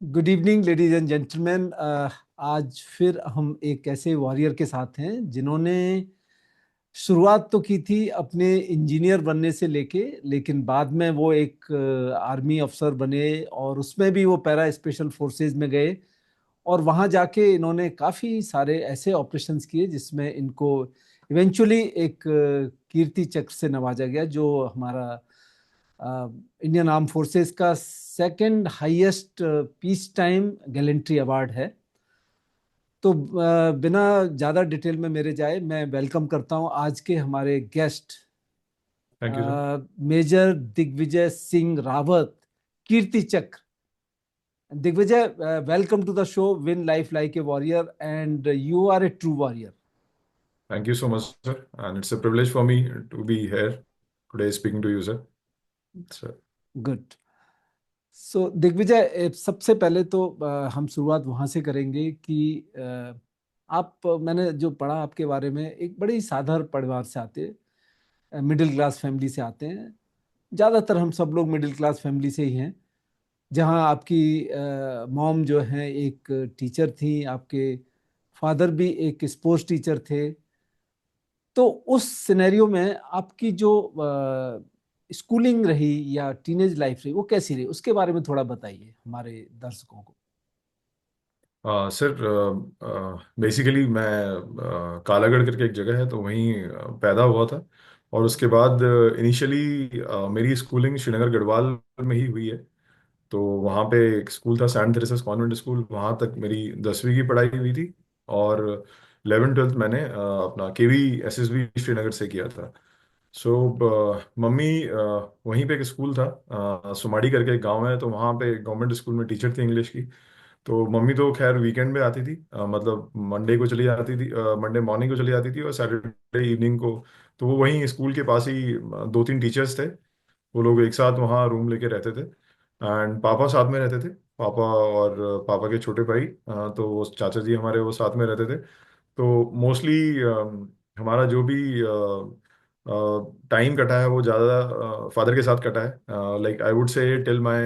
Good evening ladies and gentleman. आज फिर हम एक ऐसे वॉरियर के साथ हैं जिन्होंने शुरुआत तो की थी अपने इंजीनियर बनने से लेके, लेकिन बाद में वो एक आर्मी अफसर बने और उसमें भी वो पैरा स्पेशल फोर्सेस में गए और वहां जाके इन्होंने काफी सारे ऐसे ऑपरेशंस किए जिसमें इनको इवेंचुअली एक कीर्ति चक्र से नवाजा गया, जो हमारा इंडियन आर्म फोर्सेस का second highest peace time gallantry award है। तो बिना ज़्यादा डिटेल में मेरे जाए, मैं वेलकम करता हूं आज के हमारे guest thank you sir. Major Digvijay Singh Rawat, Kirti Chakra. Digvijay, welcome to the show win life like a warrior and you are a true warrior. Thank you so much sir and it's a privilege for me to be here today speaking to you sir. Sir good. So Digvijay, सबसे पहले तो हम शुरुआत वहां से करेंगे कि मैंने जो पढ़ा आपके बारे में, एक बड़ी साधारण परिवार से आते हैं, मिडिल क्लास फैमिली से आते हैं। ज़्यादातर हम सब लोग मिडिल क्लास फैमिली से ही हैं। जहाँ आपकी मॉम जो है एक टीचर थी, आपके फादर भी एक स्पोर्ट्स टीचर थे। तो उस सिनेरियो में आपकी जो स्कूलिंग रही या टीनेज लाइफ रही, वो कैसी रही, उसके बारे में थोड़ा बताइए हमारे दर्शकों को। सर बेसिकली मैं कालागढ़ करके एक जगह है तो वहीं पैदा हुआ था। और उसके बाद इनिशियली मेरी स्कूलिंग श्रीनगर गढ़वाल में ही हुई है। तो वहाँ पे एक स्कूल था सेंट थेरेसास कॉन्वेंट स्कूल, वहाँ तक मेरी 10वीं की पढ़ाई हुई थी। और 11th 12th मैंने अपना केवी एसएसबी श्रीनगर से किया था। सो मम्मी वहीं पे एक स्कूल था, सुमाड़ी करके एक गांव है, तो वहाँ पे गवर्नमेंट स्कूल में टीचर थी इंग्लिश की। तो मम्मी तो खैर वीकेंड में आती थी, मतलब मंडे को चली जाती थी, मंडे मॉर्निंग को चली जाती थी और सैटरडे इवनिंग को। तो वो वहीं स्कूल के पास ही दो तीन टीचर्स थे, वो लोग एक साथ वहाँ रूम लेके रहते थे। एंड पापा साथ में रहते थे, पापा और पापा के छोटे भाई, तो वो चाचा जी हमारे वो साथ में रहते थे। तो मोस्टली हमारा जो भी टाइम कटा है वो ज़्यादा फादर के साथ कटा है, लाइक आई वुड से till my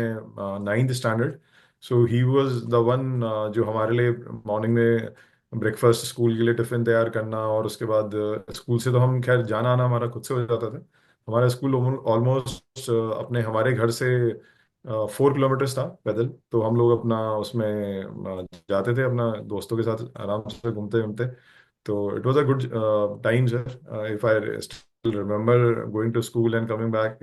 9th standard. So he was the one जो हमारे लिए मॉर्निंग में ब्रेकफास्ट, स्कूल के लिए टिफिन तैयार करना, और उसके बाद स्कूल से तो हम खैर जाना आना हमारा खुद से हो जाता था। हमारा स्कूल ऑलमोस्ट अपने हमारे घर से 4 किलोमीटर्स था पैदल। तो हम लोग अपना उसमें जाते थे अपना दोस्तों के साथ आराम से घूमते घूमते। तो it was a good time sir, if I still remember going to school and coming back.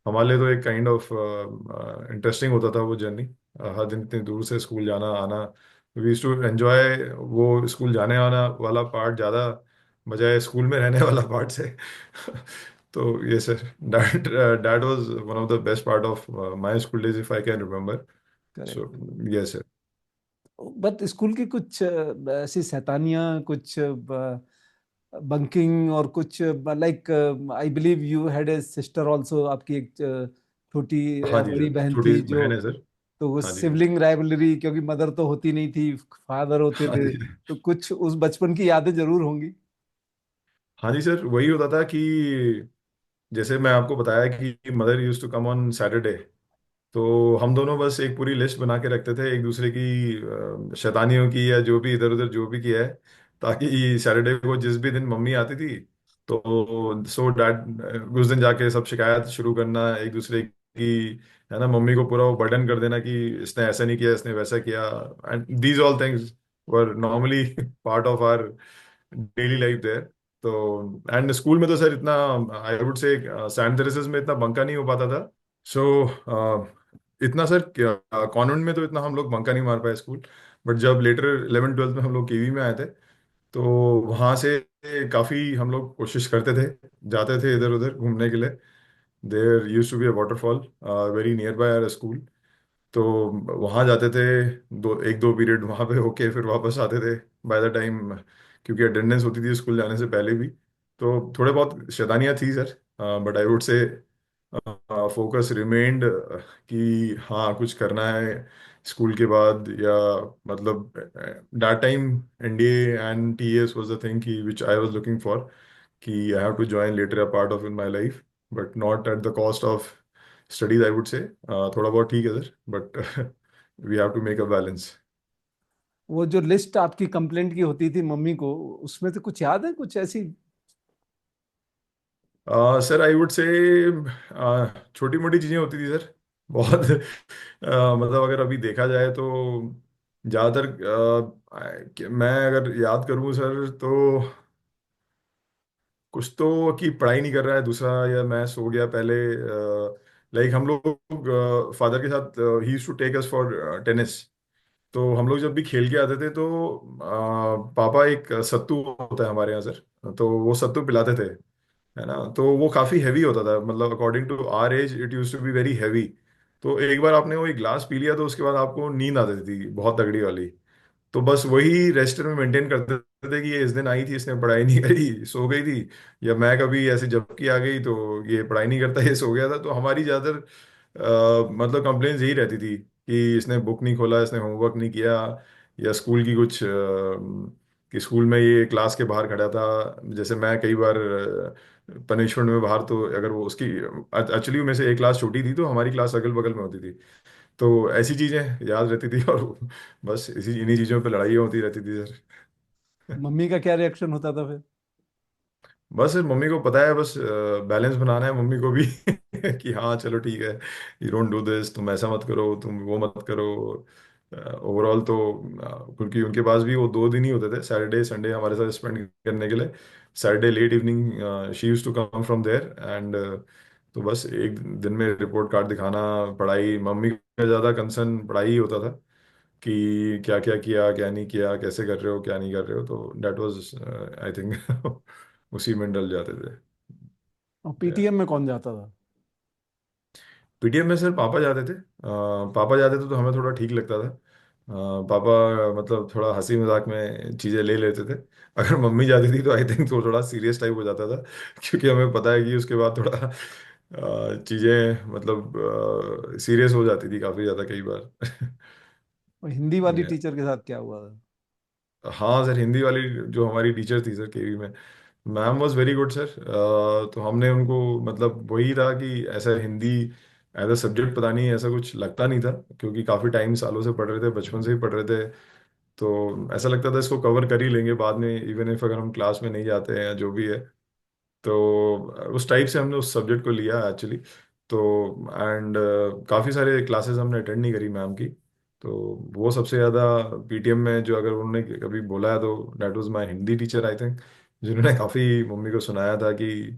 हमारे लिए तो एक काइंड ऑफ इंटरेस्टिंग होता था वो जर्नी, हर दिन इतनी दूर से स्कूल जाना आना। वी यूज्ड टू एंजॉय वो स्कूल जाने आना वाला पार्ट ज़्यादा, बजाय स्कूल में रहने वाला पार्ट से। तो ये sir, that that was one of the best part of my school days if I can remember. So correct. Yes sir. But school की कुछ ऐसी शैतानियां, कुछ बंकिंग और कुछ, like I believe you had a sister also, आपकी एक छोटी हाँ या जी बड़ी सर, बहन छोटी थी जो। बहन है सर। तो वो हाँ जी सर। सिबलिंग राइवलरी, क्योंकि मदर तो होती नहीं थी, फादर होते हाँ थे, जी। तो कुछ उस बचपन की यादें जरूर होंगी। हाँ जी सर, वही होता था कि जैसे मैं आपको बताया कि mother use to come on Saturday, तो हम दोनों बस एक पूरी लिस्ट बना के रखते थे एक दूसरे की शैतानियों की, या जो भी इधर उधर जो भी किया है, ताकि सैटरडे को जिस भी दिन मम्मी आती थी तो सो डैड उस दिन जाके सब शिकायत शुरू करना एक दूसरे की, है ना, मम्मी को पूरा वो बर्डन कर देना कि इसने ऐसा नहीं किया, इसने वैसा किया। And these all things were normally part of our daily life there. तो एंड स्कूल में तो सर इतना, आई वुड से सेंट थेरेसेस में इतना बंका नहीं हो पाता था। सो इतना सर, कॉन्वेंट में तो इतना हम लोग बंका नहीं मार पाए स्कूल। बट जब लेटर 11th 12th में हम लोग केवी में आए थे, तो वहाँ से काफ़ी हम लोग कोशिश करते थे, जाते थे इधर उधर घूमने के लिए। There use to be a waterfall very near by our school. तो वहाँ जाते थे, दो एक दो पीरियड वहाँ पे होके फिर वापस आते थे बाय द टाइम, क्योंकि अटेंडेंस होती थी स्कूल जाने से पहले भी। तो थोड़े बहुत शैतानियाँ थी सर, बट आई वुड से फोकस रिमेन्ड कि हाँ कुछ करना है स्कूल के बाद, या मतलब that time NDA and TS was the thing की which I was looking for, कि I have to join later a part of in my life, but not at the cost of studies I would say. थोड़ा बहुत ठीक है sir, but we have to make a balance. वो जो list आपकी complaint की होती थी मम्मी को, उसमें से कुछ याद है, कुछ ऐसी? सर आई वुड से छोटी मोटी चीजें होती थी सर, बहुत। मतलब अगर अभी देखा जाए तो ज़्यादातर मैं अगर याद करूँ सर तो कुछ तो कि पढ़ाई नहीं कर रहा है दूसरा, या मैं सो गया पहले। लाइक हम लोग फादर के साथ ही used to take us for tennis. तो हम लोग जब भी खेल के आते थे तो पापा एक सत्तू होता है हमारे यहाँ सर, तो वो सत्तू पिलाते थे, है ना। तो वो काफी हैवी होता था, मतलब according to our age it use to be very heavy. तो एक बार आपने वो एक ग्लास पी लिया तो उसके बाद आपको नींद आती थी बहुत तगड़ी वाली। तो बस वही रजिस्टर में मेंटेन करते थे कि ये इस दिन आई थी, इसने पढ़ाई नहीं करी, सो गई थी। या मैं कभी ऐसे झपकी आ गई तो ये पढ़ाई नहीं करता, ये सो गया था। तो हमारी ज्यादातर मतलब कंप्लेन्स यही रहती थी कि इसने बुक नहीं खोला, इसने होमवर्क नहीं किया, या स्कूल की कुछ कि स्कूल में ये क्लास के बाहर खड़ा था। जैसे मैं कई बार पनिशमेंट में बाहर, तो अगर वो उसकी एक्चुअली में से एक क्लास छोटी थी तो हमारी क्लास अगल बगल में होती थी। तो ऐसी चीजें याद रहती थी, और बस इसी इन्हीं चीजों पे लड़ाई होती रहती थी सर। मम्मी का क्या रिएक्शन होता था फिर? बस मम्मी को पता है, बस बैलेंस बनाना है मम्मी को भी कि हाँ चलो ठीक है, यू डोंट डू दिस, तुम ऐसा मत करो, तुम वो मत करो। ओवरऑल तो क्योंकि उनके पास भी वो 2 दिन ही होते थे, सैटरडे संडे हमारे साथ स्पेंड करने के लिए। Saturday late evening she use to come from there and तो बस एक दिन में रिपोर्ट कार्ड दिखाना, पढ़ाई, मम्मी का ज़्यादा कंसर्न पढ़ाई ही होता था कि क्या क्या किया, क्या नहीं किया, कैसे कर रहे हो, क्या नहीं कर रहे हो। तो डेट वाज आई थिंक उसी में डल जाते थे। और पीटीएम में कौन जाता था? पीटीएम में सर पापा जाते थे। पापा जाते थे तो हमें थोड़ा ठीक लगता था। पापा मतलब थोड़ा हंसी मजाक में चीज़ें ले लेते थे। अगर मम्मी जाती थी तो आई थिंक तो थोड़ा सीरियस टाइप हो जाता था क्योंकि हमें पता है कि उसके बाद थोड़ा चीज़ें मतलब सीरियस हो जाती थी काफ़ी ज़्यादा कई बार। और हिंदी वाली टीचर के साथ क्या हुआ था? हाँ सर, हिंदी वाली जो हमारी टीचर थी सर केवी में, ma'am was very good sir. तो हमने उनको मतलब वही था कि ऐसा हिंदी एज अ सब्जेक्ट पता नहीं ऐसा कुछ लगता नहीं था, क्योंकि काफ़ी टाइम सालों से पढ़ रहे थे, बचपन से ही पढ़ रहे थे। तो ऐसा लगता था इसको कवर कर ही लेंगे बाद में, इवन इफ अगर हम क्लास में नहीं जाते हैं या जो भी है। तो उस टाइप से हमने उस सब्जेक्ट को लिया एक्चुअली। तो एंड काफ़ी सारे क्लासेस हमने अटेंड नहीं करी मैम की। तो वो सबसे ज़्यादा पीटीएम में जो अगर उन्होंने कभी बोला है तो that was my Hindi teacher I think, जिन्होंने काफ़ी मम्मी को सुनाया था कि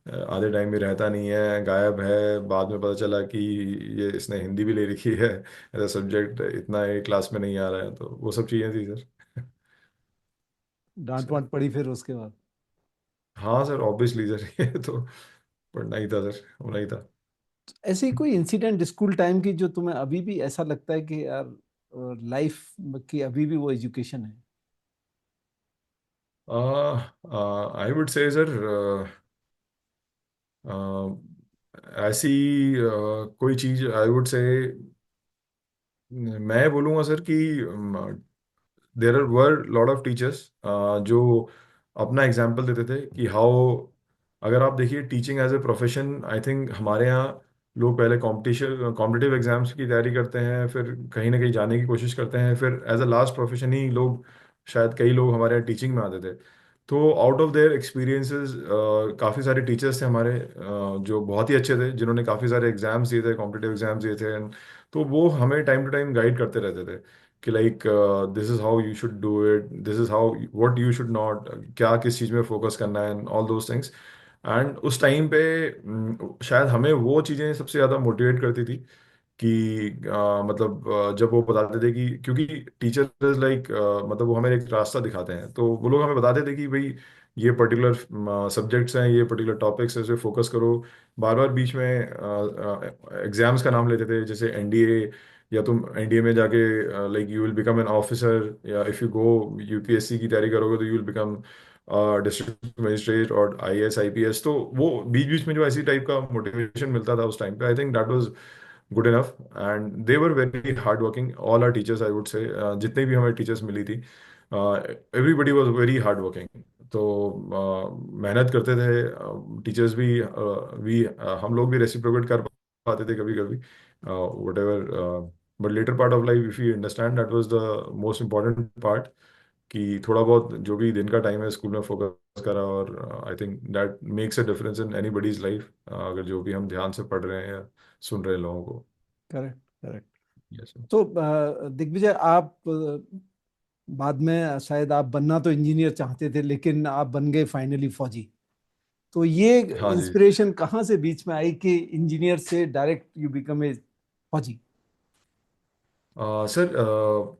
आधे टाइम में रहता नहीं है, गायब है। बाद में पता चला कि ये इसने हिंदी भी ले रखी है एज अ सब्जेक्ट, इतना एक क्लास में नहीं आ रहा है। तो वो सब चीज़ें थी डांट सर। वांट पड़ी फिर उसके बाद? हाँ सर, ऑब्वियसली सर ये तो पढ़ना ही था सर, होना ही था। ऐसे ही कोई इंसिडेंट स्कूल टाइम की जो तुम्हें अभी भी ऐसा लगता है कि यार लाइफ की अभी भी वो एजुकेशन है? आई वुड से सर ऐसी कोई चीज आई वुड से मैं बोलूँगा सर कि there are were lot of teachers जो अपना एग्जाम्पल देते थे कि हाउ, अगर आप देखिए teaching as a profession, I think हमारे यहाँ लोग पहले कॉम्पिटिशन कॉम्पिटिटिव एग्जाम्स की तैयारी करते हैं, फिर कहीं ना कहीं जाने की कोशिश करते हैं, फिर एज अ लास्ट प्रोफेशन ही लोग, शायद कई लोग हमारे यहाँ टीचिंग में आते थे। तो आउट ऑफ देयर एक्सपीरियंसेस काफ़ी सारे टीचर्स थे हमारे जो बहुत ही अच्छे थे, जिन्होंने काफ़ी सारे एग्जाम्स दिए थे, कॉम्पिटिटिव एग्जाम्स दिए थे। तो वो हमें टाइम टू टाइम गाइड करते रहते थे कि like this is how you should do it, this is how what you should not, क्या किस चीज़ में फोकस करना है, and all those things. And उस टाइम पे शायद हमें वो चीज़ें सबसे ज़्यादा मोटिवेट करती थी कि मतलब जब वो बताते थे कि क्योंकि टीचर लाइक मतलब वो हमें एक रास्ता दिखाते हैं, तो वो लोग हमें बताते थे कि भाई ये पर्टिकुलर सब्जेक्ट्स हैं, ये पर्टिकुलर टॉपिक्स हैं, इस पे फोकस करो। बार बार बीच में एग्जाम्स का नाम लेते थे, जैसे एनडीए, या तुम एनडीए में जाके like you will become an officer, या इफ़ यू गो यूपीएससी की तैयारी करोगे तो you will become district magistrate और आईएएस आईपीएस। तो वो बीच बीच में जो ऐसी टाइप का मोटिवेशन मिलता था उस टाइम पे, I think that was good enough. And they were very hard working, all our teachers I would say, जितने भी हमें टीचर्स मिली थी, everybody was very hard working. तो मेहनत करते थे टीचर्स भी, हम लोग भी रेसिप्रोकेट कर पाते थे कभी कभी, what ever but later part of life if you understand that was the most important part, कि थोड़ा बहुत जो भी दिन का टाइम है स्कूल में फोकस करा, और आई think that makes a difference in anybody's life, अगर जो भी हम ध्यान से पढ़ रहे हैं या सुन रहे हैं लोगों को। Correct, correct. यस। तो दिग्विजय, आप बाद में शायद आप बनना तो इंजीनियर चाहते थे, लेकिन आप बन गए फाइनली फौजी। तो ये हाँ जी। इंस्पिरेशन कहाँ से बीच में आई कि इंजीनियर से डायरेक्ट यू बिकम ए फौजी? सर,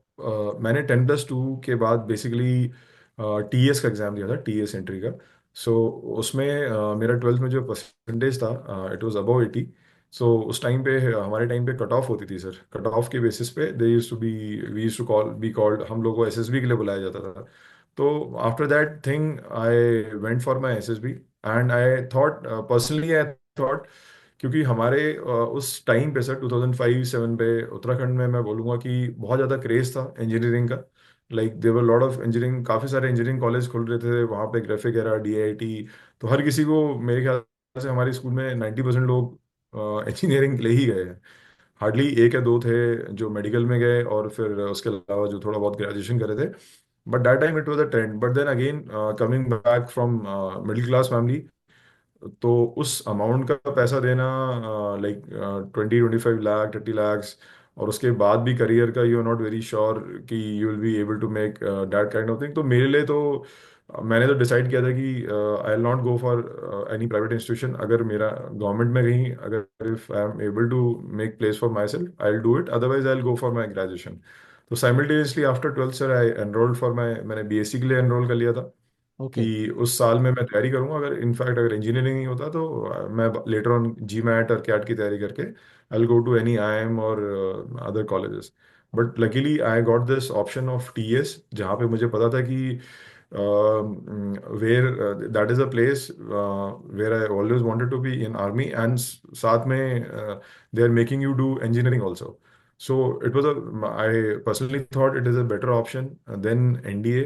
मैंने 10+2 के बाद बेसिकली टीएस का एग्ज़ाम दिया था, टीएस एंट्री का। सो उसमें मेरा 12th में जो परसेंटेज था, इट वाज अबव 80। सो उस टाइम पे हमारे टाइम पे कट ऑफ होती थी सर। कट ऑफ के बेसिस पे they use to be we use to call be called, हम लोग को एसएसबी के लिए बुलाया जाता था। तो after that thing I went for my SSB, and I thought personally, I thought, क्योंकि हमारे उस टाइम पे सर 2005-7 पे उत्तराखंड में मैं बोलूँगा कि बहुत ज़्यादा क्रेज था इंजीनियरिंग का। Like there lot of engineering, काफ़ी सारे इंजीनियरिंग कॉलेज खुल रहे थे वहाँ पे, ग्राफिक एरा, डीआईटी। तो हर किसी को, मेरे ख्याल से हमारे स्कूल में 90% लोग इंजीनियरिंग ले ही गए हैं। हार्डली एक या दो थे जो मेडिकल में गए, और फिर उसके अलावा जो थोड़ा बहुत ग्रेजुएशन करे थे। But that time it was a trend, but then again coming back from middle class family, तो उस अमाउंट का पैसा देना, लाइक 20-25 लाख, 30 lakhs, और उसके बाद भी करियर का you are not very sure कि you will be able to make that kind of thing. तो मेरे लिए तो मैंने तो डिसाइड किया था कि I will not go for any private institution. अगर मेरा गवर्नमेंट में कहीं, अगर if I am able to make place for myself, I will do it, otherwise I will go for my graduation. तो simultaneously after 12th sir I enrolled for my, मैंने BSc के लिए enrol कर लिया था okay. कि उस साल में मैं तैयारी करूंगा। अगर इनफैक्ट अगर इंजीनियरिंग नहीं होता तो मैं लेटर ऑन जी मैट और कैट की तैयारी करके I will go to any IIM और other colleges. But luckily I got this option of TS, जहाँ पे मुझे पता था कि where that is a place where I always wanted to be in army, and साथ में they are making you do engineering also. So it was a, I personally thought it is a better option than NDA,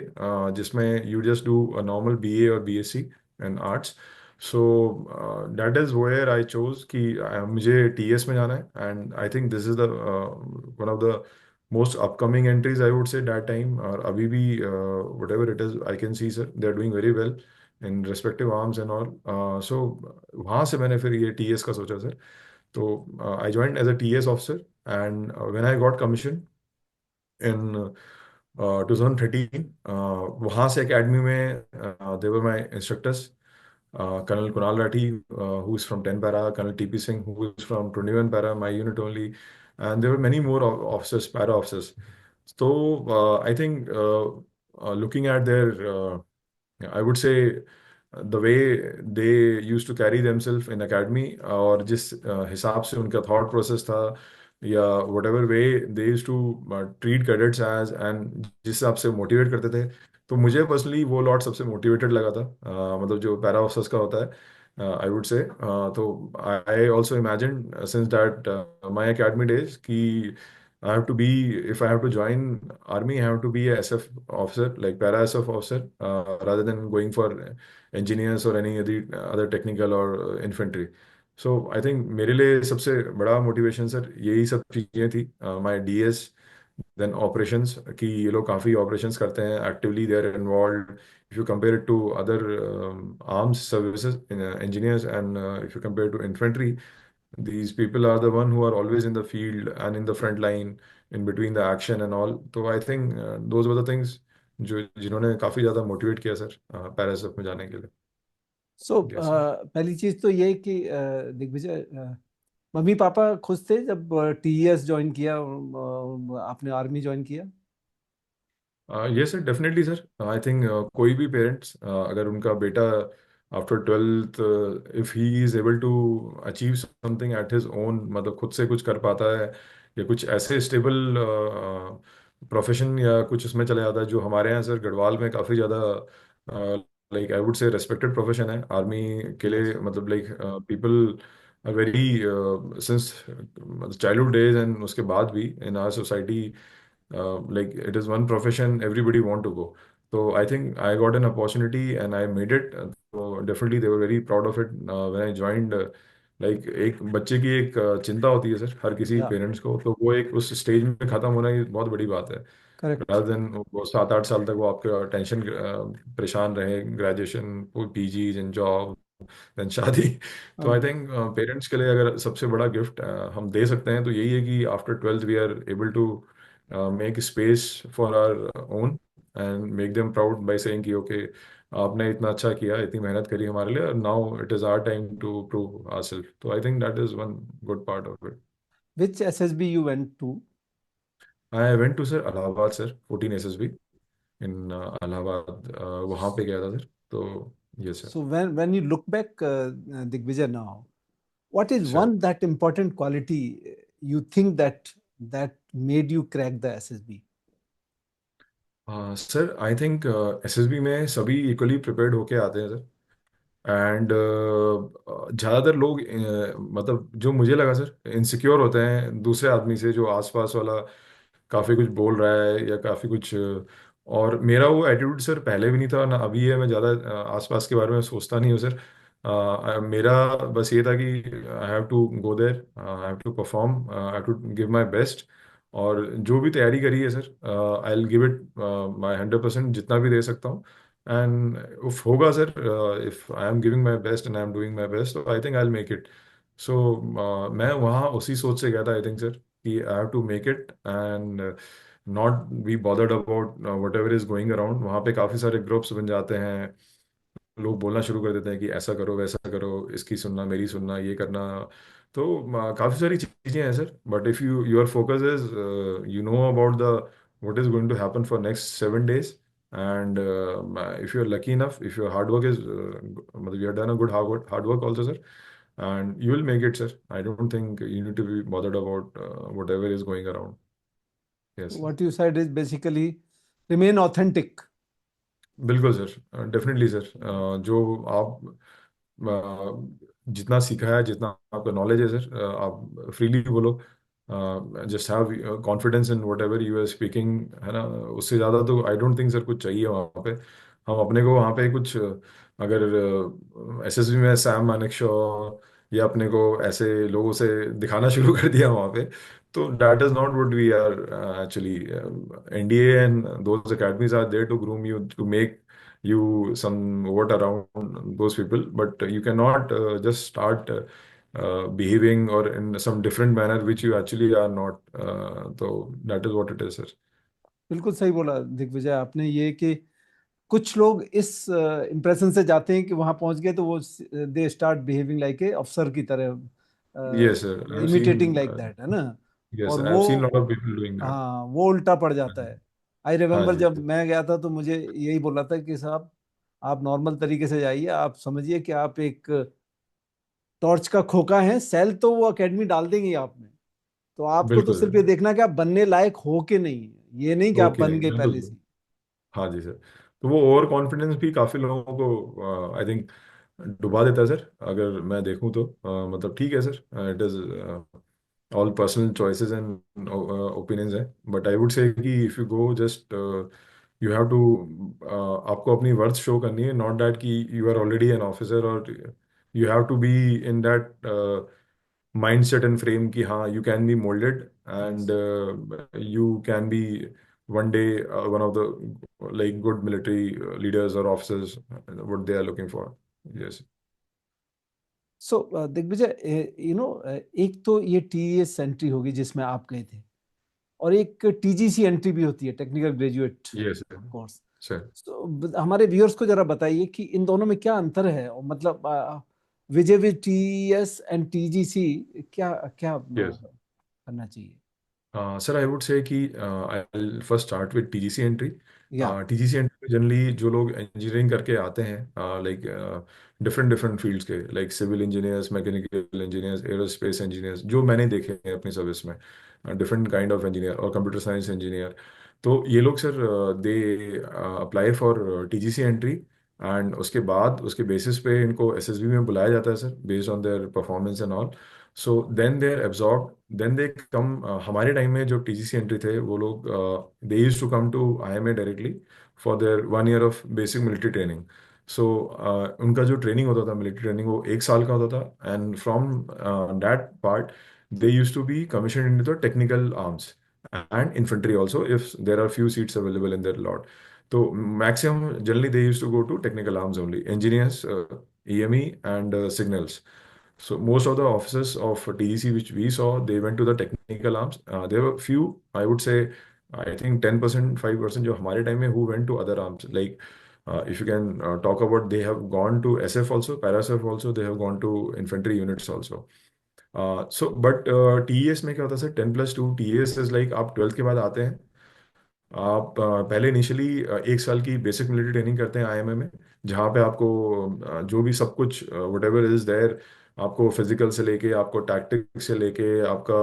जिसमें you just do a normal BA or BSc in arts. So that is where I chose कि मुझे TS में जाना है, and I think this is the one of the most upcoming entries I would say that time, और अभी भी whatever it is I can see sir they are doing very well in respective arms and all. So वहाँ से मैंने फिर ये TS का सोचा सर। तो I joined as a TS officer, and when I got commission in 2013, वहाँ से एकेडमी में they were my instructors, Colonel Kunal Rathi, who is from 10 para, Colonel TP Singh, who is from 21 para, my unit only, and there were many more officers, para officers. So I think looking at their, I would say the way they used to carry themselves in academy, और जिस हिसाब से उनका thought process था, या whatever way they used to treat cadets as, and जिस हिसाब से मोटिवेट करते थे, तो मुझे पर्सनली वो लॉट सबसे मोटिवेटेड लगा था। मतलब जो पैरा ऑफिसर्स का होता है, आई वुड से। तो I also imagine since that my academy days कि I have to be, if I have to join army, I have to be a SF officer, like para SF officer, rather than going for engineers or any other technical or infantry. So I think मेरे लिए सबसे बड़ा motivation sir यही सब चीज़ें थी। My DS, then operations, कि ये लोग काफ़ी ऑपरेशंस करते हैं, actively they are involve. If you compare it to other arms services engineers, and if you compare to infantry, these people are the one who are always in the field and in the front line, in between the action and all. So I think those were the things जो जिन्होंने काफी ज्यादा motivate किया sir parachute में जाने के लिए। So yes sir. पहली चीज तो ये कि दिग्विजय, मम्मी पापा खुश थे जब टीएस ज्वाइन किया, आपने आर्मी ज्वाइन किया? Yes sir, definitely sir. I think कोई भी पेरेंट्स अगर उनका बेटा after 12th if he is able to achieve something at his own, मतलब खुद से कुछ कर पाता है, या कुछ ऐसे स्टेबल प्रोफेशन या कुछ उसमें चले जाता है, जो हमारे यहाँ सर गढ़वाल में काफ़ी ज़्यादा like I would say respected profession है आर्मी के यस। लिए। मतलब like people are very since childhood days, and उसके बाद भी in our society, like it is one profession everybody want to go. So I think I got an opportunity and I made it. So definitely they were very proud of it when I joined. Like एक बच्चे की एक चिंता होती है sir हर किसी या parents को, तो वो एक उस स्टेज में खत्म होना ये बहुत बड़ी बात है। करेक्ट। रादर देन वो 7-8 साल तक वो आपके टेंशन परेशान रहे, graduation, PG and job then शादी। तो आई थिंक पेरेंट्स के लिए अगर सबसे बड़ा गिफ्ट हम दे सकते हैं तो यही है कि after 12th we are able to make space for our own and make them proud by saying कि ओके, आपने इतना अच्छा किया, इतनी मेहनत करी हमारे लिए, now it is our time to prove ourself. तो I think that is one good part of it. Which SSB you went to? I went to sir Allahabad sir, 14 SSB in Allahabad, वहाँ पे गया था सर। तो ये sir. So when you look back, Digvijay, now, what is sir one that important quality you think that made you crack the SSB? Sir I think SSB में सभी equally prepared होके आते हैं सर। एंड ज़्यादातर लोग मतलब जो मुझे लगा सर इनसिक्योर होते हैं दूसरे आदमी से, जो आसपास वाला काफ़ी कुछ बोल रहा है या काफ़ी कुछ और मेरा वो एटीट्यूड सर पहले भी नहीं था ना अभी है। मैं ज़्यादा आसपास के बारे में सोचता नहीं हूँ सर। मेरा बस ये था कि I have to go there, I have to perform, I have to give my best. और जो भी तैयारी करी है sir I will give it my 100%, जितना भी दे सकता हूँ। एंड उफ होगा sir, if I am giving my best and I am doing my best, तो I think I will make it. So मैं वहाँ उसी सोच से गया था आई थिंक सर कि I have to make it and not be bothered about whatever is going around. वहाँ पे काफ़ी सारे ग्रुप्स बन जाते हैं, लोग बोलना शुरू कर देते हैं कि ऐसा करो वैसा करो, इसकी सुनना मेरी सुनना ये करना। तो काफ़ी सारी चीज़ें हैं sir, but if you your focus is you know about the what is going to happen for next 7 days, and if you're lucky enough, if your hard work is मतलब you have done a good hard work also sir, and you will make it sir. I don't think you need to be bothered about whatever is going around. So Yes sir. what you said is basically remain authentic. बिल्कुल sir, definitely sir. जो आप जितना सीखा है, जितना आपका knowledge है sir, आप फ्रीली बोलो। Just have confidence in whatever you are speaking, है ना। उससे ज़्यादा तो आई डोंट थिंक सर कुछ चाहिए वहाँ पे। हम अपने को वहाँ पे कुछ अगर एसएसबी में सैम मानेकशॉ या अपने को ऐसे लोगों से दिखाना शुरू कर दिया वहाँ पे, तो that is not what we are actually. NDA and those academies are there to groom you, to make you some what around those people, but you cannot just start behaving or in some different manner which you actually are not. So that is what it is sir. बिल्कुल सही बोला दिग्विजय आपने, ये कि कुछ लोग इस impression से जाते हैं कि वहां पहुंच गए तो वो they start behaving like a अफसर की Yes sir, तरह, I've seen imitating like that, है ना। yes और I've वो, seen lot of people doing that. हाँ, वो उल्टा पड़ जाता है। आई हाँ रिमेम्बर जी। जब मैं गया था तो मुझे यही बोला था कि साहब, आप नॉर्मल तरीके से जाइए, आप समझिए कि आप एक टॉर्च का खोखा है, सेल तो वो एकेडमी डाल देंगे आप में, तो आपको तो बिल्कुल सिर्फ ये सर। देखना कि आप बनने लायक हो कि नहीं, ये नहीं कि आप ओके बन नहीं, गए बिल्कुल पहले सर। से। हाँ जी सर। तो वो ओवर कॉन्फिडेंस भी काफ़ी लोगों को आई थिंक डुबा देता है सर, अगर मैं देखूं तो मतलब ठीक है sir, it is all personal choices and opinions है। बट आई वुड से कि if you go just you have to, आपको अपनी वर्थ शो करनी है, नॉट दैट कि you are already an officer, और you have to be in that mind set and frame कि हाँ you can be moulded and Yes. you can be one day one of the like good military leaders or officers, what they are looking for. Yes. सो दिग्विजय, एक तो ये TES entry होगी जिसमें आप गए थे, और एक टीजीसी एंट्री भी होती है, technical graduate Yes sir. Course. Sir. तो हमारे व्यूअर्स को जरा बताइए कि इन दोनों में क्या अंतर है, और मतलब विजय विद टीईएस एंड टीजीसी क्या क्या Yes. करना चाहिए? सर आई वुड से कि I first start with TGC entry. या टीजीसी एंट्री में जनरली जो लोग इंजीनियरिंग करके आते हैं, लाइक डिफरेंट डिफरेंट फील्ड्स के, like civil engineers, mechanical engineers, aerospace engineers, जो मैंने देखे हैं अपनी सर्विस में, डिफरेंट काइंड ऑफ इंजीनियर और कंप्यूटर साइंस इंजीनियर। तो ये लोग sir they apply for TGC entry, and उसके बाद उसके बेसिस पे इनको एसएसबी में बुलाया जाता है sir, based on their performance and all. So then they are absorb, then they come. हमारे टाइम में जो टीजीसी एंट्री थे वो लोग they used to come to IMA directly for their 1 year of basic military training. So उनका जो training होता था, मिलिट्री ट्रेनिंग, वो 1 साल का होता था, and from that part they use to be commission in the technical arms and infantry also if there are few seats available in their lot. तो maximum generally they use to go to technical arms only, engineers, EME and signals. So most of the officers of TEC which we saw, they went to the technical arms. There were few, I would say, I think 10%, 5% जो हमारे time में who went to other arms. Like if you can talk about, they have gone to SF also, ParaSF also, they have gone to infantry units also. But TES में क्या होता है sir, 10+2 TES is like आप 12th के बाद आते हैं. आप पहले इनिशियली 1 साल की बेसिक मिलिट्री ट्रेनिंग करते हैं IMA में, जहाँ पे आपको जो भी सब कुछ वट एवर इज देयर, आपको फिजिकल से लेके, आपको टैक्टिक से लेके, आपका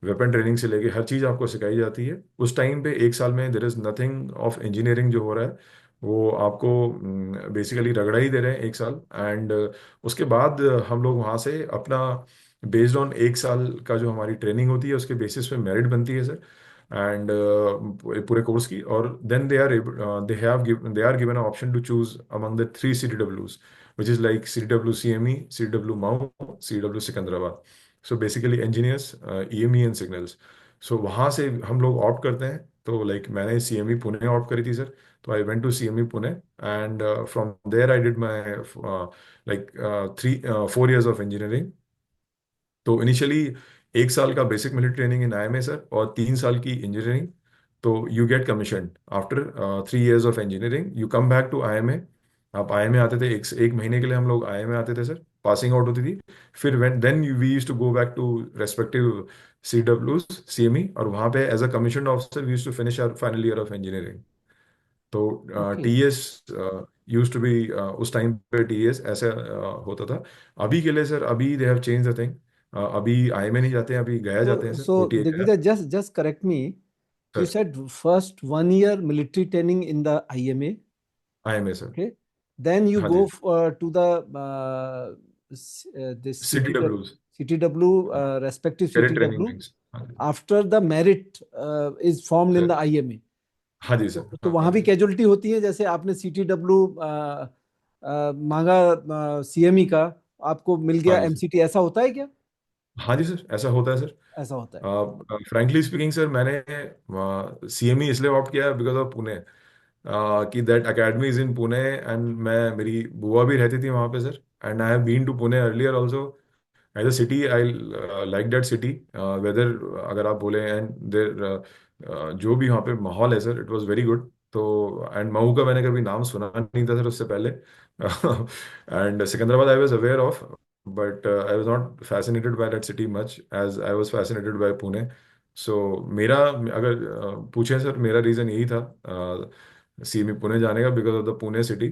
वेपन ट्रेनिंग से लेके, हर चीज़ आपको सिखाई जाती है. उस टाइम पे 1 साल में there is nothing of engineering जो हो रहा है, वो आपको बेसिकली रगड़ा ही दे रहे हैं 1 साल. एंड उसके बाद हम लोग वहाँ से अपना बेस्ड ऑन 1 साल का जो हमारी ट्रेनिंग होती है उसके बेसिस पे मेरिट बनती है सर. एंड पूरे कोर्स की, और then they are given a option to choose among the 3 CTWs, which is like CW CME, CW Mao, CW Secunderabad. So basically engineers, EME and signals. So वहाँ से हम लोग ऑप्ट करते हैं. तो लाइक मैंने CME पुणे ऑप्ट करी थी सर. तो I went to CME Pune, and from there I did my like 4 years of engineering. तो इनिशियली 1 साल का basic military training in IMA sir, और 3 साल की इंजीनियरिंग. तो you get commission after 3 years of engineering. You come back to IMA. आप IMA आते थे, एक महीने के लिए हम लोग IMA आते थे सर, पासिंग आउट होती थी. फिर then we use to go back to respective CWs, CME, और वहाँ पे as a commission officer we use to finish our final year of engineering. तो okay. TS use to be, उस time पे TS ऐसे होता था. अभी के लिए सर, अभी they have change the thing. अभी IMA नहीं जाते हैं, अभी गया जाते हैं So, सर, so OTA गया. Digvijay, just correct me. You sir, said first 1 year military training in the IMA. IMA sir. Okay. Then you हाँ go जी. to the this CTWs, CTW, respective cadet training CTW, wings. हाँ जी. after the merit is formed in the sir, IMA. हाँ जी sir, तो हाँ वहां भी जी. कैजुअलिटी होती है, जैसे आपने CTW मांगा CME का, आपको मिल हाँ गया जी सर. MCT, ऐसा होता है क्या? हाँ जी सर, ऐसा होता है सर. ऐसा होता है. फ्रैंकली स्पीकिंग सर, मैंने CME इसलिए ऑप्ट किया बिकॉज ऑफ पुणे. कि that academy is in Pune, and मैं, मेरी बुआ भी रहती थी वहाँ पे sir. And I have been to Pune earlier also. As a city I like that city. Weather अगर आप बोले, एंड देर जो भी वहाँ पे माहौल है sir, it was very good. तो एंड मऊ का मैंने कभी नाम सुना नहीं था सर उससे पहले. And Secunderabad I was aware of, but I was not fascinated by that city much as I was fascinated by Pune. So मेरा, अगर पूछें सर, मेरा रीज़न यही था CME पुणे जाने का, because of the Pune city.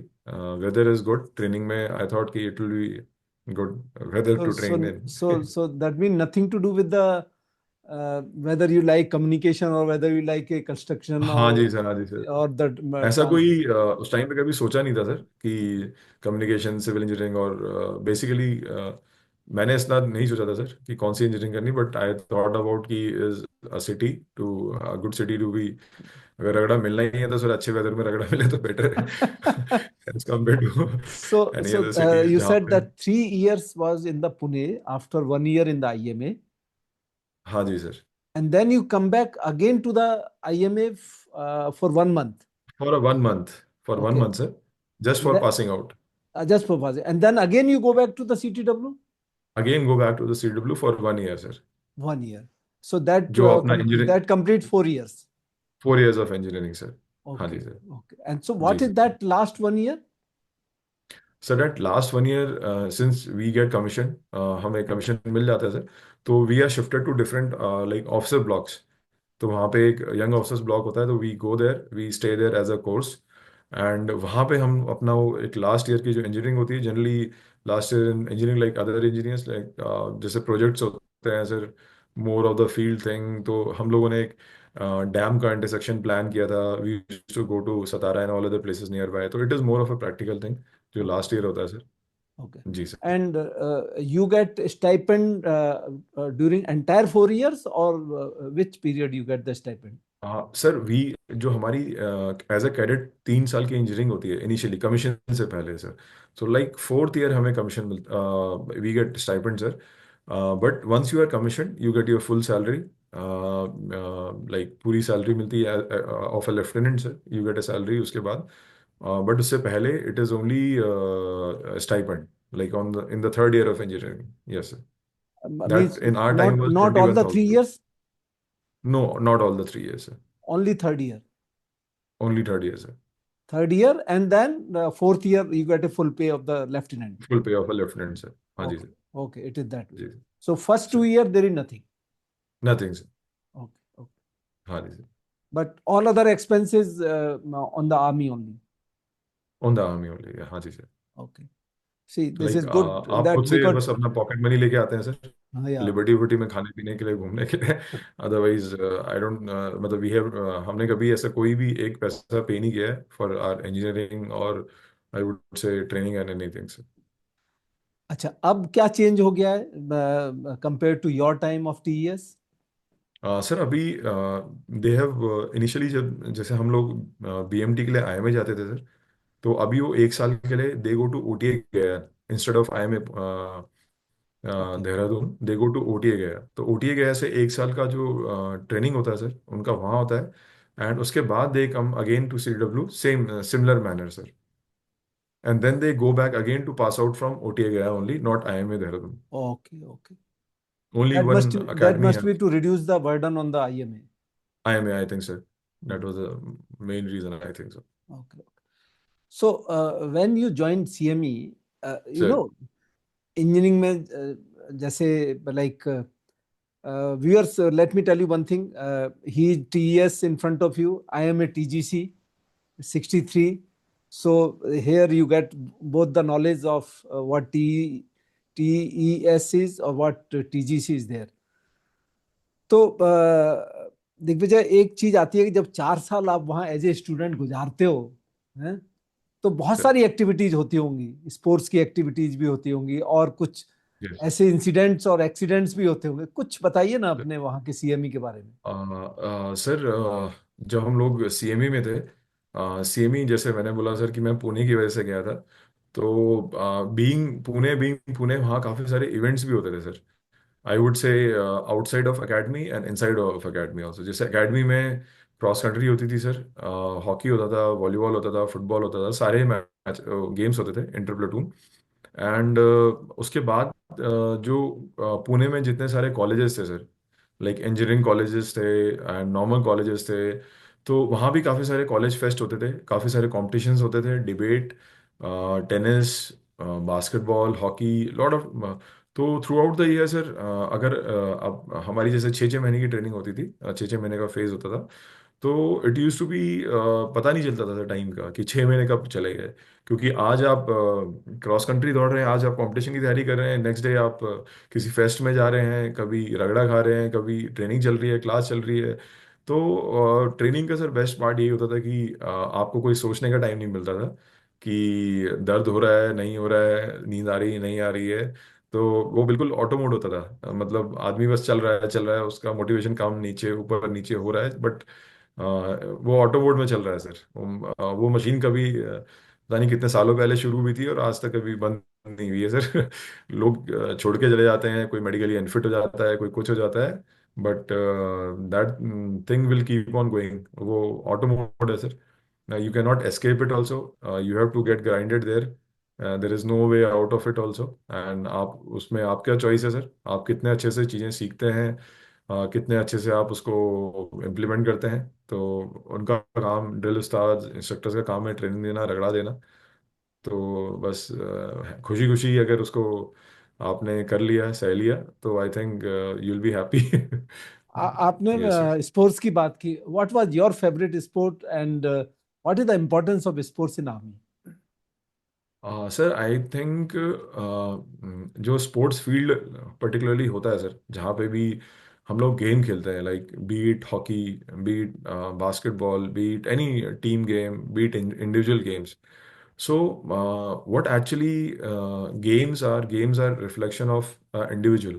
Weather is good, training में I thought कि it will be good weather So, to so, train in. so that means nothing to do with the whether you like communication or whether you like a construction हाँ जी sir, हाँ जी sir. or the ऐसा कोई उस time पे कभी सोचा नहीं था सर कि कम्युनिकेशन, सिविल इंजीनियरिंग, और बेसिकली मैंने इतना नहीं सोचा था सर कि कौन सी इंजीनियरिंग करनी. बट आई थॉट अबाउट कि is a city to, good city to be. अगर रगड़ा मिलना ही है तो सर अच्छे वेदर में रगड़ा मिले तो बेटर है as compare to any So other city you जहाँ said पे. that 3 years was in the Pune after 1 year in the IMA, हाँ जी sir. and then you come back again to the IMA for 1 month. For 1 month, for one Okay. Month sir, just And for then, passing out. just for passing, and then again you go back to the CTW. Again go back to the CW for 1 year सर. 1 year. So that जो अपना इंजीनियरिंग, that complete 4 years. 4 years of engineering sir. हाँ जी Okay. Sir. Okay. And so जी what is sir. that last 1 year? Sir at last 1 year, since we get commission, हमें commission मिल जाता है सर. तो we are shifted to different like officer blocks. तो वहाँ पे एक यंग ऑफिसर्स ब्लॉक होता है, तो we go there, we stay there as a course. And वहाँ पे हम अपना वो एक लास्ट ईयर की जो इंजीनियरिंग होती है, generally last year engineering like other engineers, like जैसे प्रोजेक्ट्स होते हैं sir, more of the field thing. तो हम लोगों ने एक डैम का इंटरसेक्शन प्लान किया था. We to go to Satara and all other places near by. तो it is more of a practical thing जो Okay. लास्ट ईयर होता है सर. Okay. जी sir. And you get stipend during entire 4 years, or which period you get the stipend? हाँ sir, we जो हमारी as a cadet 3 साल की engineering होती है इनिशियली कमीशन से पहले sir. So like fourth year हमें कमीशन मिलता, we get stipend sir. But once you are commission you get your full salary, like पूरी सैलरी मिलती है of a lieutenant sir, you get a salary उसके बाद। But उससे पहले it is only stipend, like on the in the third year of engineering, yes sir. Means that in our time not was not twenty all one the three thousand years, no, not all the 3 years sir, only third year. Only third year sir. Third year, and then the fourth year you get a full pay of the lieutenant. Full pay of a lieutenant sir, हाँ जी Okay, sir. okay, it is that way. जी So first sir, 2 year there is nothing. Nothing sir. Okay, okay. हाँ जी sir. But all other expenses on the army only. On the army only, हाँ जी sir. Okay. See, this like is good आप खुद that से because बस अपना pocket money लेके आते हैं सर, yeah. लिबर्टी वुबर्टी में खाने पीने के लिए, घूमने के लिए। अदरवाइज आई डोंट, मतलब वी हैव, हमने कभी ऐसा कोई भी एक पैसा पे नहीं किया है फॉर आर इंजीनियरिंग और I would say training and anything sir. अच्छा, अब क्या चेंज हो गया है compare to your time of TS? Sir अभी दे हैव इनिशियली, जब जैसे हम लोग बीएमटी के लिए आईएमए जाते थे सर, तो अभी वो 1 साल के लिए दे गो टू ओटीए गया, instead of IMA okay, Dehradun, they go to OTA गया। तो ओटीए गया से 1 साल का जो ट्रेनिंग होता है सर उनका वहाँ होता है, एंड उसके बाद they come again to CW, same similar manner sir, and then they go back again to pass out from OTA Gaya only, not IMA Dehradun. Okay, okay. Only That one must that academy must है be to reduce the burden on the IMA. IMA, I think sir, that Hmm. Was the main reason I think sir. Okay. So when you joined CME, sir engineering में जैसे like viewers, let me tell you one thing. He TES in front of you. I am a TGC 63. So here you get both the knowledge of what TES is or what TGC is there. तो दिग्विजय, एक चीज आती है कि जब 4 साल आप वहां एज ए स्टूडेंट गुजारते हो, हैं, तो बहुत सर, सारी एक्टिविटीज होती होंगी, स्पोर्ट्स की एक्टिविटीज भी होती होंगी और कुछ यस ऐसे इंसिडेंट्स और एक्सीडेंट्स भी होते होंगे। कुछ बताइए ना अपने वहाँ के सीएमई के बारे में। सर, जब हम लोग सीएमई में थे, सीएमई जैसे मैंने बोला सर कि मैं पुणे की वजह से गया था, तो बीइंग पुणे वहाँ काफ़ी सारे इवेंट्स भी होते थे सर। आई वुड से outside of academy and inside of academy also. जैसे एकेडमी में क्रॉस कंट्री होती थी सर, हॉकी होता था, वॉलीबॉल होता था, फुटबॉल होता था, सारे मैच गेम्स होते थे इंटर प्लेटून। एंड उसके बाद जो पुणे में जितने सारे कॉलेजेस थे सर, लाइक इंजीनियरिंग कॉलेजेस थे एंड नॉर्मल कॉलेजेस थे, तो वहाँ भी काफ़ी सारे कॉलेज फेस्ट होते थे, काफ़ी सारे कॉम्पिटिशन्स होते थे, debate, tennis, basketball, hockey, lot of. तो throughout the year sir, अगर अब हमारी जैसे 6-6 महीने की ट्रेनिंग होती थी, 6-6 महीने का फेज होता था, तो इट यूज टू बी, पता नहीं चलता था टाइम का कि 6 महीने कब चले गए। क्योंकि आज आप क्रॉस कंट्री दौड़ रहे हैं, आज आप कंपटीशन की तैयारी कर रहे हैं, नेक्स्ट डे आप किसी फेस्ट में जा रहे हैं, कभी रगड़ा खा रहे हैं, कभी ट्रेनिंग चल रही है, क्लास चल रही है। तो ट्रेनिंग का सर बेस्ट पार्ट यही होता था कि आपको कोई सोचने का टाइम नहीं मिलता था कि दर्द हो रहा है, नहीं हो रहा है, नींद आ रही नहीं आ रही है। तो वो बिल्कुल ऑटो मोड होता था, मतलब आदमी बस चल रहा है, उसका मोटिवेशन काम नीचे ऊपर नीचे हो रहा है, बट वो ऑटो मोड में चल रहा है सर। वो मशीन कभी पता नहीं कितने सालों पहले शुरू हुई थी और आज तक कभी बंद नहीं हुई है सर। लोग छोड़ के चले जाते हैं, कोई मेडिकली अनफिट हो जाता है, कोई कुछ हो जाता है, but that thing will keep on going. वो ऑटो मोड है sir, you can not escape it also, you have to get grinded there, there is no way out of it also. And आप उसमें आपका choice है sir, आप कितने अच्छे से चीज़ें सीखते हैं, कितने अच्छे से आप उसको इम्प्लीमेंट करते हैं। तो उनका काम, ड्रिल उस्ताद इंस्ट्रक्टर्स का काम है ट्रेनिंग देना, रगड़ा देना। तो बस खुशी खुशी अगर उसको आपने कर लिया, सह लिया, तो I think you will be happy. Yes sir. आपने स्पोर्ट्स की बात की। What was your favourite sport and what is the importance of sports in army? Sir I think जो स्पोर्ट्स फील्ड पर्टिकुलरली होता है सर, जहाँ पे भी हम लोग गेम खेलते हैं, like be it hockey, be it basketball, be it any team game, be it individual games. So what actually games are, games are reflection of individual,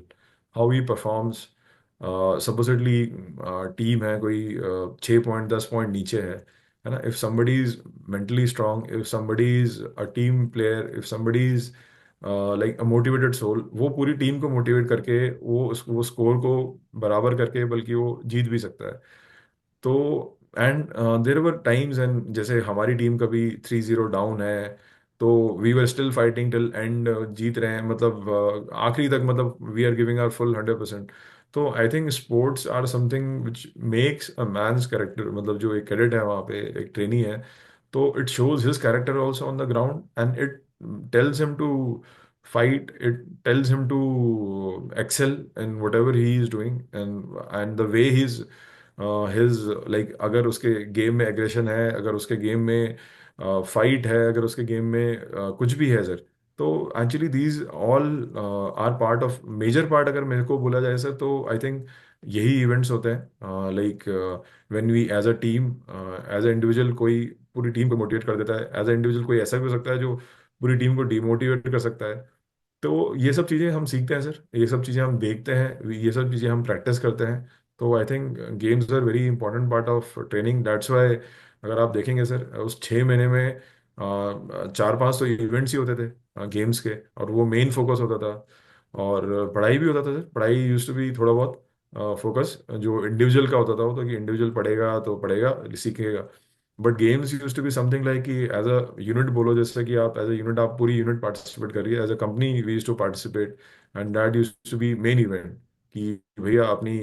how he performs, supposedly team है कोई 6 पॉइंट 10 पॉइंट नीचे है ना, if somebody is mentally strong, if somebody is a team player, if somebody is like a motivated soul, वो पूरी team को motivate करके वो स्कोर को बराबर करके बल्कि वो जीत भी सकता है। तो and there were times, and जैसे हमारी टीम कभी 3-0 डाउन है तो we were still fighting till end, जीत रहे हैं मतलब आखिरी तक, मतलब we are giving our full 100%। तो I think sports are something which makes a man's character, मतलब जो एक कैडेट है वहाँ पे, एक ट्रेनी है, तो it shows his character also on the ground, and it tells him to fight, it tells him to excel in whatever he is doing, and the way he's his like, अगर उसके game में aggression है, अगर उसके game में fight है, अगर उसके गेम में कुछ भी है सर, तो actually these all are part of, major part अगर मेरे को बोला जाए सर, तो आई थिंक यही इवेंट्स होते हैं, like when we as a team, as a individual कोई पूरी टीम को मोटिवेट कर देता है, एज अ इंडिविजुअल कोई ऐसा भी हो सकता है जो पूरी टीम को डिमोटिवेट कर सकता है। तो ये सब चीज़ें हम सीखते हैं सर, ये सब चीज़ें हम देखते हैं, ये सब चीज़ें हम प्रैक्टिस करते हैं। तो I think games are very important part of training, that's why अगर आप देखेंगे सर उस 6 महीने में 4-5 तो इवेंट्स ही होते थे गेम्स के, और वो मेन फोकस होता था। और पढ़ाई भी होता था सर, पढ़ाई यूज टू बी थोड़ा बहुत फोकस जो इंडिविजुअल का होता था, वो तो कि इंडिविजुअल पढ़ेगा तो पढ़ेगा सीखेगा। But games use to be something like कि एज अ यूनिट बोलो, जैसे कि आप एज अ यूनिट, आप पूरी यूनिट पार्टिसिपेट करिए, as a company we use to participate, and that use to be main event, कि भैया अपनी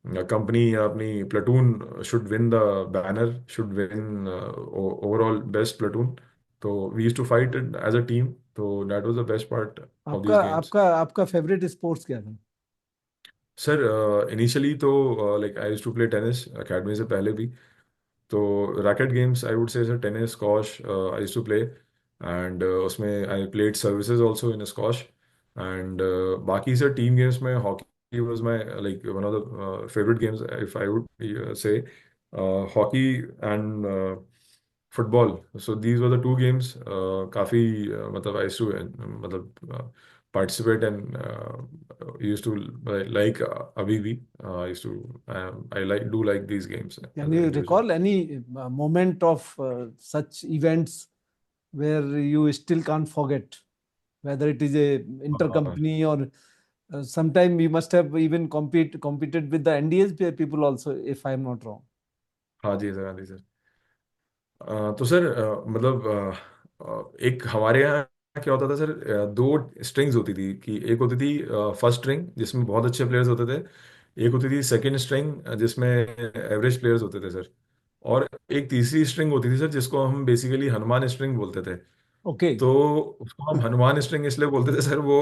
कंपनी या अपनी platoon should win the banner, should win overall best platoon. तो we use to fight as a team, तो that was the best part of आपका this games. आपका आपका फेवरेट स्पोर्ट्स क्या था? सर इनिशियली तो like I use to play tennis academy से पहले भी, तो racket games I would say sir, tennis, squash I used to play, and उसमें I played services also in squash, and बाकी sir team games में hockey was my like one of the favourite games, if I would say hockey and football. So these were the two games, काफ़ी मतलब आई used to मतलब participate and used to like अभी भी used to I like do like these games Can as an you individual. recall any moment of such events where you still can't forget, whether it is a हाँ intercompany or sometime you must have even competed with the NDS people also, if I am not wrong. हाँ जी sir, हाँ जी sir. तो sir मतलब एक हमारे यहाँ क्या होता था सर, दो स्ट्रिंग्स होती थी, कि एक होती थी फर्स्ट स्ट्रिंग जिसमें बहुत अच्छे प्लेयर्स होते थे, एक होती थी सेकंड स्ट्रिंग जिसमें एवरेज प्लेयर्स होते थे सर, और एक तीसरी स्ट्रिंग होती थी सर जिसको हम बेसिकली हनुमान स्ट्रिंग बोलते थे। Okay, तो उसको हम हनुमान स्ट्रिंग इसलिए बोलते थे सर, वो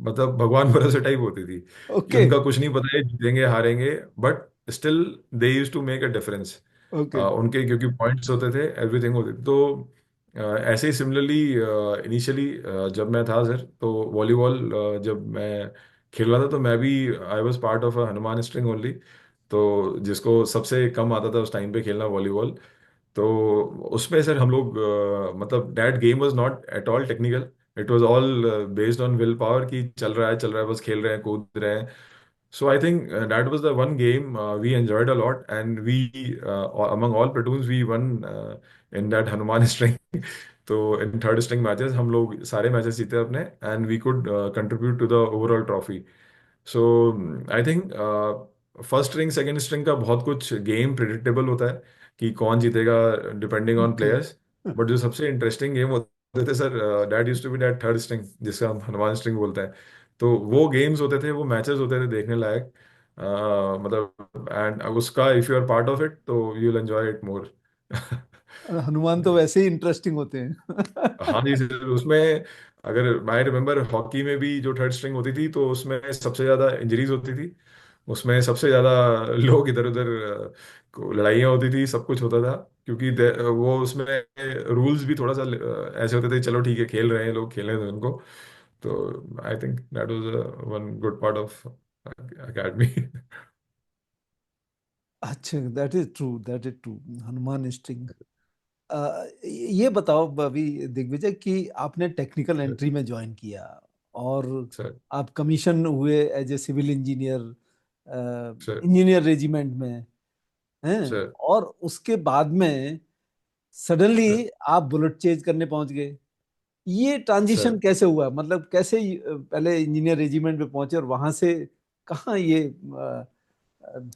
मतलब भगवान भरोसे टाइप होती थी, कि okay, उनका कुछ नहीं पता है जीतेंगे हारेंगे, but still they use to make a difference. okay. उनके क्योंकि पॉइंट्स होते थे, एवरीथिंग होती थी, तो ऐसे ही सिमिलरली इनिशियली जब मैं था सर, तो वॉलीबॉल जब मैं खेल रहा था तो मैं भी I was part of a Hanuman string only, तो जिसको सबसे कम आता था उस टाइम पे खेलना वॉलीबॉल। तो उसमें सर हम लोग मतलब that game was not at all technical, it was all based on will power, कि चल रहा है चल रहा है, बस खेल रहे हैं कूद रहे हैं। So I think that was the one game we enjoyed a lot, and we among all platoons we won in that Hanuman string. तो in third string matches हम लोग सारे मैचेस जीते अपने, and we could contribute to the overall trophy. So I think first string second string का बहुत कुछ game predictable होता है कि कौन जीतेगा depending on Okay. Players, but जो सबसे इंटरेस्टिंग गेम होते थे sir, that use to be that third string जिसका हम हनुमान स्ट्रिंग बोलते हैं। तो वो गेम्स होते थे, वो मैचेस होते थे देखने लायक, मतलब एंड उसका if you are part of it तो you will enjoy it more. Hanuman तो वैसे ही इंटरेस्टिंग होते हैं। हाँ जी सर, उसमें अगर आई रिमेम्बर हॉकी में भी जो थर्ड स्ट्रिंग होती थी तो उसमें सबसे ज्यादा इंजरीज होती थी, उसमें सबसे ज्यादा लोग इधर उधर लड़ाइयाँ होती थी, सब कुछ होता था, क्योंकि वो उसमें रूल्स भी थोड़ा सा ऐसे होते थे, चलो ठीक है खेल रहे हैं लोग, खेलने दो उनको। तो I think that was one good part of academy. अच्छा, that is true, that is true. Hanuman string. ये बताओ अभी दिग्विजय कि आपने टेक्निकल सर एंट्री में ज्वाइन किया और सर आप कमीशन हुए as a civil engineer, sir engineer regiment में हैं, सर और उसके बाद में सडनली आप बुलेट चेंज करने पहुंच गए। ये ट्रांजिशन सर कैसे हुआ, मतलब कैसे पहले इंजीनियर रेजिमेंट पे पहुंचे और वहां से कहाँ ये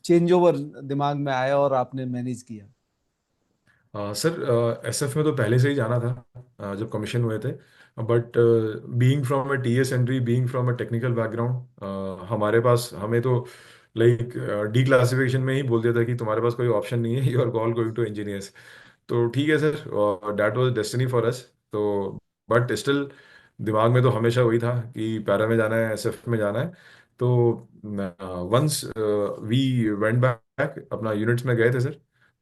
चेंज ओवर दिमाग में आया और आपने मैनेज किया? सर एसएफ में तो पहले से ही जाना था जब कमीशन हुए थे। But being from a TS entry, being from a technical background, हमारे पास हमें तो लाइक डी क्लासिफिकेशन में ही बोल दिया था कि तुम्हारे पास कोई ऑप्शन नहीं है, you are all going to engineers. तो ठीक है sir, that was destiny for us. तो बट स्टिल दिमाग में तो हमेशा वही था कि पैरा में जाना है, एसएफ में जाना है। तो वंस वी वेंट बैक, अपना यूनिट्स में गए थे सर।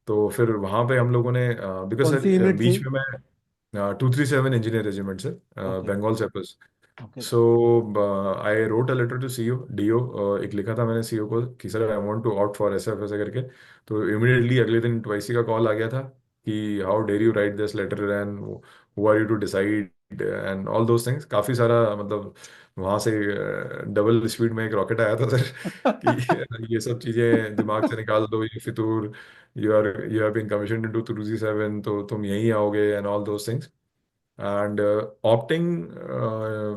तो फिर वहाँ पे हम लोगों ने, बिकॉज कौन सी सर यूनिट थी? बीच में मैं 237 engineer regiment sir, okay. Bengal sappers. Okay. So I wrote a letter to CO DO, एक लिखा था मैंने सीओ को कि sir I want to out for SF ऐसे करके। तो इमीडिएटली अगले दिन ट्वाइसी का कॉल आ गया था कि how dare you write this letter and who are you to decide and all those things. काफ़ी सारा मतलब वहाँ से डबल स्पीड में एक रॉकेट आया था सर कि ये सब चीज़ें दिमाग से निकाल दो, ये फितूर, you have been commission into 237, तो तुम यहीं आओगे and all those things. And opting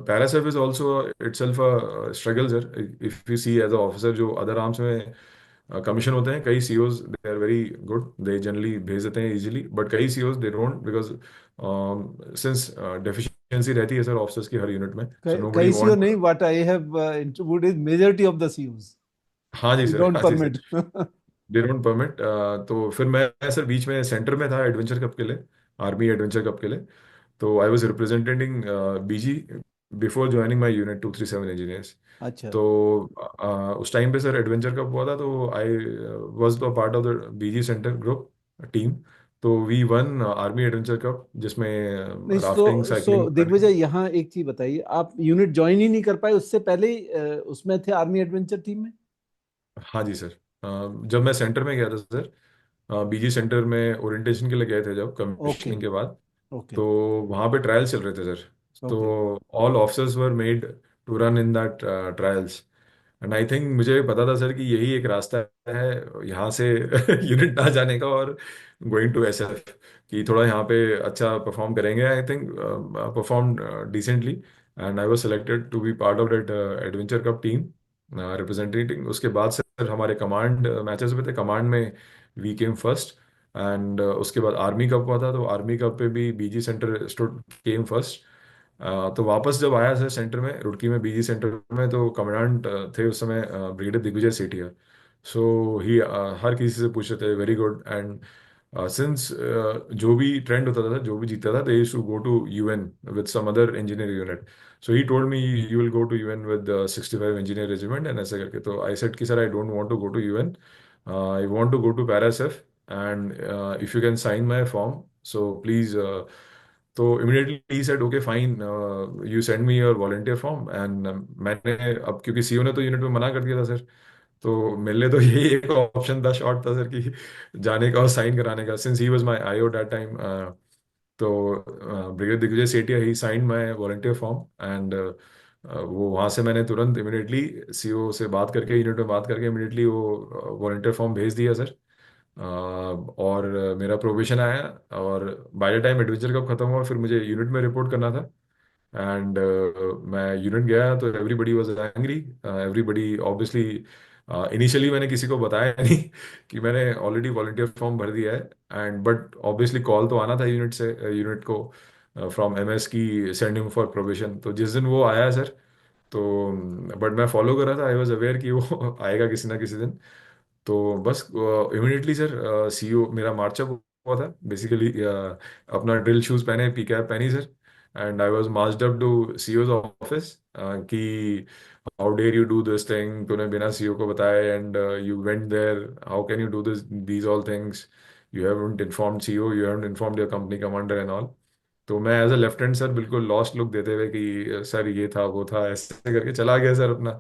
parasaf is also itself a struggle, sir. If you see as an officer जो other arms में कमीशन होते हैं, कई COs they are very good, they generally भेज देते हैं इजीली, बट कई COs they don't, because since deficiency रहती है सर ऑफिसर्स की हर यूनिट में, सो नो बडी कई सीओ वांट। नहीं, what I have interviewed is majority of the COs हाँ जी दे सर, डोंट हाँ जी sir, permit. They don't permit. तो फिर मैं सर बीच में सेंटर में था एडवेंचर कप के लिए, आर्मी एडवेंचर कप के लिए। तो I was representing BG before joining my unit 237 engineers. अच्छा। तो उस टाइम पे सर एडवेंचर कप हुआ था, तो I was the part of the BG centre group team. तो we won army adventure cup, जिसमें नहीं, राफ्टिंग, सो साइकिलिंग। दिग्विजय, यहाँ एक चीज बताइए, आप यूनिट ज्वाइन ही नहीं कर पाए उससे पहले ही उसमें थे आर्मी एडवेंचर टीम में? हाँ जी सर, जब मैं सेंटर में गया था सर, बीजी सेंटर में ओरिएंटेशन के लिए गए थे जब ओके। कमीशनिंग के बाद, ओके। तो वहाँ पे ट्रायल चल रहे थे सर। तो okay. All officers were made to run in that trials. And I think मुझे पता था सर कि यही एक रास्ता है यहाँ से यूनिट ना जाने का, और गोइंग टू एसएफ, कि थोड़ा यहाँ पे अच्छा परफॉर्म करेंगे। I think perform decently, and I was selected to be part of that adventure cup team representing. उसके बाद सर हमारे कमांड मैचेस में थे, कमांड में वी केम फर्स्ट। एंड उसके बाद आर्मी कप हुआ था, तो आर्मी कप पे भी बीजी सेंटर स्टूड केम फर्स्ट। तो वापस जब आया सर सेंटर में, रुड़की में बीजी सेंटर में, तो कमांडेंट थे उस समय ब्रिगेडियर दिग्विजय सेठिया। सो ही हर किसी से पूछते थे वेरी गुड। एंड सिंस जो भी ट्रेंड होता था, जो भी जीतता था, they used to go to UN with some other engineer unit. So he told me you will go to UN with 65 engineer regiment and ऐसे करके। तो आई सेड कि sir I don't want to go to UN, I want to go to para SF, and if you can sign my form, so please. तो immediately he said okay fine, you send me your volunteer form. And मैंने, अब क्योंकि CO ने तो unit में मना कर दिया था सर, तो मेरे लिए तो यही एक ऑप्शन था, शॉर्ट था सर, कि जाने का और साइन कराने का, since he was my IO that time. तो brigadier Digvijay Sethia he sign my volunteer form. And वो वहाँ से मैंने तुरंत इमीडिएटली सीओ से बात करके, यूनिट में बात करके, इमीडिएटली वो वॉलंटियर फॉर्म भेज दिया सर। और मेरा प्रोबेशन आया, और बाय द टाइम एडवेंचर कब खत्म हुआ, फिर मुझे यूनिट में रिपोर्ट करना था। एंड मैं यूनिट गया तो everybody was angry, everybody obviously. Initially मैंने किसी को बताया नहीं कि मैंने ऑलरेडी वॉलंटियर फॉर्म भर दिया है। एंड बट ऑब्वियसली कॉल तो आना था यूनिट से, यूनिट को, फ्रॉम एमएस की सेंड हिम फॉर प्रोबेशन। तो जिस दिन वो आया सर, तो बट मैं फॉलो कर रहा था, आई वॉज अवेयर कि वो आएगा किसी ना किसी दिन। तो बस इमीडिएटली सर सीईओ मेरा मार्चअप हुआ था बेसिकली, अपना ड्रिल शूज पहने, पी कैप पहनी sir, and I was marched up to CEO's office कि how dare you do this thing, तूने बिना सीईओ को बताए, and you went there, how can you do this, these all things, you haven't informed CEO, you haven't informed your company commander and all. तो मैं as a lieutenant sir बिल्कुल lost look देते हुए कि sir ये था वो था ऐसे करके चला गया सर अपना।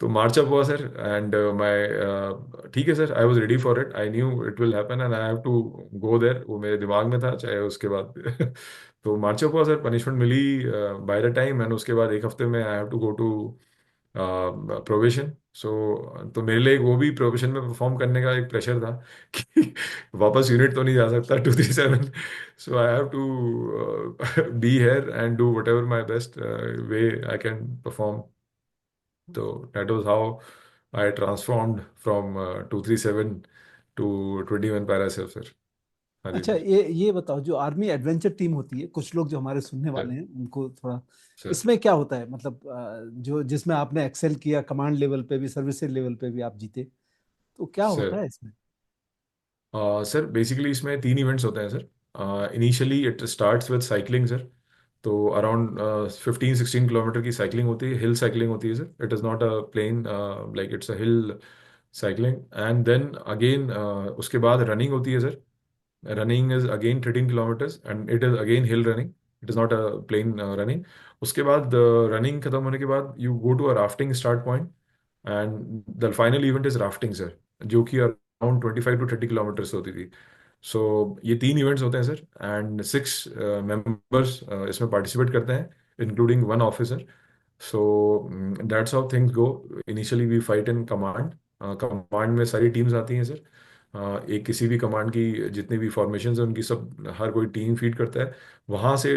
तो मार्च अप हुआ सर, एंड मैं ठीक है sir, I was ready for it, I knew it will happen and I have to go there, वो मेरे दिमाग में था चाहे उसके बाद। तो मार्च अप हुआ सर, पनिशमेंट मिली बाय द टाइम, एंड उसके बाद एक हफ्ते में I have to go to probation. So तो मेरे लिए वो भी प्रोबेशन में परफॉर्म करने का एक प्रेशर था कि वापस यूनिट तो नहीं जा सकता 237। So I have to be here and do whatever my best way I can perform. तो that was how I transformed from 237 to 21 para sir. हाँ जी अच्छा, सर। ये बताओ, जो आर्मी एडवेंचर टीम होती है, कुछ लोग जो हमारे सुनने सर वाले हैं उनको थोड़ा, सर इसमें क्या होता है, मतलब जो जिसमें आपने एक्सेल किया, कमांड लेवल पे भी, सर्विसेज लेवल पे भी आप जीते, तो क्या होता सर है इसमें? सर बेसिकली इसमें तीन इवेंट्स होते हैं sir. Initially it starts with cycling sir. तो अराउंड 15-16 किलोमीटर की साइकिलिंग होती है, हिल साइकिलिंग होती है sir. It is not a plain, like it's a hill cycling. And then again उसके बाद रनिंग होती है sir. Running is again 13 kilometres and it is again hill running. It is not a plain running. उसके बाद running खत्म होने के बाद you go to a rafting start point and the final event is rafting sir, जो कि around 25 to 30 kilometres होती थी। सो ये तीन इवेंट्स होते हैं सर एंड 6 मेंबर्स इसमें पार्टिसिपेट करते हैं including one officer. So that's how things go. Initially we fight in command. Command में सारी टीम्स आती हैं सर। एक किसी भी कमांड की जितनी भी फॉर्मेशन है उनकी सब हर कोई टीम फीड करता है। वहाँ से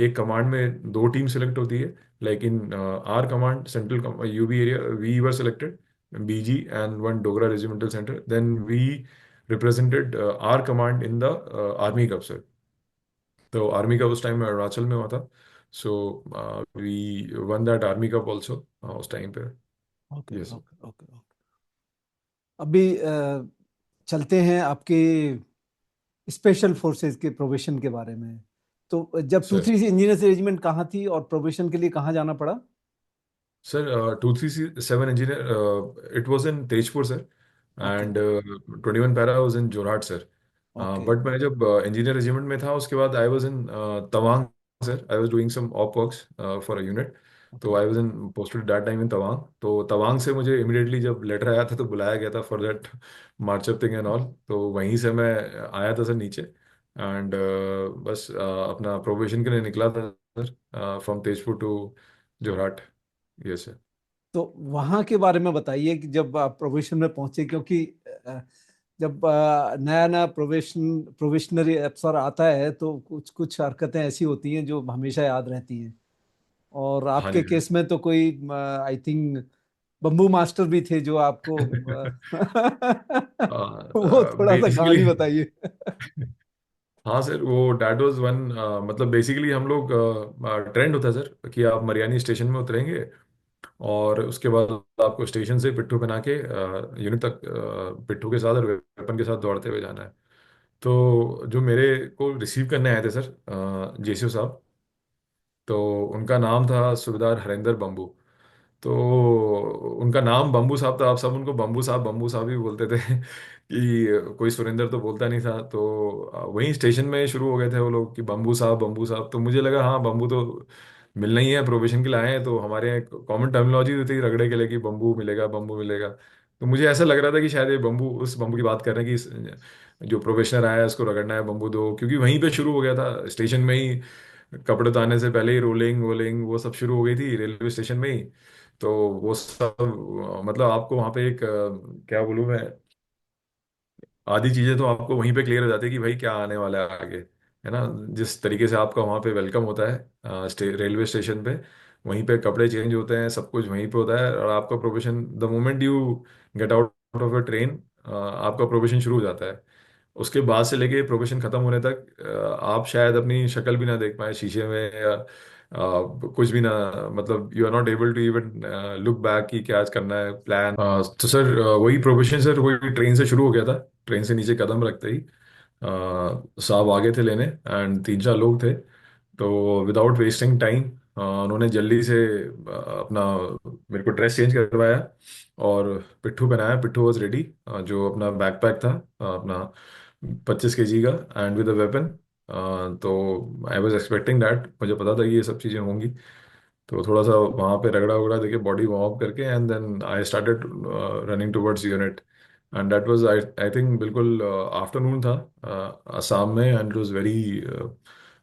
एक कमांड में दो टीम सेलेक्ट होती है। Like in our command central UB area we were selected BG and one Dogra regimental center. Then we represented our command in the army cup sir. तो आर्मी कप उस time में अरुणाचल में हुआ था। So we won that army cup also उस time पे। Okay yes okay okay okay. अभी चलते हैं आपके स्पेशल फोर्सेस के प्रोबेशन के बारे में। तो जब to sir. Three engineers regiment कहाँ थी और प्रोबेशन के लिए कहाँ जाना पड़ा? Sir 237 engineer it was in Tezpur sir. Okay and 21 para was in Jorhat sir. Okay but मैं जब इंजीनियर रेजिमेंट में था उसके बाद I was in Tawang sir. I was doing some op works for a unit. तो okay I was in posted that time in Tawang. तो तवांग से मुझे इमिडिएटली जब लेटर आया था तो बुलाया गया था for that March up thing and all. तो वहीं से मैं आया था सर नीचे एंड बस अपना प्रोबेशन के लिए निकला था sir from Tezpur to Jorhat. Yes sir. तो वहाँ के बारे में बताइए कि जब आप प्रोबेशन में पहुंचे, क्योंकि जब नया नया प्रोबेशनरी अफसर आता है तो कुछ कुछ हरकतें ऐसी होती हैं जो हमेशा याद रहती हैं। और हाँ जी आपके सर। केस में तो कोई, आई थिंक, बम्बू मास्टर भी थे जो आपको वो थोड़ा सा बेसिकली कहानी बताइए। हाँ सर वो डैट वाज वन। मतलब बेसिकली हम लोग ट्रेंड होता है सर कि आप मरियानी स्टेशन में उतरेंगे और उसके बाद आपको स्टेशन से पिट्ठू बना के यूनिट तक पिट्ठू के साथ और वेपन के साथ दौड़ते हुए जाना है। तो जो मेरे को रिसीव करने आए थे सर जेसीओ साहब, तो उनका नाम था सूबेदार हरिंदर बम्बू। तो उनका नाम बम्बू साहब था, आप सब उनको बम्बू साहब ही बोलते थे कि कोई सुरेंद्र तो बोलता नहीं था। तो वहीं स्टेशन में शुरू हो गए थे वो लोग कि बम्बू साहब बम्बू साहब। तो मुझे लगा हाँ बम्बू तो मिलना ही है, प्रोबेशन के लिए आए हैं। तो हमारे यहाँ कॉमन टर्मिनोलॉजी होती है रगड़े के लिए कि बम्बू मिलेगा बम्बू मिलेगा। तो मुझे ऐसा लग रहा था कि शायद ये बम्बू उस बम्बू की बात कर रहे हैं कि जो प्रोबेशनर आया है उसको रगड़ना है बम्बू दो, क्योंकि वहीं पे शुरू हो गया था स्टेशन में ही। कपड़े उतारने से पहले ही रोलिंग वोलिंग वो सब शुरू हो गई थी रेलवे स्टेशन में ही। तो वो सब मतलब आपको वहाँ पे एक क्या बोलूँ मैं, आधी चीजें तो आपको वहीं पे क्लियर हो जाती है कि भाई क्या आने वाला है आगे, है ना। जिस तरीके से आपका वहाँ पे वेलकम होता है रेलवे स्टेशन पे, वहीं पे कपड़े चेंज होते हैं, सब कुछ वहीं पे होता है। और आपका probation the moment you get out of a train आपका प्रोबेशन शुरू हो जाता है। उसके बाद से लेके प्रोबेशन खत्म होने तक आप शायद अपनी शक्ल भी ना देख पाए शीशे में या कुछ भी ना। मतलब you are not able to even look back कि क्या आज करना है प्लान। तो सर वही प्रोबेशन सर वही ट्रेन से शुरू हो गया था। ट्रेन से नीचे कदम रखते ही साहब आगे थे लेने एंड 3-4 लोग थे। तो विदाउट वेस्टिंग टाइम उन्होंने जल्दी से अपना मेरे को ड्रेस चेंज करवाया और पिट्ठू पहनाया। पिट्ठू वॉज रेडी, जो अपना बैकपैक था अपना 25 kg का एंड विद अ वेपन। तो आई वॉज एक्सपेक्टिंग दैट, मुझे पता था कि ये सब चीज़ें होंगी। तो थोड़ा सा वहाँ पे रगड़ा वगड़ा देके बॉडी वार्म अप करके and then I started running towards unit. And that was I I think बिल्कुल आफ्टरनून था असम में and it was very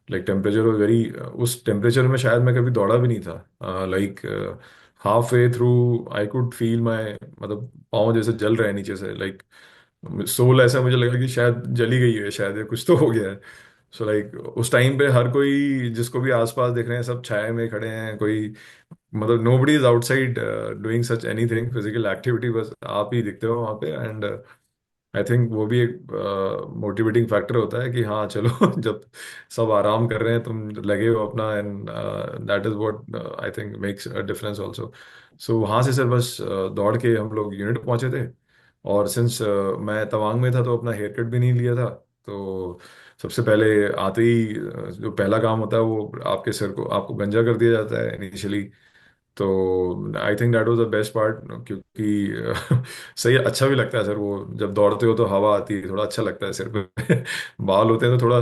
like temperature was very, उस टेम्परेचर में शायद मैं कभी दौड़ा भी नहीं था। Like half way through I could feel my, मतलब पाँव जैसे जल रहे हैं नीचे से, लाइक सोल, ऐसा मुझे लगा कि शायद जली गई है, शायद ये कुछ तो हो गया है। सो लाइक उस टाइम पे हर कोई जिसको भी आसपास देख रहे हैं सब छाया में खड़े हैं, कोई मतलब nobody is outside doing such anything physical activity, बस आप ही दिखते हो वहाँ पे। एंड आई थिंक वो भी एक मोटिवेटिंग फैक्टर होता है कि हाँ चलो जब सब आराम कर रहे हैं तुम लगे हो अपना, and that is what I think makes a difference also. So वहाँ से सर बस दौड़ के हम लोग यूनिट पहुंचे थे। और सिंस मैं तवांग में था तो अपना हेयर कट भी नहीं लिया था, तो सबसे पहले आते ही जो पहला काम होता है वो आपके सिर को आपको गंजा कर दिया जाता है इनिशियली। तो I think that was the best part, क्योंकि सही अच्छा भी लगता है सर, वो जब दौड़ते हो तो हवा आती है, थोड़ा अच्छा लगता है सिर पे। बाल होते हैं तो थोड़ा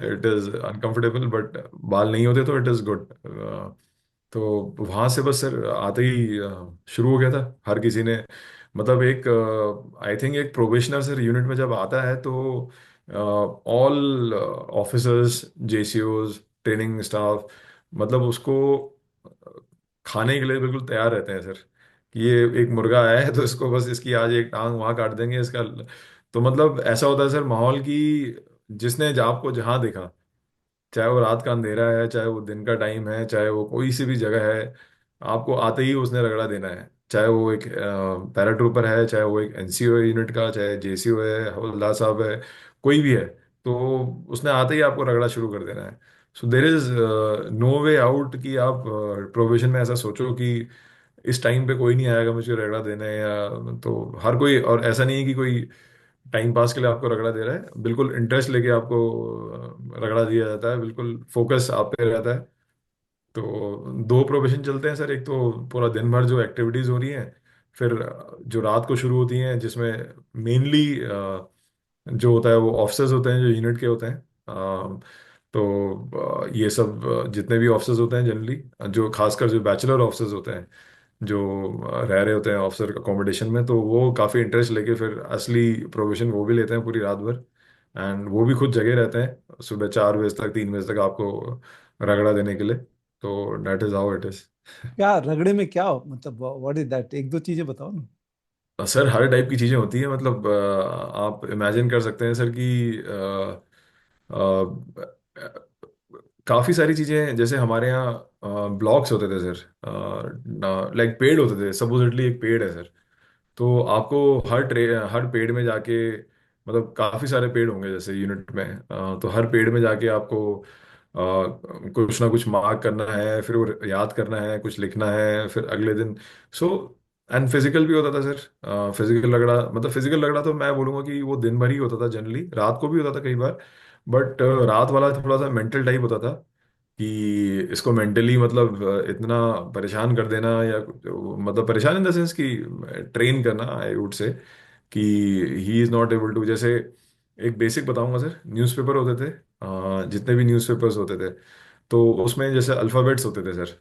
इट इज अनकंफर्टेबल, बट बाल नहीं होते तो इट इज गुड। तो वहां से बस सर आते ही शुरू हो गया था हर किसी ने, मतलब एक आई थिंक एक प्रोबेशनर सर यूनिट में जब आता है तो ऑल ऑफिसर्स, जेसीओज, ट्रेनिंग स्टाफ, मतलब उसको खाने के लिए बिल्कुल तैयार रहते हैं सर, कि ये एक मुर्गा आया है तो इसको बस इसकी आज एक टांग वहां काट देंगे इसका। तो मतलब ऐसा होता है सर माहौल की, जिसने आपको जहां देखा, चाहे वो रात का अंधेरा है, चाहे वो दिन का टाइम है, चाहे वो कोई सी भी जगह है, आपको आते ही उसने रगड़ा देना है। चाहे वो एक पैराट्रूपर है, चाहे वो एक एनसीओ है यूनिट का, चाहे जेसीओ है, हवलदार साहब है, कोई भी है, तो उसने आते ही आपको रगड़ा शुरू कर देना है। So there is no way out कि आप प्रोबेशन में ऐसा सोचो कि इस टाइम पे कोई नहीं आएगा मुझे रगड़ा देने, या तो हर कोई, और ऐसा नहीं है कि कोई टाइम पास के लिए आपको रगड़ा दे रहा है, बिल्कुल इंटरेस्ट लेके आपको रगड़ा दिया जाता है, बिल्कुल फोकस आप पे रहता है। तो दो प्रोफेशन चलते हैं सर, एक तो पूरा दिन भर जो एक्टिविटीज हो रही हैं, फिर जो रात को शुरू होती हैं जिसमें मेनली जो होता है वो ऑफिसर्स होते हैं जो यूनिट के होते हैं। तो ये सब जितने भी ऑफिसर्स होते हैं जनरली, जो खासकर जो बैचलर ऑफिसर्स होते हैं, जो रह रहे होते हैं ऑफिसर अकोमोडेशन में, तो वो काफ़ी इंटरेस्ट लेके फिर असली प्रोविजन वो भी लेते हैं पूरी रात भर। एंड वो भी खुद जगह रहते हैं सुबह 4 बजे तक, 3 बजे तक आपको रगड़ा देने के लिए। तो that is how it is. क्या रगड़े में क्या मतलब व्हाट इज दैट, एक दो चीजें बताओ ना। सर हर टाइप की चीज़ें होती हैं, मतलब आप इमेजिन कर सकते हैं सर कि काफ़ी सारी चीज़ें, जैसे हमारे यहाँ ब्लॉक्स होते थे सर, लाइक पेड़ होते थे, सपोजिटली एक पेड़ है सर, तो आपको हर पेड़ में जाके, मतलब काफी सारे पेड़ होंगे जैसे यूनिट में, तो हर पेड़ में जाके आपको कुछ ना कुछ मार्क करना है, फिर वो याद करना है, कुछ लिखना है, फिर अगले दिन। सो एंड फिजिकल भी होता था सर, फिजिकल रगड़ा, मतलब फिजिकल रगड़ा तो मैं बोलूंगा कि वो दिन भर ही होता था, जनरली रात को भी होता था कई बार, बट रात वाला थोड़ा सा मेंटल टाइप होता था, कि इसको मेंटली मतलब इतना परेशान कर देना, या मतलब परेशान इन द सेंस कि ट्रेन करना, आई वुड से कि he is not able to, जैसे एक बेसिक बताऊंगा सर, न्यूज़पेपर होते थे, जितने भी न्यूज़पेपर्स होते थे, तो उसमें जैसे अल्फ़ाबेट्स होते थे सर,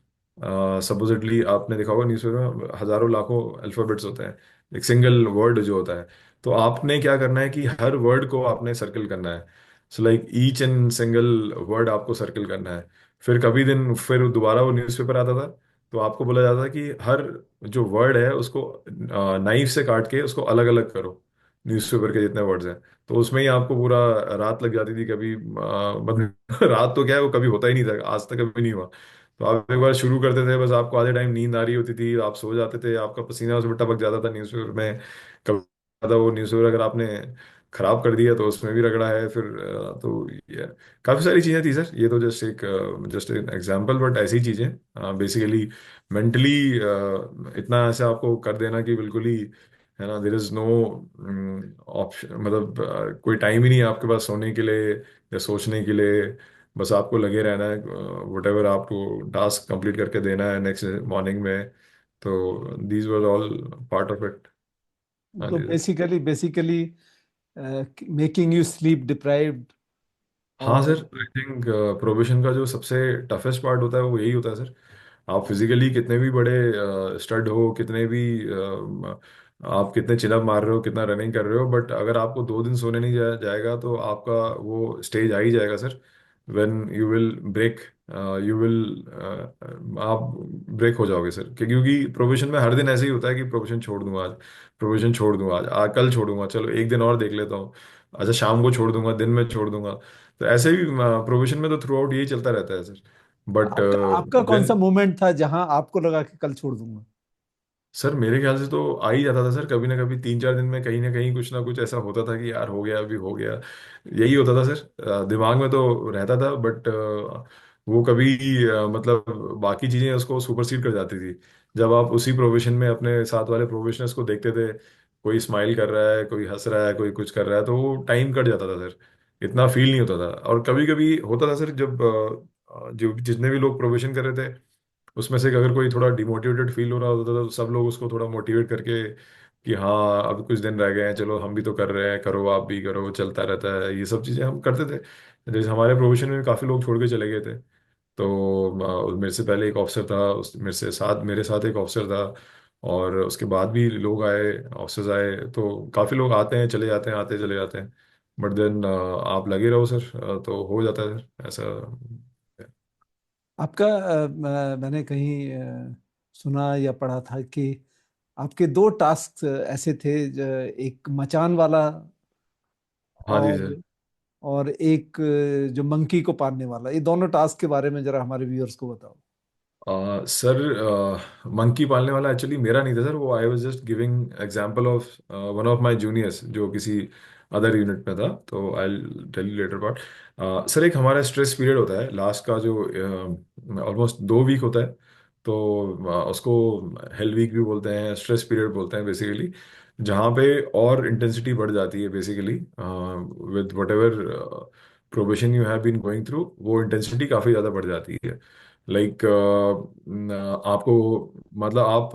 सपोजिटली आपने देखा होगा न्यूज़पेपर में हजारों लाखों अल्फ़ाबेट्स होते हैं एक सिंगल वर्ड जो होता है। तो आपने क्या करना है कि हर वर्ड को आपने सर्कल करना है, so like each and single word आपको सर्कल करना है। फिर कभी दिन फिर दोबारा वो न्यूज़पेपर आता था, तो आपको बोला जाता था कि हर जो वर्ड है उसको नाइफ से काट के उसको अलग अलग करो, न्यूज़पेपर के जितने वर्ड्स हैं। तो उसमें ही आपको पूरा रात लग जाती थी कभी, मतलब रात तो क्या है वो कभी होता ही नहीं था, आज तक कभी नहीं हुआ। तो आप एक बार शुरू करते थे, बस आपको आधे टाइम नींद आ रही होती थी, आप सो जाते थे, आपका पसीना उसमें टपक जाता था न्यूज़पेपर में। कभी था वो न्यूज़पेपर अगर आपने खराब कर दिया तो उसमें भी रगड़ा है फिर। तो ये काफ़ी सारी चीज़ें थी सर, ये तो जस्ट एन एग्जाम्पल, बट ऐसी चीज़ें बेसिकली मेंटली इतना ऐसे आपको कर देना कि बिल्कुल ही, है ना, देर इज नो ऑप्शन, मतलब कोई टाइम ही नहीं है आपके पास सोने के लिए या सोचने के लिए, बस आपको लगे रहना है, वट एवर आपको टास्क कंप्लीट करके देना है नेक्स्ट मॉर्निंग में। तो these were all part of it. हाँ तो जी sir. Basically making you sleep deprived. हाँ और सर, आई थिंक प्रोबेशन का जो सबसे टफेस्ट पार्ट होता है वो यही होता है सर। आप फिजिकली कितने भी बड़े स्टड हो, कितने भी आप कितने चिनअप मार रहे हो, कितना रनिंग कर रहे हो, बट अगर आपको 2 दिन सोने नहीं जाएगा तो आपका वो स्टेज आ ही जाएगा sir. When you will break, you will, आप ब्रेक हो जाओगे सर। क्योंकि प्रोफेशन में हर दिन ऐसे ही होता है कि प्रोफेशन छोड़ दूंगा आज, प्रोफेशन छोड़ दूंगा आज, कल छोड़ूंगा, चलो एक दिन और देख लेता हूँ, अच्छा शाम को छोड़ दूंगा, दिन में छोड़ दूंगा। तो ऐसे ही प्रोफेशन में तो थ्रू आउट यही चलता रहता है सर। बट आपका आपका कौन सा देन मोमेंट था जहां आपको लगा कि कल छोड़ दूंगा? सर मेरे ख्याल से तो आ ही जाता था सर, कभी ना कभी 3 4 दिन में कहीं ना कहीं कुछ ना कुछ ऐसा होता था कि यार हो गया, अभी हो गया, यही होता था सर। दिमाग में तो रहता था, बट वो कभी मतलब बाकी चीजें उसको सुपरसीड कर जाती थी। जब आप उसी प्रोफेशन में अपने साथ वाले प्रोफेशनल्स को देखते थे, कोई स्माइल कर रहा है, कोई हंस रहा है, कोई कुछ कर रहा है, तो वो टाइम कट जाता था सर, इतना फील नहीं होता था। और कभी कभी होता था सर, जब जो जितने भी लोग प्रोफेशन कर रहे थे उसमें से अगर कोई थोड़ा डिमोटिवेटेड फील हो रहा होता था, तो सब लोग उसको थोड़ा मोटिवेट करके कि हाँ अब कुछ दिन रह गए हैं, चलो हम भी तो कर रहे हैं, करो आप भी करो, चलता रहता है, ये सब चीज़ें हम करते थे। जैसे हमारे प्रोफेशन में भी काफ़ी लोग छोड़ के चले गए थे। तो मेरे से पहले एक ऑफिसर था, उस मेरे साथ एक ऑफिसर था, और उसके बाद भी लोग आए, ऑफिसर्स आए, तो काफ़ी लोग आते हैं चले जाते हैं, आते चले जाते हैं। बट देन आप लगे रहो सर, तो हो जाता है सर ऐसा। आपका मैंने कहीं सुना या पढ़ा था कि आपके दो टास्क ऐसे थे, एक मचान वाला हाँ जी और सर। एक जो मंकी को पालने वाला, ये दोनों टास्क के बारे में जरा हमारे व्यूअर्स को बताओ। सर मंकी पालने वाला एक्चुअली मेरा नहीं था सर, वो I was just giving example of one of my juniors जो किसी अदर यूनिट में था, तो I tell you later part. Sir एक हमारा स्ट्रेस पीरियड होता है लास्ट का, जो ऑलमोस्ट 2 वीक होता है। तो उसको हेल वीक भी बोलते हैं, स्ट्रेस पीरियड बोलते हैं बेसिकली, जहाँ पे और इंटेंसिटी बढ़ जाती है basically with whatever probation you have been going through, वो इंटेंसिटी काफ़ी ज़्यादा बढ़ जाती है। लाइक आपको, मतलब आप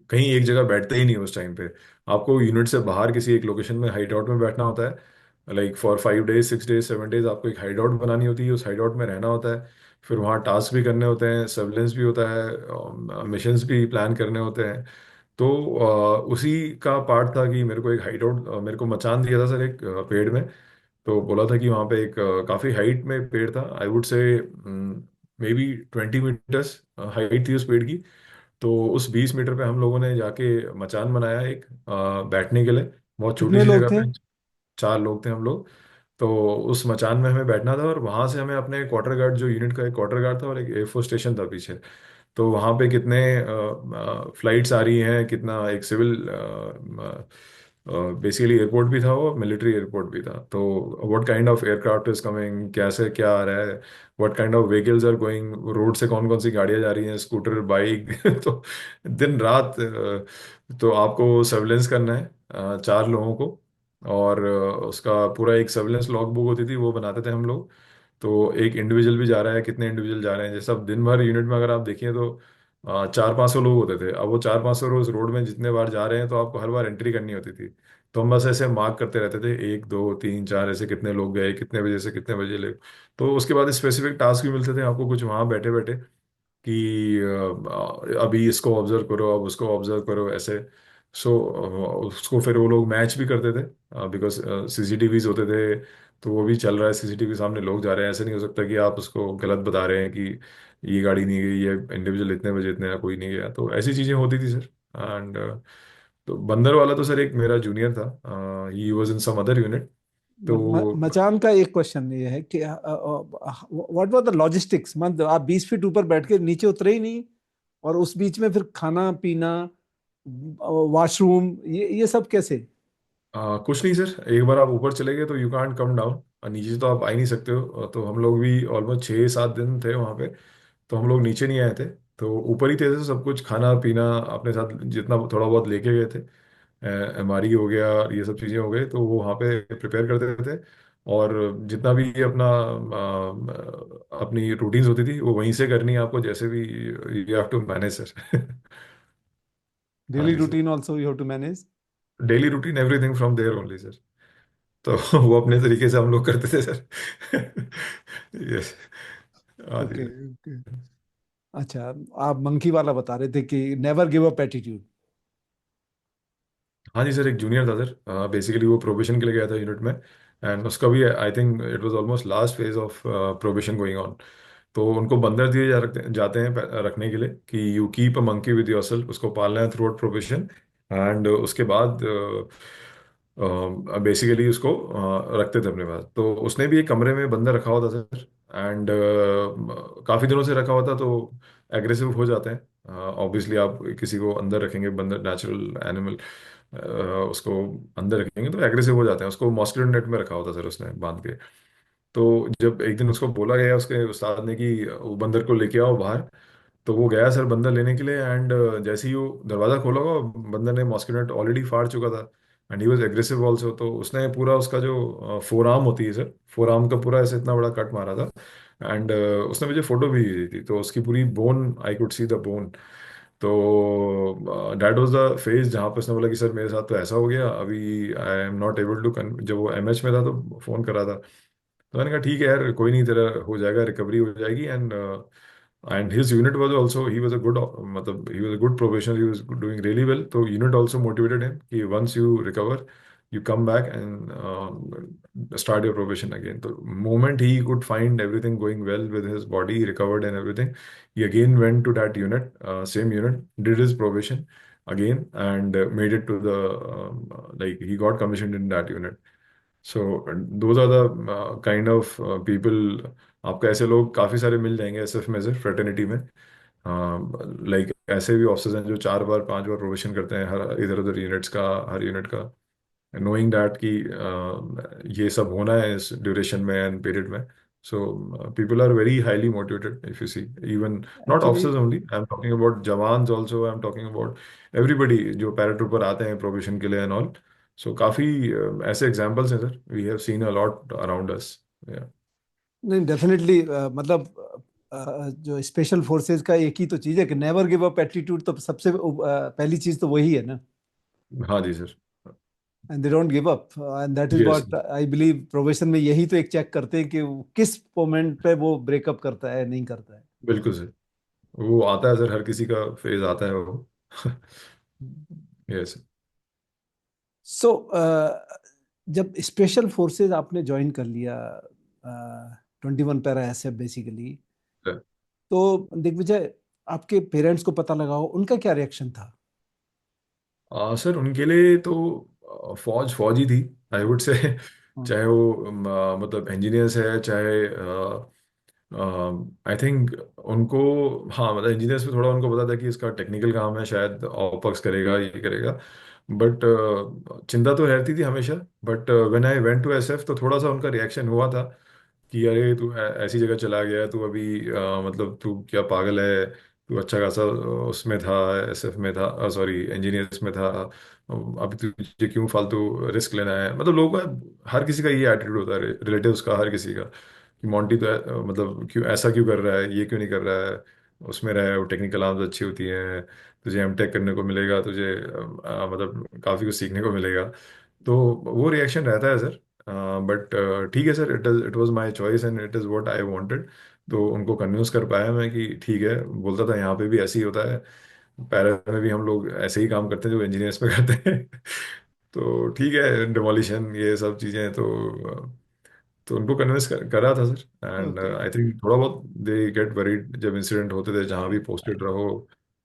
कहीं एक जगह बैठते ही नहीं उस टाइम पे, आपको यूनिट से बाहर किसी एक लोकेशन में हाइड आउट में बैठना होता है। Like for 5 days 6 days 7 days आपको एक हाइड आउट बनानी होती है, उस हाइड आउट में रहना होता है। फिर वहाँ टास्क भी करने होते हैं, सर्विलेंस भी होता है, मिशंस भी प्लान करने होते हैं। तो उसी का पार्ट था कि मेरे को एक हाइड आउट, मेरे को मचान दिया था सर एक पेड़ में। तो बोला था कि वहाँ पे एक काफ़ी हाइट में पेड़ था, आई वुड से मे बी 20 मीटर्स हाइट थी उस पेड़ की। तो उस 20 मीटर पे हम लोगों ने जाके मचान बनाया एक बैठने के लिए, बहुत छोटी कितने सी लोग जगह थे? पे। 4 लोग थे हम लोग। तो उस मचान में हमें बैठना था, और वहां से हमें अपने क्वार्टर गार्ड, जो यूनिट का एक क्वार्टर गार्ड था और एक एयरफोर्स स्टेशन था पीछे, तो वहाँ पे कितने फ्लाइट्स आ रही हैं, कितना एक सिविल, बेसिकली एयरपोर्ट भी था वो, मिलिट्री एयरपोर्ट भी था। तो what kind of aircraft is coming, कैसे क्या आ रहा है, what kind of vehicles are going, road से कौन कौन सी गाड़ियां जा रही हैं, स्कूटर बाइक तो दिन रात तो आपको सर्विलेंस करना है 4 लोगों को। और उसका पूरा एक सर्विलेंस लॉग बुक होती थी, वो बनाते थे हम लोग। तो एक इंडिविजुअल भी जा रहा है, कितने इंडिविजुअल जा रहे हैं, जैसे अब दिन भर यूनिट में अगर आप देखिए तो 400 500 लोग होते थे। अब वो 400 500 रोज रोड में जितने बार जा रहे हैं, तो आपको हर बार एंट्री करनी होती थी। तो हम बस ऐसे मार्क करते रहते थे, 1 2 3 4 ऐसे कितने लोग गए, कितने बजे से कितने बजे ले। तो उसके बाद स्पेसिफिक टास्क भी मिलते थे आपको कुछ वहाँ बैठे बैठे, कि अभी इसको ऑब्जर्व करो, अब उसको ऑब्जर्व करो, ऐसे। सो उसको फिर वो लोग मैच भी करते थे, बिकॉज सीसीटीवीज होते थे। तो वो भी चल रहा है, सीसीटीवी सामने लोग जा रहे हैं, ऐसे नहीं हो सकता कि आप उसको गलत बता रहे हैं कि ये गाड़ी नहीं गई, ये इंडिविजुअल इतने बजे इतने कोई नहीं गया, तो ऐसी चीज़ें होती थी सर। एंड तो बंदर वाला तो सर एक मेरा जूनियर था, he was in some other unit. तो मचान का एक क्वेश्चन ये है कि व्हाट वाज द लॉजिस्टिक्स, मतलब आप 20 फीट ऊपर बैठ के नीचे उतरे ही नहीं, और उस बीच में फिर खाना पीना, वॉशरूम, ये सब कैसे? कुछ नहीं सर, एक बार आप ऊपर चले गए तो यू कांट कम डाउन, और नीचे तो आप आ ही नहीं सकते हो। तो हम लोग भी ऑलमोस्ट 6 7 दिन थे वहाँ पे, तो हम लोग नीचे नहीं आए थे। तो ऊपर ही थे, तो सब कुछ खाना पीना अपने साथ जितना थोड़ा बहुत लेके गए थे, एमआरई हो गया, ये सब चीज़ें हो गई, तो वो वहाँ पे प्रिपेयर करते थे। और जितना भी अपना अपनी रूटीन्स होती थी वो वहीं से करनी है आपको, जैसे भी you have to manage sir. हाँ डेली जी sir, routine also you have to manage. Daily routine everything from there only sir. तो वो अपने तरीके से हम लोग करते थे सर। यस। हाँ जी ओके सर। ओके। अच्छा, आप मंकी वाला बता रहे थे कि नेवर गिव अप एटीट्यूड। हाँ जी सर, एक जूनियर था सर, बेसिकली वो प्रोबेशन के लिए गया था यूनिट में। एंड उसका भी आई think it was almost last phase of probation going on. तो उनको बंदर दिए जाते हैं रखने के लिए कि you keep a monkey with yourself, उसको पालना है थ्रू आउट प्रोबेशन। एंड उसके बाद बेसिकली उसको रखते थे अपने पास। तो उसने भी एक कमरे में बंदर रखा हुआ था सर। एंड काफ़ी दिनों से रखा हुआ था, तो एग्रेसिव हो जाते हैं ऑब्वियसली। आप किसी को अंदर रखेंगे, बंदर नेचुरल एनिमल, उसको अंदर रखेंगे तो एग्रेसिव हो जाते हैं। उसको मॉस्किटो नेट में रखा होता सर उसने बांध के। तो जब एक दिन उसको बोला गया उसके उस्ताद ने कि वो बंदर को लेके आओ बाहर, तो वो गया सर बंदर लेने के लिए। एंड जैसे ही वो दरवाजा खोला होगा, बंदर ने मॉस्किटो नेट ऑलरेडी फाड़ चुका था। And he was aggressive also. तो उसने पूरा उसका जो फोर आर्म होती है सर, फोर आर्म का पूरा ऐसे इतना बड़ा कट मारा था। एंड उसने मुझे फोटो भी दी थी, तो उसकी पूरी bone, I could see the bone. तो दैट वाज द फेज जहाँ पे उसने बोला कि सर मेरे साथ तो ऐसा हो गया, अभी I am not able to. जब वो एमएच में था तो फोन करा था, तो मैंने कहा ठीक है यार, कोई नहीं, तेरा हो जाएगा, रिकवरी हो जाएगी। And his unit was also, he was a good, मतलब he was a good professional, he was doing really well. तो यूनिट आल्सो मोटिवेटेड हिम कि once you recover you come back and start your probation again. The moment he could find everything going well with his body, recovered and everything, he again went to that unit, same unit, did his probation again, and made it to the like he got commissioned in that unit. So those are the kind of people। आपको ऐसे लोग काफ़ी सारे मिल जाएंगे SF में से, fraternity में। Like ऐसे भी ऑफिसर्स हैं जो 4 बार 5 बार प्रोबेशन करते हैं, हर इधर उधर यूनिट्स का, हर यूनिट का, knowing that कि ये सब होना है इस ड्यूरेशन में एंड पीरियड में। सो people are very highly motivated if you see, even not actually officers only, I'm talking about jawans also, I'm talking about everybody जो पैराट्रूपर आते हैं प्रोबेशन के लिए एंड ऑल। सो काफ़ी ऐसे एग्जांपल्स हैं sir, we have seen a lot around us. नहीं, definitely मतलब जो स्पेशल फोर्सेस का एक ही तो चीज है कि नेवर गिव अप एटीट्यूड, तो सबसे पहली चीज तो वही है ना। हाँ जी सर। And they don't give up, and that is yes, what I believe profession में यही तो एक चेक करते हैं कि वो किस मोमेंट पे वो ब्रेकअप करता है नहीं करता है। बिल्कुल सर। वो आता है सर, हर किसी का फेज आता है वो। यस। सो जब स्पेशल फोर्सेस आपने ज्वाइन कर लिया, 21 पैरा एसएफ बेसिकली, तो दिग्विजय, आपके पेरेंट्स को पता लगा हो, उनका क्या रिएक्शन था? सर उनके लिए तो फौज फौज ही थी, आई वुड से। हाँ, चाहे वो मतलब इंजीनियर्स है, चाहे आई थिंक उनको, हाँ मतलब इंजीनियर्स में थोड़ा उनको पता था कि इसका टेक्निकल काम है, शायद ऑपक्स करेगा, ये करेगा। बट चिंता तो रहती थी हमेशा। But when I went to SF तो थोड़ा सा उनका रिएक्शन हुआ था कि अरे तू ऐसी जगह चला गया, तू अभी मतलब तू क्या पागल है, तू अच्छा खासा उसमें था, एसएफ में था, सॉरी इंजीनियर्स में था, अभी तुझे क्यों फालतू रिस्क लेना है। मतलब लोगों का, हर किसी का ये एटीट्यूड होता है, रिलेटिव्स का, हर किसी का, कि मोंटी तो मतलब क्यों ऐसा क्यों कर रहा है, ये क्यों नहीं कर रहा है, उसमें रहे, वो टेक्निकल आर्म्स अच्छी होती हैं, तुझे एमटेक करने को मिलेगा, तुझे मतलब काफ़ी कुछ सीखने को मिलेगा। तो वो रिएक्शन रहता है सर। बट ठीक है sir, it was my choice and it is what I wanted. तो उनको कन्विंस कर पाया मैं कि ठीक है, बोलता था यहाँ पे भी ऐसे ही होता है, पैरा में भी हम लोग ऐसे ही काम करते हैं जो इंजीनियर्स पे करते हैं। तो ठीक है, डिमोलिशन ये सब चीज़ें, तो उनको कन्विंस करा था sir. And okay. I think थोड़ा बहुत दे गेट वरीड जब इंसिडेंट होते थे, जहाँ भी पोस्टेड रहो,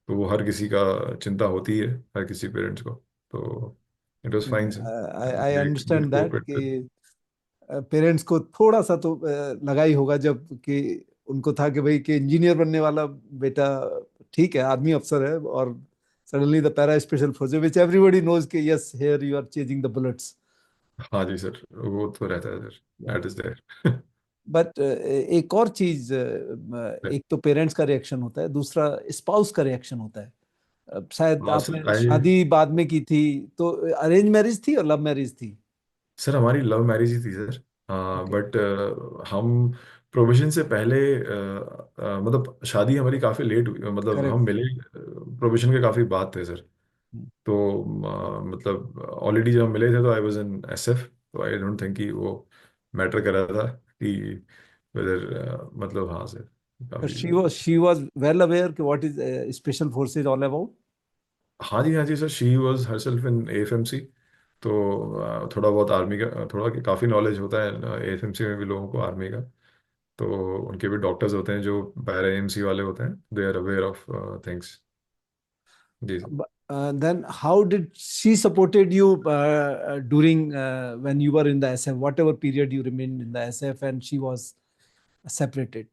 तो वो हर किसी का चिंता होती है, हर किसी पेरेंट्स को। तो it was fine sir, I and I they understand did that cooperate with. कि पेरेंट्स को थोड़ा सा तो लगा ही होगा, जब कि उनको था कि भाई कि इंजीनियर बनने वाला बेटा, ठीक है, आर्मी अफसर है, और suddenly the para special forces which everybody knows कि yes here you are chasing the bullets. हाँ जी सर, वो तो रहता है sir, that is there. But एक और चीज, एक तो पेरेंट्स का रिएक्शन होता है, दूसरा स्पाउस का रिएक्शन होता है। शायद हाँ आपने सर, आई, शादी बाद में की थी, तो अरेंज मैरिज थी और लव मैरिज थी? सर हमारी लव मैरिज ही थी सर। ओके। बट हम प्रोविजन से पहले मतलब शादी हमारी काफ़ी लेट हुई, मतलब हम करेक्ट। मिले प्रोविजन के काफ़ी बाद थे सर। तो मतलब ऑलरेडी जब हम मिले थे तो आई वाज इन एसएफ, तो आई डोंट थिंक कि वो मैटर कर रहा था कि वेदर, मतलब हाँ सर, But काफ़ी। she was well aware कि what is special forces all about. हाँ जी, हाँ जी sir, she was herself in AFMC. तो थोड़ा बहुत आर्मी का थोड़ा काफ़ी नॉलेज होता है एएफएमसी में भी लोगों को आर्मी का। तो उनके भी डॉक्टर्स होते हैं जो पैरा एएमसी वाले होते हैं, they are aware of things. जी sir. Then how did she supported you during when you were in the SF, whatever period you remained in the SF and she was separated?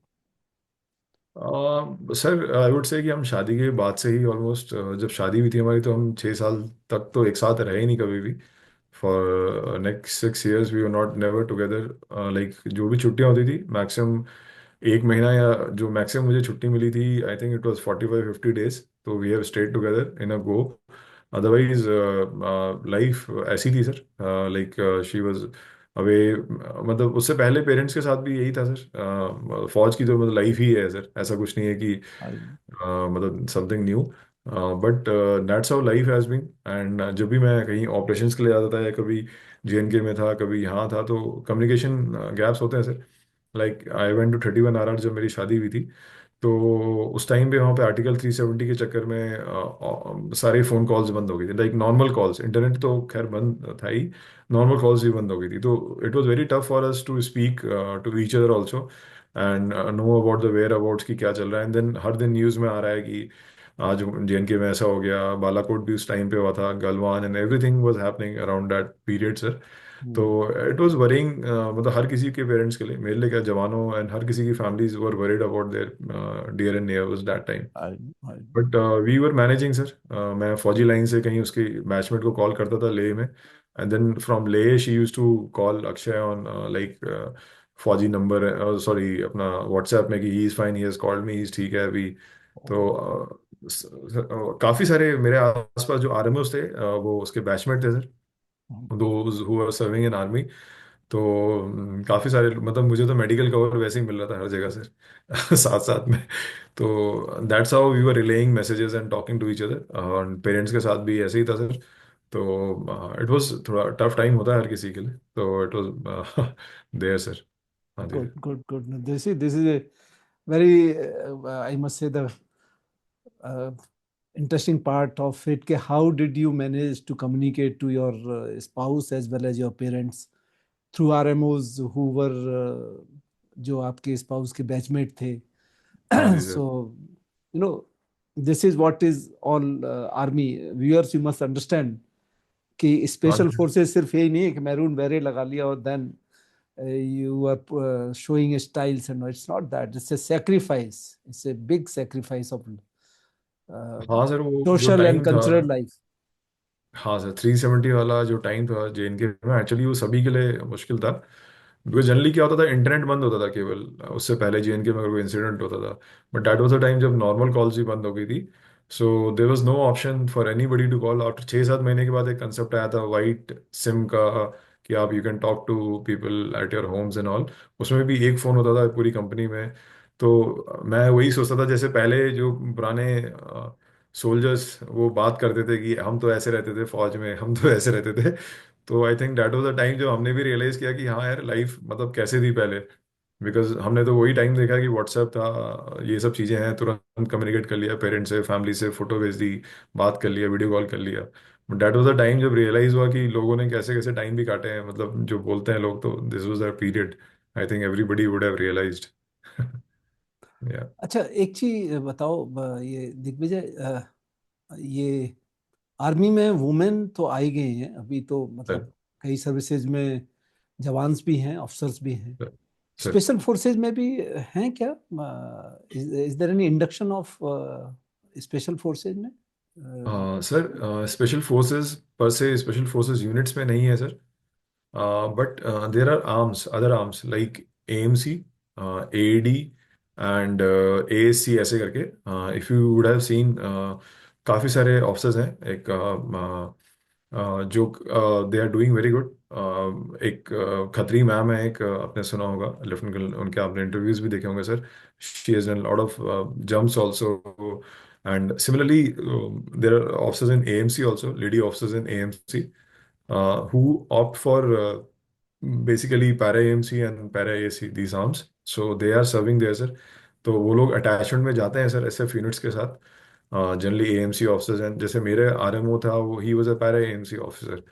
Sir I would say कि हम शादी के बाद से ही almost, जब शादी हुई थी हमारी तो हम 6 साल तक तो एक साथ रहे ही नहीं कभी भी। For next 6 years we were not never together. Like जो भी छुट्टियां होती थी मैक्सिमम एक महीना, या जो मैक्सिमम मुझे छुट्टी मिली थी I think it was 45-50 days, तो we have stayed together in a go. Otherwise life ऐसी थी sir, like she was away. मतलब उससे पहले पेरेंट्स के साथ भी यही था सर। फौज की तो मतलब लाइफ ही है सर, ऐसा कुछ नहीं है कि मतलब something new. But that's how life has been. And जब भी मैं कहीं ऑपरेशंस के लिए जाता था या कभी जेएनके में था कभी यहाँ था, तो कम्युनिकेशन गैप्स होते हैं sir. Like I went to 31 RR जब मेरी शादी हुई थी, तो उस टाइम पे वहाँ पे आर्टिकल 370 के चक्कर में सारे फ़ोन कॉल्स बंद हो गई थी। लाइक नॉर्मल कॉल्स, इंटरनेट तो खैर बंद था ही, नॉर्मल कॉल्स भी बंद हो गई थी। तो it was very tough for us to speak to each other also and know about the whereabouts की क्या चल रहा है। एंड देन हर दिन न्यूज़ में आ रहा है कि आज जेएनके में ऐसा हो गया, बालाकोट भी उस टाइम पे हुआ था, Galwan, and everything was happening around that period sir. तो Hmm. इट वाज वरिंग, मतलब हर किसी के पेरेंट्स के लिए, मेरे लिए क्या, जवानों एंड हर किसी की families were worried about their dear and nears that time. I but we were managing sir. मैं फौजी लाइन से कहीं उसके बैचमेट को कॉल करता था लेह में, and then from Leh she use to call Akshay on like फौजी नंबर, सॉरी अपना व्हाट्सएप में, कि he is fine, he has called me, he is ठीक है अभी। तो काफ़ी सारे मेरे आसपास जो आर्मीज थे वो उसके बैचमेट थे sir, those who are serving in army. तो काफ़ी सारे, मतलब मुझे तो मेडिकल कवर वैसे ही मिल रहा था हर जगह से साथ साथ में। तो that's how we were relaying messages and talking to each other, और पेरेंट्स के साथ भी ऐसे ही था सर। तो इट वाज थोड़ा टफ टाइम होता है हर किसी के लिए, तो इट वाज देयर सर। हाँ जी good, sir. good, good. No, this is a very I must say the uh, interesting part of it. कि how did you manage to communicate to your spouse as well as your parents through RMOs who were जो आपके spouse के batchmate थे? हाँ जी sir. So you know this is what is all army viewers, you must understand कि हाँ special जी forces सिर्फ यही नहीं है कि मैरून बैरे लगा लिया और then you are showing styles, and it's not that. It's a sacrifice. It's a big sacrifice of uh, हाँ सर, वो जो social and टाइम था, cultural life. हाँ सर 370 वाला जो टाइम था जेएनके में, एक्चुअली वो सभी के लिए मुश्किल था। बिकॉज जनरली क्या होता था, इंटरनेट बंद होता था केवल, उससे पहले जेएनके में अगर कोई इंसिडेंट होता था। But that was the time जब नॉर्मल कॉल्स भी बंद हो गई थी। So there was no option for anybody to call. After 6-7 महीने के बाद एक कंसेप्ट आया था वाइट सिम का, कि आप you can talk to people at your homes and all. उसमें भी एक फ़ोन होता था पूरी कंपनी में। तो मैं वही सोचता था, जैसे पहले जो पुराने सोल्जर्स वो बात करते थे कि हम तो ऐसे रहते थे फौज में, हम तो ऐसे रहते थे। तो I think that was the time जब हमने भी रियलाइज किया कि हाँ यार, लाइफ मतलब कैसे थी पहले। बिकॉज हमने तो वही टाइम देखा कि व्हाट्सएप था, ये सब चीज़ें हैं, तुरंत कम्युनिकेट कर लिया पेरेंट्स से, फैमिली से फोटो भेज दी, बात कर लिया, वीडियो कॉल कर लिया। But that was the time जब रियलाइज हुआ कि लोगों ने कैसे कैसे टाइम भी काटे हैं, मतलब जो बोलते हैं लोग, तो this was the period I think everybody would have realized. या अच्छा एक चीज बताओ, ये दिग्विजय, ये आर्मी में वुमेन तो आई गई हैं अभी तो, सर मतलब कई सर्विसेज में जवान्स भी हैं, ऑफिसर्स भी हैं। सर सर स्पेशल फोर्सेज में भी हैं क्या? Is there any induction of special forces में? सर स्पेशल फोर्सेस पर से स्पेशल फोर्सेस यूनिट्स में नहीं है sir. But there are arms, other arms like AMC, AD and ASC ऐसे करके। If you would have seen, काफ़ी सारे ऑफिसर्स हैं। एक जो they are doing very good. एक खत्री मैम है, एक आपने सुना होगा, लेफ्टिनेंट कर्नल, उनके आपने इंटरव्यूज भी देखे होंगे sir. She has done lot of jumps also. And similarly there are officers in AMC also, lady officers in AMC who opt for basically para AMC and para ASC, these arms. So they are serving there sir. तो वो लोग attachment में जाते हैं sir SF units के साथ, generally AMC officers हैं। जैसे मेरे आरएमओ था, वो ही was a para AMC officer.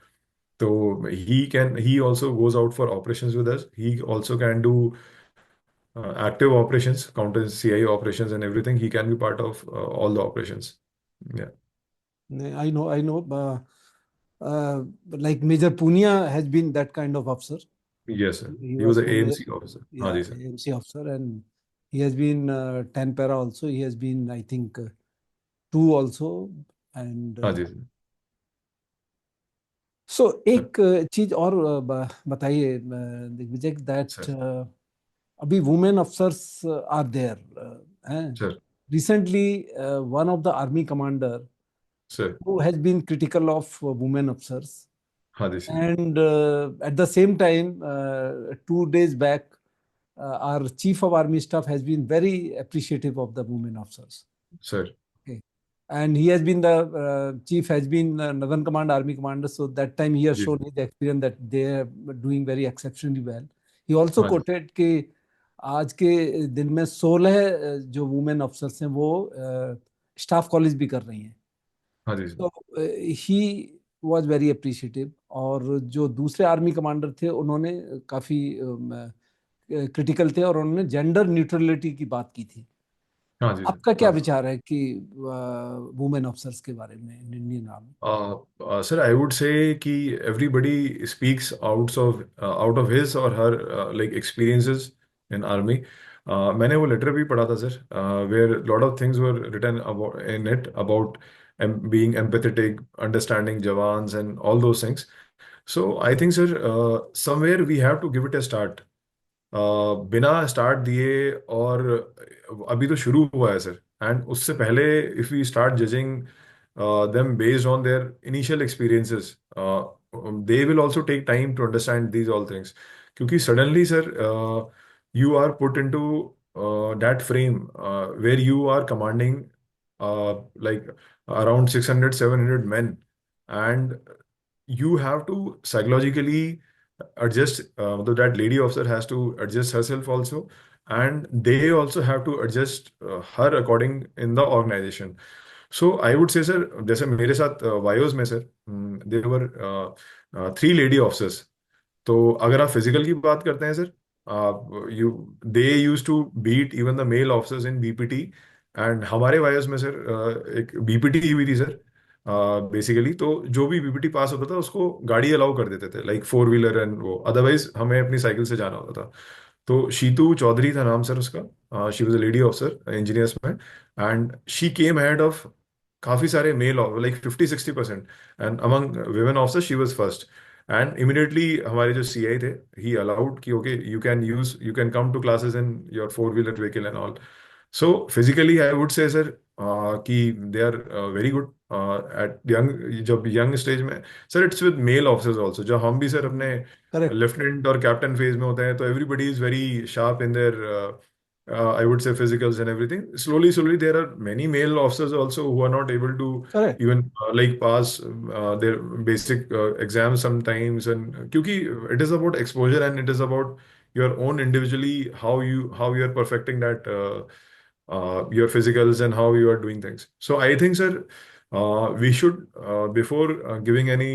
तो he also goes out for operations with us. He also can do active operations, counter CI operations and everything. He can be part of all the operations. Yeah. I know. Like Major Punia has been that kind of officer. Yes, sir. He He was was an from AMC officer. हाँ yeah, ji sir. AMC officer, and he has been 10 para also. He has been, I think, two also. And हाँ जी sir. सो एक चीज और बताइए Digvijay, that sir. अभी women officers are there हैं. Sir. Recently one of the army commander sir. who has been critical of women officers, हाँ जी sir. and at the same time 2 days back our chief of army staff has been very appreciative of the women officers. Sir. Okay. And he has been the chief has been Northern Command Army commander, so that time he has जी. shown his experience that they are doing very exceptionally well. He also हाँ जी. quoted कि आज के दिन में 16 जो women officers हैं वो स्टाफ कॉलेज भी कर रही हैं. हाँ जी सर. तो ही वॉज वेरी अप्रिशिएटिव. और जो दूसरे आर्मी कमांडर थे उन्होंने काफी क्रिटिकल थे और उन्होंने जेंडर न्यूट्रलिटी की बात की थी. हाँ जी सर. आपका क्या हाँ. विचार है कि वुमेन ऑफिसर्स के बारे में Indian army? Sir, I would say कि everybody speaks out of his or her like experiences in army. मैंने वो लेटर भी पढ़ा था sir, where lot of things were written about in it about being empathetic, understanding jawans and all those things. So I think sir, somewhere we have to give it a start. बिना start दिए और अभी तो शुरू हुआ है sir, and उससे पहले if we start judging them based on their initial experiences, they will also take time to understand these all things. क्योंकि suddenly sir, you are put into that frame where you are commanding like around 600 700 men, and you have to psychologically adjust, that lady officer has to adjust herself also, and they also have to adjust her according in the organization. So I would say sir, जैसे मेरे साथ वायोज में sir देवर 3 lady officers. तो अगर आप physical की बात करते हैं sir, you they use to beat even the male officers in BPT. And हमारे वायर्स में सर एक बीपीटी हुई थी सर. बेसिकली तो जो भी बीपीटी पास होता था उसको गाड़ी अलाउ कर देते थे, लाइक 4 व्हीलर एंड वो, अदरवाइज हमें अपनी साइकिल से जाना होता था. तो शीतू चौधरी था नाम सर उसका. She was a lady officer engineers में, and she came head of काफी सारे male, like 50-60%, and among women officer she was first. And immediately हमारे जो सीआई थे, ही अलाउड कि okay you can come to classes in your 4 wheeler vehicle and all. So physically I would say sir कि they are very good at young, जब young stage में sir. It's with mail officers also, जब हम भी sir अपने correct. Lieutenant और captain phase में होते हैं तो everybody is very sharp in their, I would say, physicals and everything. Slowly, there are many male officers also who are not able to correct. even like pass their basic exams sometimes. And क्योंकि it is about exposure and it is about your own individually how you are perfecting that your physicals and how you are doing things. So I think, sir, we should before giving any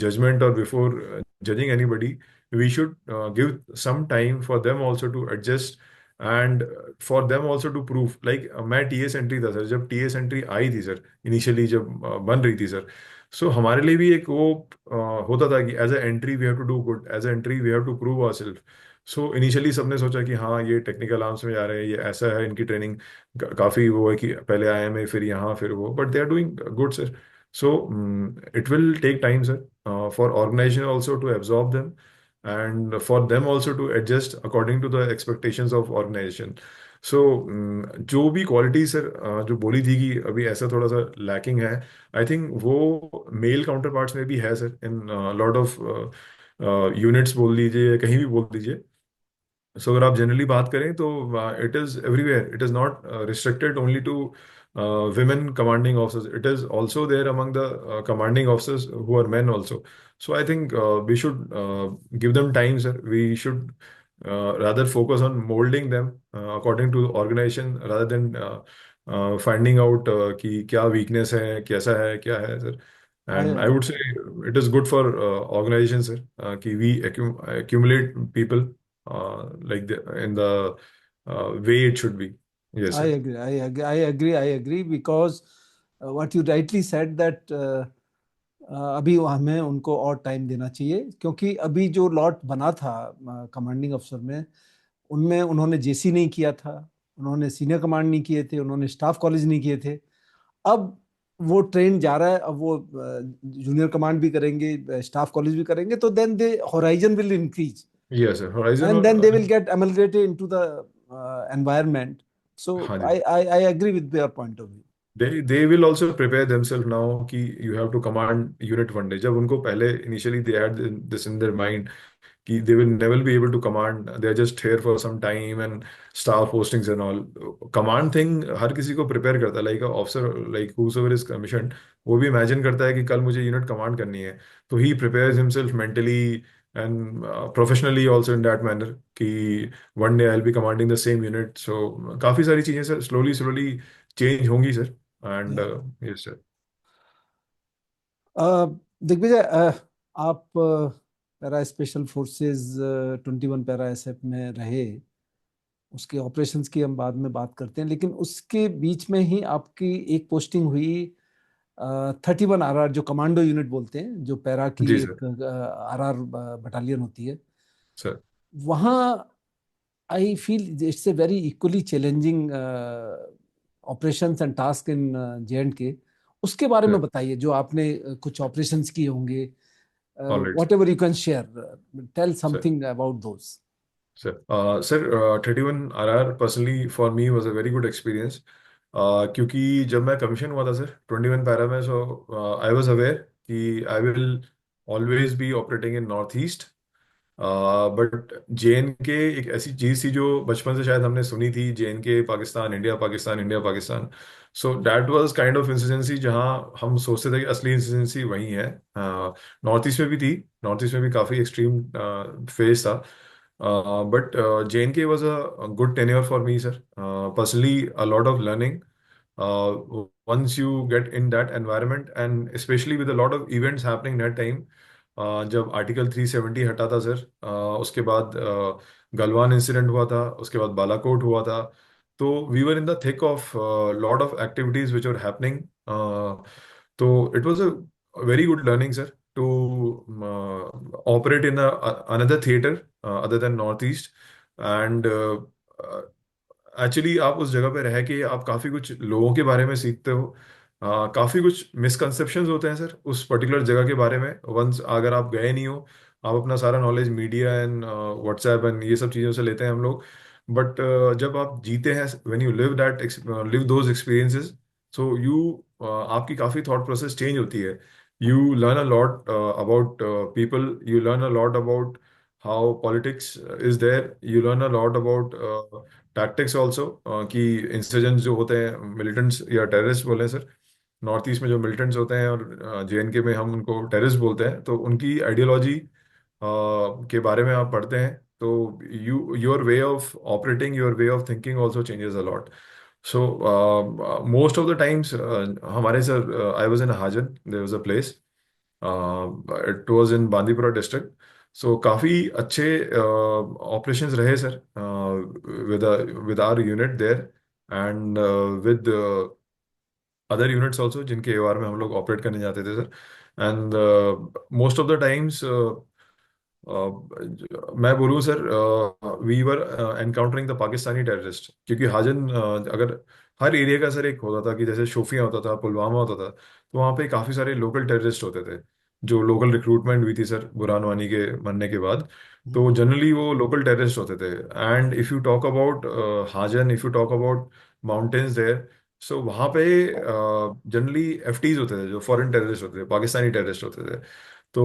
judgment or before judging anybody, we should give some time for them also to adjust and for them also to prove. Like मैं TS entry था sir, जब TS entry आई थी sir, initially जब बन रही थी sir. सो हमारे लिए भी एक वो होता था कि as a entry we have to do good, as a entry we have to prove our self. So initially सबने सोचा कि हाँ ये टेक्निकल आर्म्स में जा रहे हैं, ये ऐसा है, इनकी ट्रेनिंग काफ़ी वो है कि पहले आईएमए फिर यहाँ फिर वो, but they are doing good sir. So it will take time sir for organization also to absorb them, and for them also to adjust according to the expectations of organization. So जो भी quality sir जो बोली थी कि अभी ऐसा थोड़ा सा लैकिंग है, आई थिंक वो मेल काउंटर पार्ट्स में भी है sir, in lot of units बोल दीजिए या कहीं भी बोल दीजिए. सो अगर आप जनरली बात करें तो it is everywhere. It is not restricted only to women commanding officers. It is also there among the commanding officers who are men also. So I think we should give them time, sir. We should rather focus on molding them according to the organization rather than finding out कि क्या weakness है, कैसा है, क्या है, sir. I And I agree. would say it is good for organizations, sir, कि we accumulate people like in the way it should be. Yes, I sir. agree. I agree. I agree. I agree because what you rightly said that अभी हमें उनको और time देना चाहिए, क्योंकि अभी जो लॉट बना था कमांडिंग अफसर में, उनमें उन्होंने जेसी नहीं किया था, उन्होंने सीनियर कमांड नहीं किए थे, उन्होंने स्टाफ कॉलेज नहीं किए थे। अब वो ट्रेन जा रहा है, अब वो जूनियर कमांड भी करेंगे, स्टाफ कॉलेज भी करेंगे, तो then they horizon will increase Yes, sir. Horizon and then they will और get amalgamated into the environment. So हाँ जी, I agree with their point of view. they will also prepare themselves now कि you have to command unit one day. जब उनको पहले initially they had this in their mind कि they will never be able to command, they are just here for some time and staff postings and all. Command thing हर किसी को prepare करता है, like a officer, like whosoever is commissioned, वो भी imagine करता है कि कल मुझे unit command करनी है, तो he prepares himself mentally and professionally also in that manner कि one day I'll be commanding the same unit. So काफी सारी चीजें सर slowly slowly change होंगी sir, and Yeah. yes sir. Digvijay, आप para special forces 21 para SF में रहे, उसके operations की हम बाद में बात करते हैं, लेकिन उसके बीच में ही आपकी एक पोस्टिंग हुई 31 आरआर, जो कमांडो यूनिट बोलते हैं, जो पैरा की जी सर। एक आरआर बटालियन होती है। सर वहाँ I feel it's a very equally challenging operations and task in J and के। उसके बारे में सर बताइए, जो आपने कुछ ऑपरेशंस किए होंगे, alright whatever you can share, tell sir. Something about those. Sir 31 RR personally for me was a very good experience, क्योंकि जब मैं कमीशन हुआ था सर 21 पैरा में, सो आई वॉज अवेयर कि I will always be operating in north east. But JNK एक ऐसी चीज थी जो बचपन से शायद हमने सुनी थी, JNK Pakistan, India Pakistan, India Pakistan. So that was kind of insurgency जहां हम सोचते थे कि असली इंसिडेंसी वही है। नॉर्थ ईस्ट में भी थी, नॉर्थ ईस्ट में भी काफी एक्सट्रीम फेज था, but JNK was a good tenure for me sir, personally a lot of learning once you get in that environment, and especially with a lot of events happening that time। जब article 370 हटा था sir, उसके बाद Galwan incident हुआ था, उसके बाद बालाकोट हुआ था, तो we were in the thick of lot of activities which are happening. तो it was a very good learning sir to operate in another theatre other than north east. And actually आप उस जगह पे रह के आप काफ़ी कुछ लोगों के बारे में सीखते हो, काफ़ी कुछ मिसकंसेप्शंस होते हैं सर उस पर्टिकुलर जगह के बारे में, वंस अगर आप गए नहीं हो। आप अपना सारा knowledge media and WhatsApp and ये सब चीज़ों से लेते हैं हम लोग, बट जब आप जीते हैं, when you live that, live those experiences, so you आपकी काफ़ी थॉट प्रोसेस चेंज होती है। You learn a lot about people, you learn a lot about how politics is there, you learn a lot about tactics also, कि insurgents जो होते हैं, militants या terrorist बोले सर, नॉर्थ ईस्ट में जो मिलिटेंट्स होते हैं और JNK में हम उनको टेररिस्ट बोलते हैं, तो उनकी आइडियोलॉजी के बारे में आप पढ़ते हैं, तो your way of operating, your way of thinking also changes a lot. So most of the times हमारे sir, I was in Hajin, there was a place, it was in Bandipora district. So काफ़ी अच्छे ऑपरेशंस रहे sir with with our unit there, and with other units also जिनके AOR में हम लोग operate करने जाते थे sir. And most of the times मैं बोलूँ sir, we were encountering the Pakistani terrorist, क्योंकि हाजन अगर हर एरिया का सर एक होता था कि जैसे शोपियां होता था, पुलवामा होता था, तो वहाँ पे काफ़ी सारे लोकल टेररिस्ट होते थे, जो लोकल रिक्रूटमेंट हुई थी सर बुरहान वानी के मरने के बाद। तो जनरली वो लोकल टेररिस्ट होते थे। And if you talk about Hajin, if you talk about mountains there, so वहाँ पे जनरली FTs होते थे, जो फॉरेन टेररिस्ट होते थे, पाकिस्तानी टेररिस्ट होते थे। तो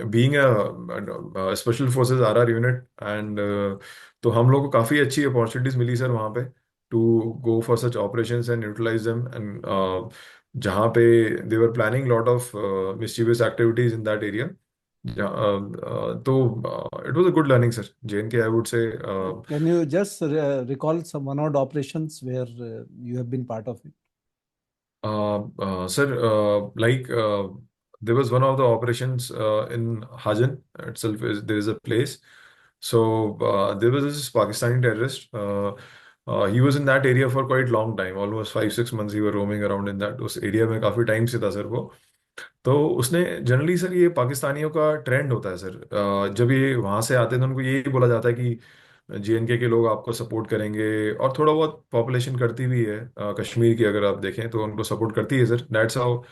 being a special forces RR unit, and तो हम लोग को काफ़ी अच्छी अपॉर्चुनिटीज मिली सर वहाँ पे, to go for such operations and utilise them, and जहाँ पे they were planning lot of mischievous activities in that area. तो it was a good learning sir, JNK I would say. Can you just recall some one odd operations where you have been part of it? Sir like there was one of the operations in Hajan itself. There is a place. So there was this Pakistani terrorist. He was in that area for quite long time, almost 5 6 months. He were roaming around in that उस area में काफी time से था sir वो. तो उसने generally sir ये पाकिस्तानियों का ट्रेंड होता है सर, जब ये वहां से आते हैं तो उनको यही बोला जाता है कि जेएनके के लोग आपको सपोर्ट करेंगे, और थोड़ा बहुत पॉपुलेशन करती भी है कश्मीर की, अगर आप देखें तो उनको सपोर्ट करती है सर. दैट्स हाउ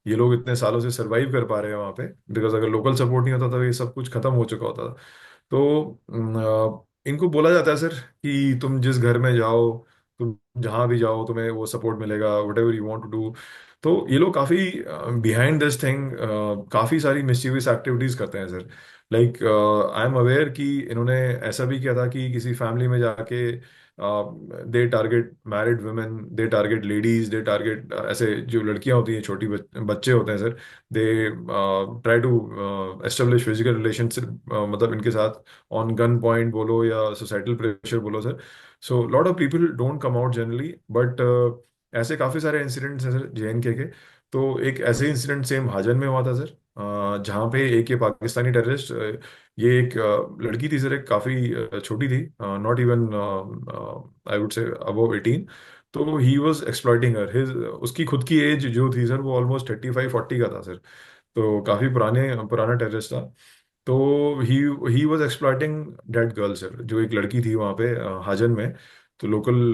ये लोग इतने सालों से सरवाइव कर पा रहे हैं वहाँ पे, बिकॉज अगर लोकल सपोर्ट नहीं होता तो ये सब कुछ खत्म हो चुका होता. तो इनको बोला जाता है सर कि तुम जिस घर में जाओ, तुम जहां भी जाओ, तुम्हें वो सपोर्ट मिलेगा, whatever you want to do. तो ये लोग काफी बिहाइंड दिस थिंग काफी सारी मिस्चीवियस एक्टिविटीज करते हैं sir. Like I am aware कि इन्होंने ऐसा भी किया था कि किसी फैमिली में जाके they target married women, they target ladies, they target ऐसे जो लड़कियां होती हैं, छोटी बच्चे होते हैं sir. They try to establish physical relationship, मतलब इनके साथ ऑन गन पॉइंट बोलो या सोसाइटल प्रेशर बोलो sir. So lot of people don't come out generally, but ऐसे काफी सारे इंसिडेंट्स हैं सर जेएनके के. तो एक ऐसे इंसिडेंट सेम हाजन में हुआ था सर, जहाँ पे एक ये पाकिस्तानी टेररिस्ट, ये एक लड़की थी सर, एक काफी छोटी थी, नॉट इवन आई वुड से अबव 18. तो ही वॉज एक्सप्लॉइटिंग हर. हिज उसकी खुद की एज जो थी सर वो ऑलमोस्ट 35 40 का था सर. तो काफी पुराना टेररिस्ट था. तो he he was exploiting that girl sir, जो एक लड़की थी वहाँ पे हाजन में. तो लोकल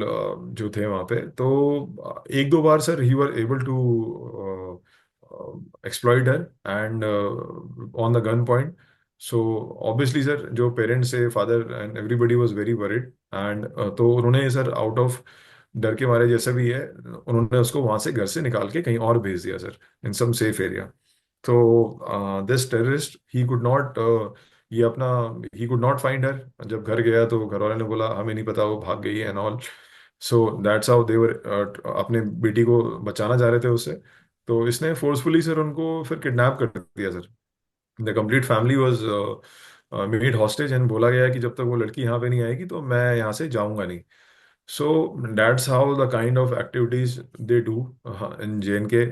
जो थे वहाँ पे, तो एक दो बार sir he were able to exploit her and on the gun point. So obviously sir जो पेरेंट्स थे, father and everybody was very worried. And तो उन्होंने सर आउट ऑफ डर के मारे जैसा भी है, उन्होंने उसको वहां से घर से निकाल के कहीं और भेज दिया सर, इन सम सेफ एरिया. तो this terrorist he could not, ये अपना he could not find her. जब घर गया तो घर वाले ने बोला हमें नहीं पता, वो भाग गई है and all. So that's how देवर, अपने बेटी को बचाना चाह रहे थे उससे. तो इसने फोर्सफुली सर उनको फिर किडनैप कर दिया sir. The complete family was made hostage, and बोला गया कि जब तक वो लड़की यहाँ पे नहीं आएगी तो मैं यहाँ से जाऊंगा नहीं. सो that's how the kind of activities they do in JNK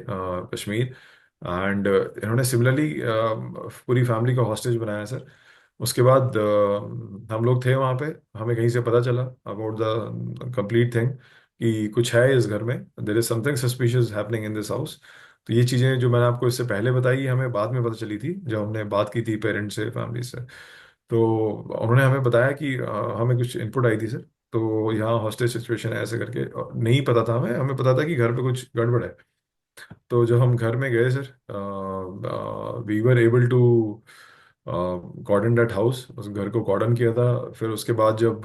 Kashmir. And इन्होंने सिमिलरली पूरी फैमिली को हॉस्टेज बनाया सर. उसके बाद हम लोग थे वहाँ पे, हमें कहीं से पता चला अबाउट द कंप्लीट थिंग कि कुछ है इस घर में, there is something suspicious happening in this house. तो ये चीज़ें जो मैंने आपको इससे पहले बताई, ये हमें बाद में पता चली थी जब हमने बात की थी पेरेंट्स से, फैमिली से. तो उन्होंने हमें बताया कि हमें कुछ इनपुट आई थी सर. तो यहाँ हॉस्टेज सिचुएशन है ऐसे करके, नहीं पता था हमें, हमें पता था कि घर पे कुछ गड़बड़ है. तो जब हम घर में गए sir, we were able to cordon that house, उस घर को कॉर्डन किया था. फिर उसके बाद जब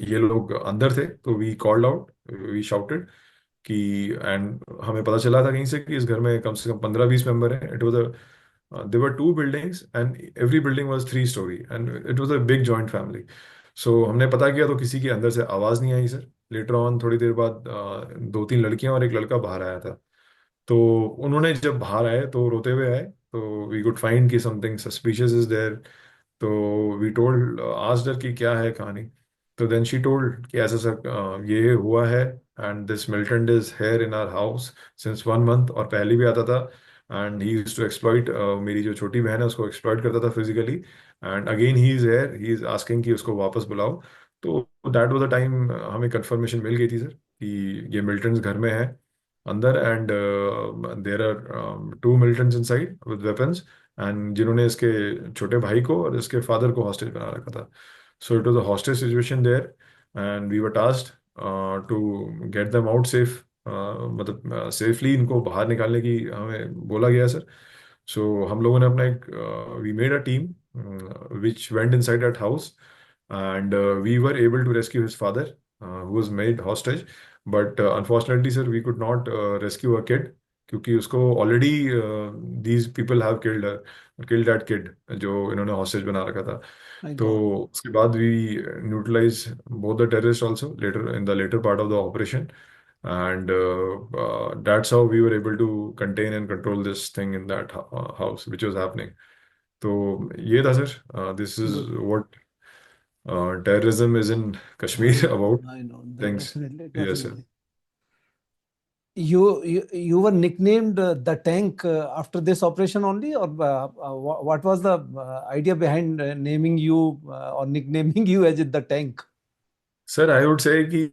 ये लोग अंदर थे तो we called out, we shouted कि, एंड हमें पता चला था कहीं से कि इस घर में कम से कम 15 20 मेंबर हैं. It was a, there were 2 buildings and every building was 3 storey and it was a big joint family. So हमने पता किया तो किसी के अंदर से आवाज़ नहीं आई सर. लेटर ऑन थोड़ी देर बाद 2 3 लड़कियां और एक लड़का बाहर आया था. तो उन्होंने जब बाहर आए तो रोते हुए आए. तो वी कुड फाइंड कि समथिंग सस्पिशियस इज देयर. तो वी टोल्ड, आस्क्ड हर कि क्या है कहानी. तो देन शी टोल्ड कि ऐसा सर ये हुआ है, and this militant is here in our house since 1 month, और पहले भी आता था. And he used to exploit, मेरी जो छोटी बहन है उसको एक्सप्लॉइट करता था physically. And again he is here, he is asking कि उसको वापस बुलाओ. तो दैट वाज द टाइम हमें कंफर्मेशन मिल गई थी सर कि ये मिलिटेंट्स घर में है अंदर. And there are 2 militants inside with weapons, and जिन्होंने इसके छोटे भाई को और इसके फादर को हॉस्टेज बना रखा था. So it was a hostage situation there, and we were tasked to get them out safe. मतलब सेफली इनको बाहर निकालने की हमें बोला गया सर. सो हम लोगों ने अपना एक, we made a team which went inside that house, and we were able to rescue his father, who was made hostage. But unfortunately sir, we could not rescue a kid, क्योंकि उसको already these people have killed that kid जो इन्होंने hostage बना रखा था. My तो God. उसके बाद we neutralize both the terrorist also later in the later part of the operation. And that's how we were able to contain and control this thing in that house which was happening. तो ये था sir, this is good. what terrorism is in I Kashmir know. about I know. things. Definitely, Yes, sir. Definitely. You were nicknamed the tank after this operation only, or what was the idea behind naming you or nicknaming you as the tank? Sir I would say कि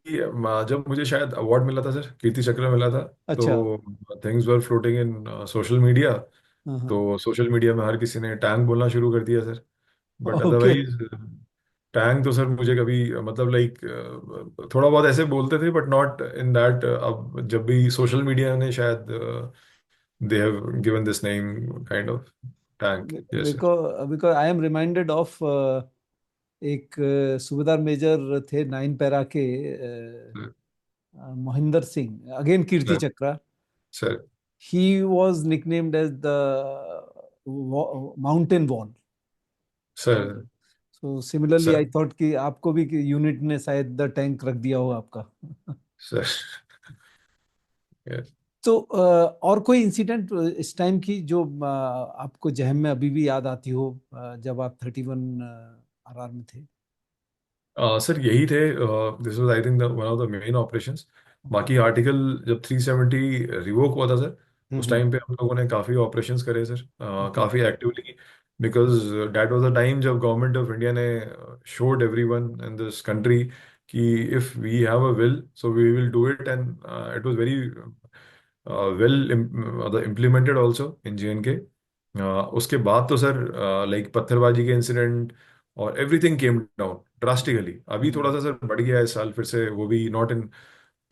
जब मुझे शायद award मिला था sir, कीर्ति चक्र मिला था, अच्छा। तो things were floating in social media. हाँ हाँ। तो सोशल मीडिया में हर किसी ने टैंक बोलना शुरू कर दिया sir. But okay. Otherwise tank तो सर मुझे कभी मतलब लाइक थोड़ा बहुत ऐसे बोलते थे, बट नॉट इन दैट। अब जब भी सोशल मीडिया ने शायद they have given this name kind of tank. Yes sir. Because because I am reminded of एक सूबेदार मेजर थे 9 पैरा के, Mohinder Singh, again Kirti sir chakra. Sir He was nicknamed as the mountain wall. Sir So similarly, I sir thought कि आपको भी unit ने शायद the tank रख दिया हो आपका। Sir yes. तो और कोई इंसिडेंट इस टाइम की जो आपको जहन में अभी भी याद आती हो, जब आप 31 आरआर में थे? सर यही थे। This was I think one of the main operations. बाकी आर्टिकल जब 370 रिवोक हुआ था सर, उस हम्म। टाइम पे हम लोगों ने काफ़ी ऑपरेशंस करे सर, ओके। काफ़ी actively. Because that was the time जब गवर्नमेंट ऑफ इंडिया ने showed everyone in this country कि if we have a will so we will do it. And it was very well implemented also in JNK। उसके बाद तो sir like पत्थरबाजी के incident और everything came down drastically. अभी थोड़ा सा सर बढ़ गया है इस साल फिर से, वो भी not in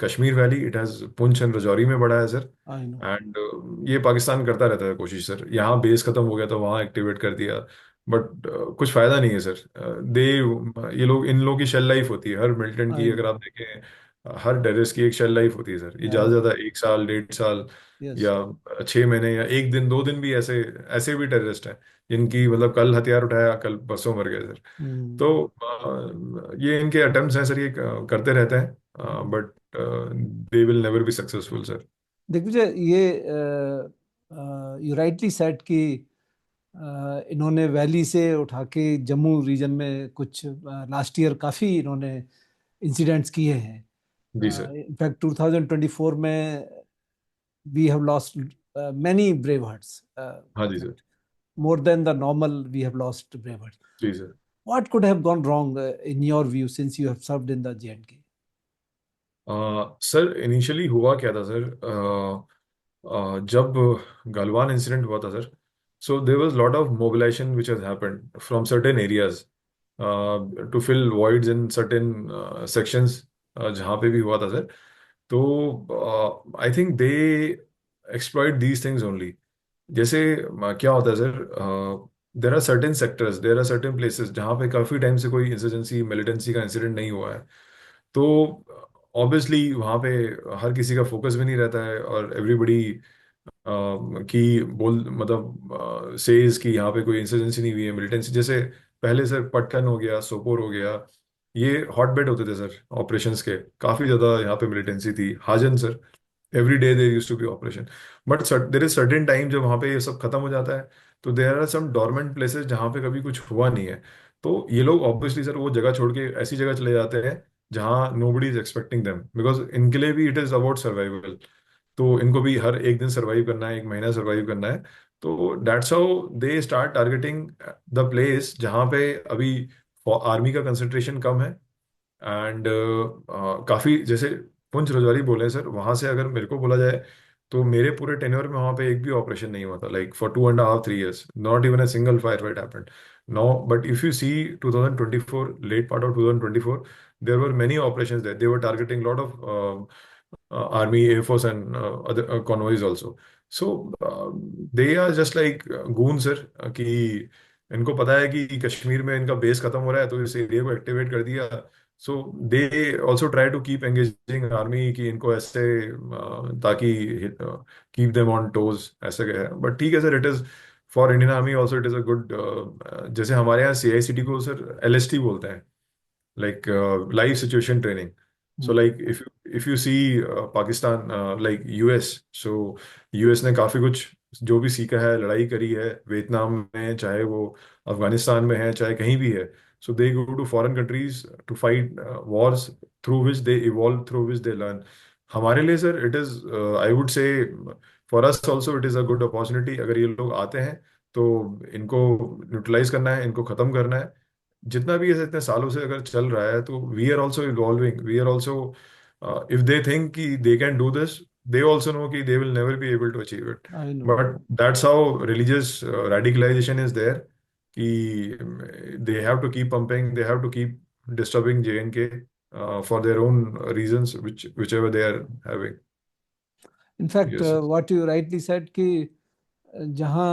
Kashmir valley, it has Poonch and Rajouri में बढ़ा है सर। I know. एंड ये पाकिस्तान करता रहता है कोशिश सर, यहाँ बेस खत्म हो गया तो वहाँ एक्टिवेट कर दिया। बट कुछ फायदा नहीं है सर। दे ये लोग, इन लोगों की शेल लाइफ होती है हर मिलिटेंट आई की, नो। अगर आप देखें हर टेररिस्ट की एक शेल लाइफ होती है सर। ये ज़्यादा से ज़्यादा 1 साल 1.5 साल यस। या 6 महीने या 1 दिन 2 दिन भी। ऐसे ऐसे भी टेररिस्ट हैं जिनकी मतलब कल हथियार उठाया कल परसों मर गए सर। तो ये इनके अटेम्प्ट्स हैं सर, ये करते रहते हैं, but they will never be successful sir. देख लीजिए, ये यू राइटली सेड कि इन्होंने वैली से उठा के जम्मू रीजन में कुछ लास्ट ईयर काफ़ी इन्होंने इंसिडेंट्स किए हैं। जी सर। इनफैक्ट 2024 में we have lost many brave hearts, हाँ जी sir. more than the normal we have lost brave hearts. जी sir. What could have gone wrong in your view since you have served in the JNK? Sir initially हुआ क्या था sir, जब Galwan incident हुआ था sir, so there was lot of mobilization which has happened from certain areas to fill voids in certain sections, जहाँ पे भी हुआ था सर। तो I think they exploit these things only. जैसे क्या होता है sir, there are certain sectors, there are certain places जहाँ पे काफ़ी टाइम से कोई इंसर्जेंसी मिलिटेंसी का इंसिडेंट नहीं हुआ है। तो ऑब्वियसली वहाँ पे हर किसी का फोकस भी नहीं रहता है, और एवरीबडी की बोल मतलब सेज कि यहाँ पे कोई इंसर्जेंसी नहीं हुई है मिलिटेंसी। जैसे पहले सर पटकन हो गया, सोपोर हो गया, ये हॉटबेड होते थे सर ऑपरेशंस के, काफ़ी ज़्यादा यहाँ पे मिलिटेंसी थी। Hajin sir, every day there used to be operation. But there is certain time जब वहाँ पे ये सब खत्म हो जाता है, तो there are some dormant places जहाँ पे कभी कुछ हुआ नहीं है। तो ये लोग ऑब्वियसली सर वो जगह छोड़ के ऐसी जगह चले जाते हैं जहाँ nobody is expecting them, because इनके लिए भी इट इज अबाउट सर्वाइवल। तो इनको भी हर एक दिन सर्वाइव करना है, एक महीना सर्वाइव करना है। तो that's how they start targeting the place जहाँ पे अभी आर्मी का कंसंट्रेशन कम है। एंड काफ़ी जैसे पुंछ रजौरी बोले सर, वहाँ से अगर मेरे को बोला जाए तो मेरे पूरे टेन्योर में वहाँ पे एक भी ऑपरेशन नहीं हुआ था, like for 2.5 3 years not even a single fire fight happened. No, but if you see 2024 late part of 2024 there were many operations there, they were targeting lot of army, air force and other convoys also. So they are just like goons sir, कि इनको पता है कि कश्मीर में इनका base खत्म हो रहा है तो इस एरिया को एक्टिवेट कर दिया। So they also try to keep engaging army कि इनको ऐसे ताकि कीप देम ऑन टोज ऐसे है। बट ठीक है sir, it is for Indian army also it is a good. जैसे हमारे यहाँ CICT को सर LST बोलते हैं, like live situation training. So like if you see Pakistan, like US, so US ने काफी कुछ जो भी सीखा है, लड़ाई करी है वियतनाम में, चाहे वो अफगानिस्तान में है, चाहे कहीं भी है। So they go to foreign countries to fight wars through which they evolve, through which they learn हमारे लिए sir it is, I would से, for us also it is a good opportunity. अगर ये लोग आते हैं तो इनको न्यूट्रलाइज करना है, इनको खत्म करना है। जितना भी ऐसे इतने सालों से अगर चल रहा है, तो we are also evolving, we are also, if they think कि they can do this, they also know कि they will never be able to achieve it. I know. But that's how religious radicalization इज देयर, कि they have to keep pumping, they have to keep disturbing J&K for their own reasons, whichever they are having. In fact Yes, sir. What you rightly said कि जहाँ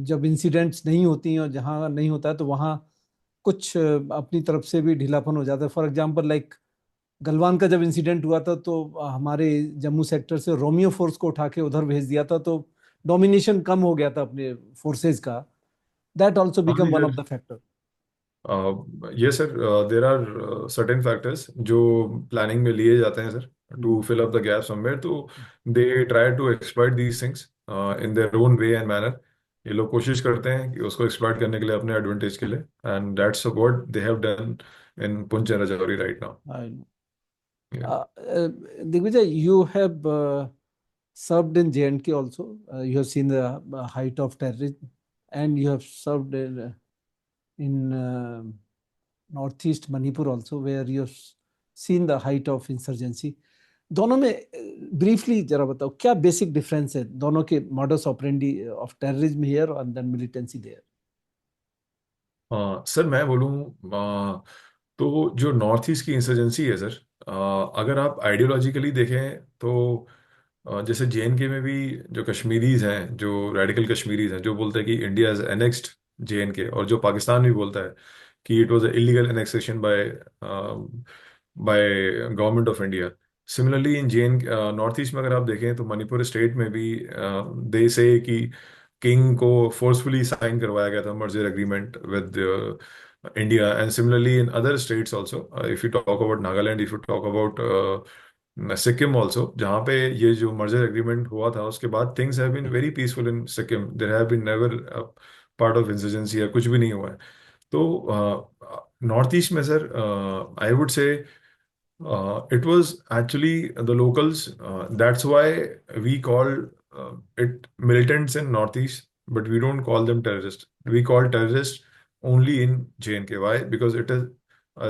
जब incidents नहीं होती हैं और जहाँ नहीं होता है तो वहाँ कुछ अपनी तरफ से भी ढीलापन हो जाता है। फॉर एग्जांपल लाइक गलवान का जब इंसिडेंट हुआ था तो हमारे जम्मू सेक्टर से रोमियो फोर्स को उठा के उधर भेज दिया था, तो डोमिनेशन कम हो गया था अपने फोर्सेस का। दैट आल्सो हाँ बिकम जी one of sir. The factor. ये sir, there are certain factors जो प्लानिंग में लिए जाते हैं sir, to fill up the gap somewhere. तो they try to exploit these things in their own way and manner. ये लोग कोशिश करते हैं कि उसको एक्सप्लॉइट करने के लिए, अपने एडवांटेज के लिए, and that's what they have done in Poonch and Rajouri right now. I know. Digvijay, you have served in J&K also. You have seen the height of terrorism, and you have served in northeast Manipur also, where you have seen the height of insurgency. दोनों में briefly जरा बताओ क्या basic difference है दोनों के modus operandi of terrorism here और then militancy there. Sir मैं बोलूँ, तो जो नॉर्थ ईस्ट की इंसर्जेंसी है सर, अगर आप आइडियोलॉजिकली देखें तो जैसे JNK में भी जो कश्मीरीज हैं, जो रेडिकल कश्मीरीज हैं, जो बोलते हैं कि इंडिया इज एनेक्स्ड JNK, और जो पाकिस्तान भी बोलता है कि it was illegal annexation by by government of India. Similarly in JN north east में अगर आप देखें तो मणिपुर स्टेट में भी दे से कि किंग को फोर्सफुली साइन करवाया गया था merger agreement with India. And similarly in other states also, if you talk about Nagaland, if you talk about Sikkim also, जहाँ पे ये जो मर्जर एग्रीमेंट हुआ था, उसके बाद things have been very peaceful in Sikkim. There have been never part of insurgency या कुछ भी नहीं हुआ है। तो नॉर्थ ईस्ट में sir, I would say it was actually the locals. That's why we call it militants in Northeast, but we don't call them terrorists. We call terrorists only in J&K. Why? Because it is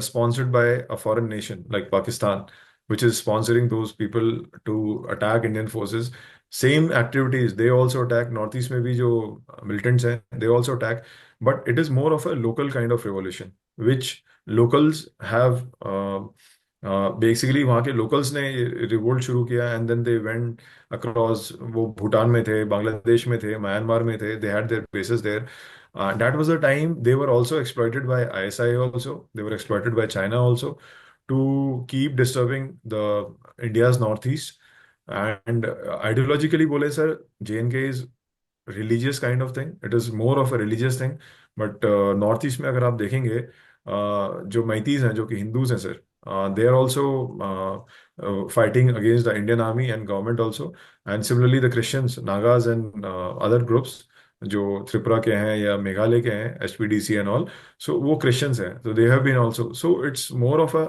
sponsored by a foreign nation like Pakistan, which is sponsoring those people to attack Indian forces. Same activities, they also attack. Northeast में भी जो militants हैं, they also attack. But it is more of a local kind of revolution, which locals have basically वहाँ के locals ने revolt शुरू किया, and then they went across. वो भूटान में थे, बांग्लादेश में थे, म्यांमार में थे, they had their bases there. That was the time they were also exploited by ISI also, they were exploited by China also to keep disturbing the India's north east. And ideologically बोले sir, JNK is religious kind of thing, it is more of a religious thing. But north east में अगर आप देखेंगे, जो मैतीज हैं, जो कि Hindus हैं sir, they are also fighting against the Indian army and government also. And similarly the Christians, Nagas and other groups जो त्रिपुरा के हैं या मेघालय के हैं, HPDC एंड ऑल, सो वो क्रिश्चियंस हैं, तो they have been also. So it's more of a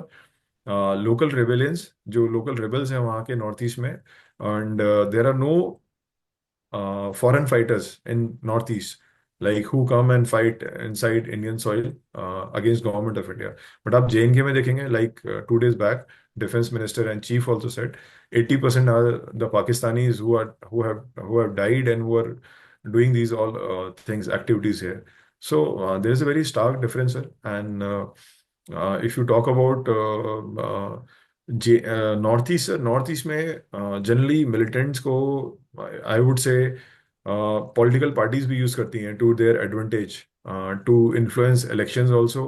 local rebellions, जो लोकल रेबल्स हैं वहाँ के नॉर्थ ईस्ट में। And there are no foreign fighters in Northeast, like who come and fight inside Indian soil against government of India. But आप JNK में देखेंगे, like 2 days back, defense minister and chief also said 80% are the Pakistanis who have died and who are doing these all things, activities here. So there is a very stark difference, sir. And if you talk about north east, north east में generally militants को, I would say, political parties भी use करती हैं to their advantage, to influence elections also,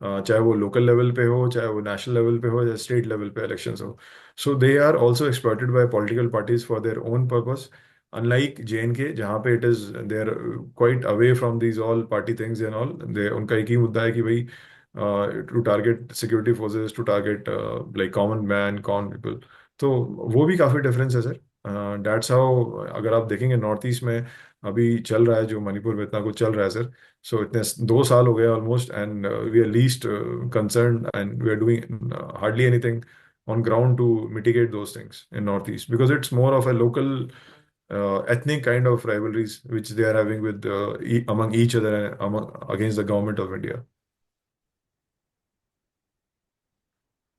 चाहे वो local level पे हो, चाहे वो नेशनल लेवल पे हो, या स्टेट लेवल पे इलेक्शंस हो। So they are also exploited by political parties for their own purpose, unlike JNK जहाँ पे it is they are quite away from these all party things and all. They उनका एक ही मुद्दा है कि भाई, to target security forces, to target like common man, common people. तो वो भी काफी डिफरेंस है सर। दैट्स हाउ, अगर आप देखेंगे नॉर्थ ईस्ट में अभी चल रहा है जो मणिपुर में इतना कुछ चल रहा है सर, सो इतने 2 साल हो गए almost, and we are least concern, and we are doing hardly anything on ground to mitigate those things in Northeast, because it's more of a local ethnic kind of rivalries which they are having with among each other and against the government of India.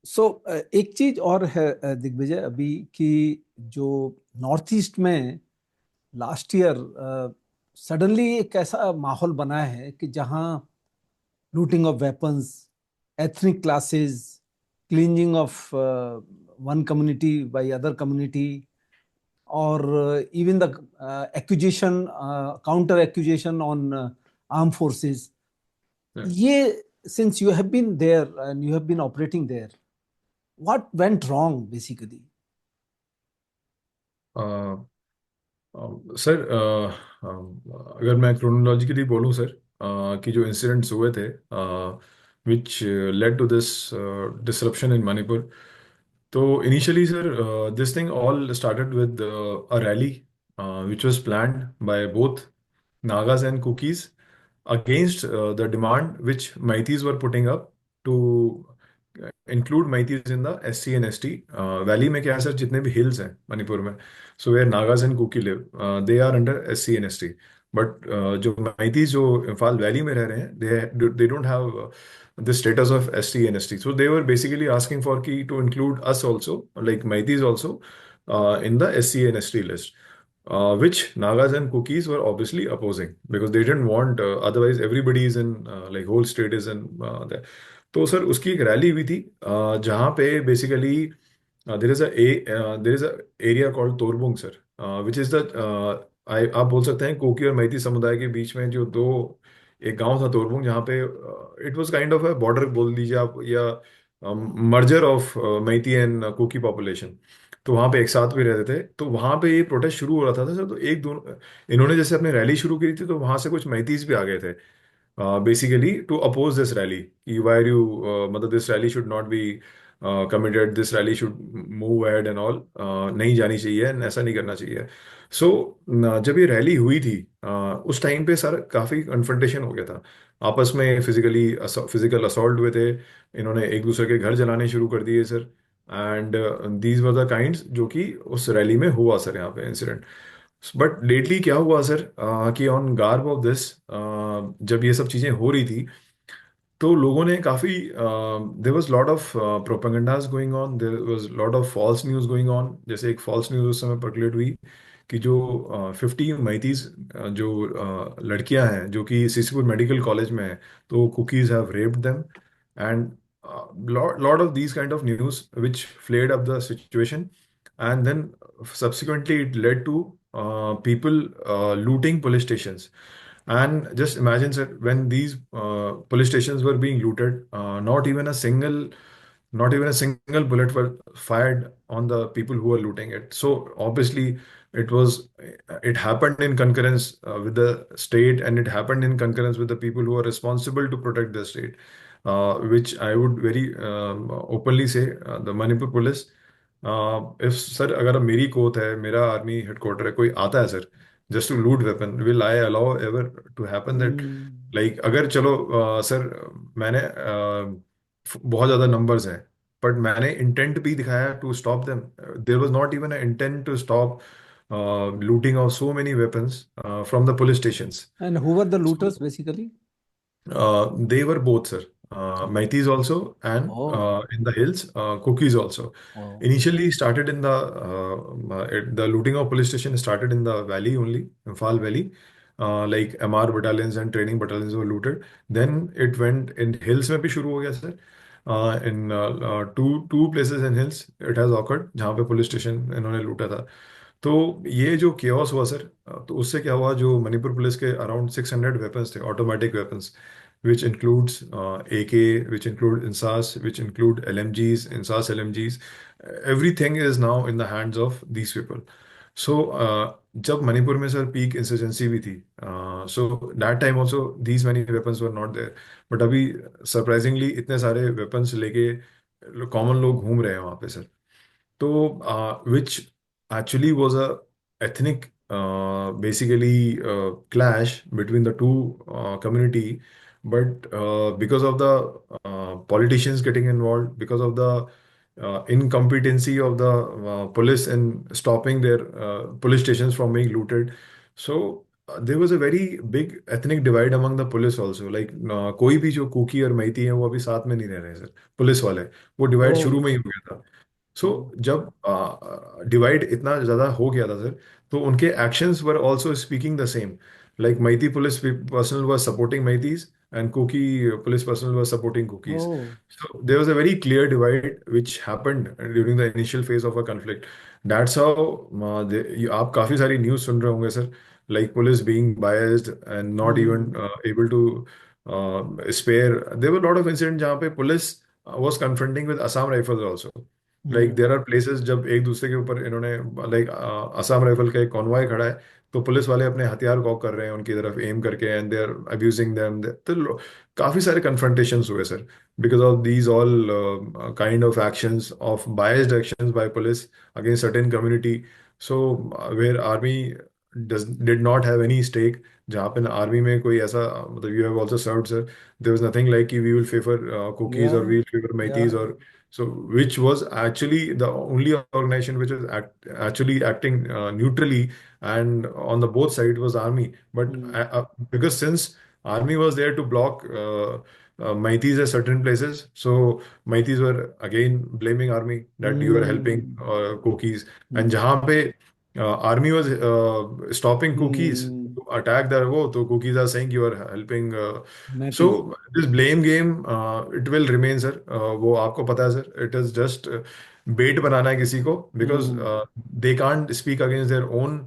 So एक चीज और है दिग्विजय, अभी कि जो north east में last year suddenly एक ऐसा माहौल बना है कि जहां looting of weapons, ethnic clashes, cleansing of one community by other community, और even the accusation, counter accusation on arm forces, Yeah. ये since you have been there and you have been operating there, what went wrong basically? Sir, अगर मैं chronologically बोलूँ sir, कि जो incidents हुए थे which led to this disruption in Manipur, तो initially sir this thing all started with a rally which was planned by both Nagas and Kukis against the demand which Maitis were putting up to include Maitis in the SC and ST. Valley में क्या है sir, जितने भी hills हैं मणिपुर में, so where Nagas and Kuki live, they are under SC and ST. But जो Maitis जो Imphal valley में रह रहे हैं, they don't have the status of ST and ST. So they were basically asking for ki to include us also, like Maitis also, in the SC and ST list. Which Nagas and Kukis were obviously opposing because they didn't want, otherwise everybody is in, like whole state is in there. तो sir उसकी एक rally हुई थी जहाँ पे basically there is a area called Torbung sir, which is the, आप बोल सकते हैं कोकी और मैती समुदाय के बीच में जो दो, एक गांव था तोरबुंग जहाँ पे it was kind of a border बोल दीजिए आप, या merger of Meitei and Kuki population. तो वहाँ पे एक साथ भी रहते थे, तो वहाँ पे ये प्रोटेस्ट शुरू हो रहा था सर। तो एक दोनों इन्होंने जैसे अपनी रैली शुरू की थी, तो वहाँ से कुछ मैतीस भी आ गए थे basically to oppose this rally. Why you, मतलब this rally should not be committed, this rally should move ahead and all, नहीं जानी चाहिए and ऐसा नहीं करना चाहिए। सो जब ये रैली हुई थी उस टाइम पे सर काफ़ी कन्फ्रंटेशन हो गया था आपस में, फिजिकल असॉल्ट हुए थे, इन्होंने एक दूसरे के घर जलाने शुरू कर दिए sir. And these were the kinds जो कि उस रैली में हुआ सर, यहाँ पे इंसिडेंट। बट लेटली क्या हुआ सर, कि ऑन गार्ब ऑफ दिस, जब ये सब चीजें हो रही थी, तो लोगों ने काफी, there was lot of propagandas going on, there was lot of false news going on. जैसे एक फॉल्स न्यूज उस समय पर्कुलेट हुई कि जो 50 मैतीज जो लड़कियां हैं जो कि सीसीपुर मेडिकल कॉलेज में हैं, तो cookies have raped them, and lot of these kind of news which flared up the situation. And then subsequently it led to people looting police stations. And just imagine, sir, when these police stations were being looted, not even a single bullet were fired on the people who were looting it. So obviously, it happened in concurrence with the state, and it happened in concurrence with the people who are responsible to protect the state, which I would very openly say, the Manipur police. If sir, अगर मेरी कोत है, मेरा army headquarter है, कोई आता है sir just to loot weapon, will I allow ever to happen that? Like अगर चलो सर, मैंने बहुत ज्यादा नंबर्स हैं, बट मैंने इंटेंट भी दिखाया to stop them. There was not even a intent to stop looting of so many weapons from the police stations. And who were the So looters basically? they were both, sir. Maitis also, and Oh, in the hills, Cookies also. oh. Initially, started in the looting of police station started in the valley only, Imphal Valley. Like MR battalions and training battalions were looted. Then it went in hills में भी शुरू हो गया sir. In two places in hills it has occurred जहाँ पे police station इन्होंने लूटा था। तो ये जो केओस हुआ सर, तो उससे क्या हुआ, जो मणिपुर पुलिस के अराउंड 600 वेपन्स थे, automatic weapons, which includes AK, which include INSAS, which include LMGs, INSAS LMGs. Everything is now in the hands of these people. So जब मणिपुर में सर पीक इंसर्जेंसी भी थी, so that time also these many weapons were not there. But अभी surprisingly इतने सारे weapons लेके common लोग घूम रहे हैं वहाँ पे सर। तो which actually was a ethnic, basically clash between the two community, but because of the politicians getting involved, because of the incompetency of the police in stopping their police stations from being looted. So there was a very big ethnic divide among the police also. Like कोई भी जो cookie और मैती हैं वो अभी साथ में नहीं रह रहे सर, पुलिस वाले। वो डिवाइड Oh. शुरू में ही हो गया था। सो Oh. जब डिवाइड इतना ज्यादा हो गया था सर, तो उनके actions were also speaking the same. Like Meitei police personnel was supporting Meiteis and Kuki police personnel was supporting cookies. Oh. So there was a very clear divide which happened during the initial phase of a conflict. That's how आप काफी सारी news सुन रहे होंगे sir, like police being biased and not even Hmm. able to spare. There were a lot of incidents जहाँ पे police was confronting with Assam Rifles also. Like there Hmm. Are places जब एक दूसरे के ऊपर इन्होंने, लाइक असम राइफल का एक कॉन्वॉय खड़ा है, तो पुलिस वाले अपने हथियार कॉक कर रहे हैं उनकी तरफ एम करके, and they are abusing them. तो काफी सारे कन्फ्रंटेशंस हुए sir, because of these all kind of actions, of biased actions by police against certain community. So where army did not have any stake, जहाँ पे आर्मी में कोई ऐसा, मतलब you have also served sir, there was nothing like कि we will favour Kukis और Yeah. We will favour Meiteis, Yeah. और so which was actually the only organization which was actually acting neutrally, and on the both side was army. But Hmm. because since army was there to block Maitis at certain places, so Maitis were again blaming army that you are helping Hmm. cookies. And Hmm. jahan pe army was stopping cookies Hmm. to attack the wo, so cookies are saying you are helping. Matties. So this blame game, it will remain sir. वो आपको पता है sir. It is just bait बनाना है किसी को, because Hmm. they can't speak against their own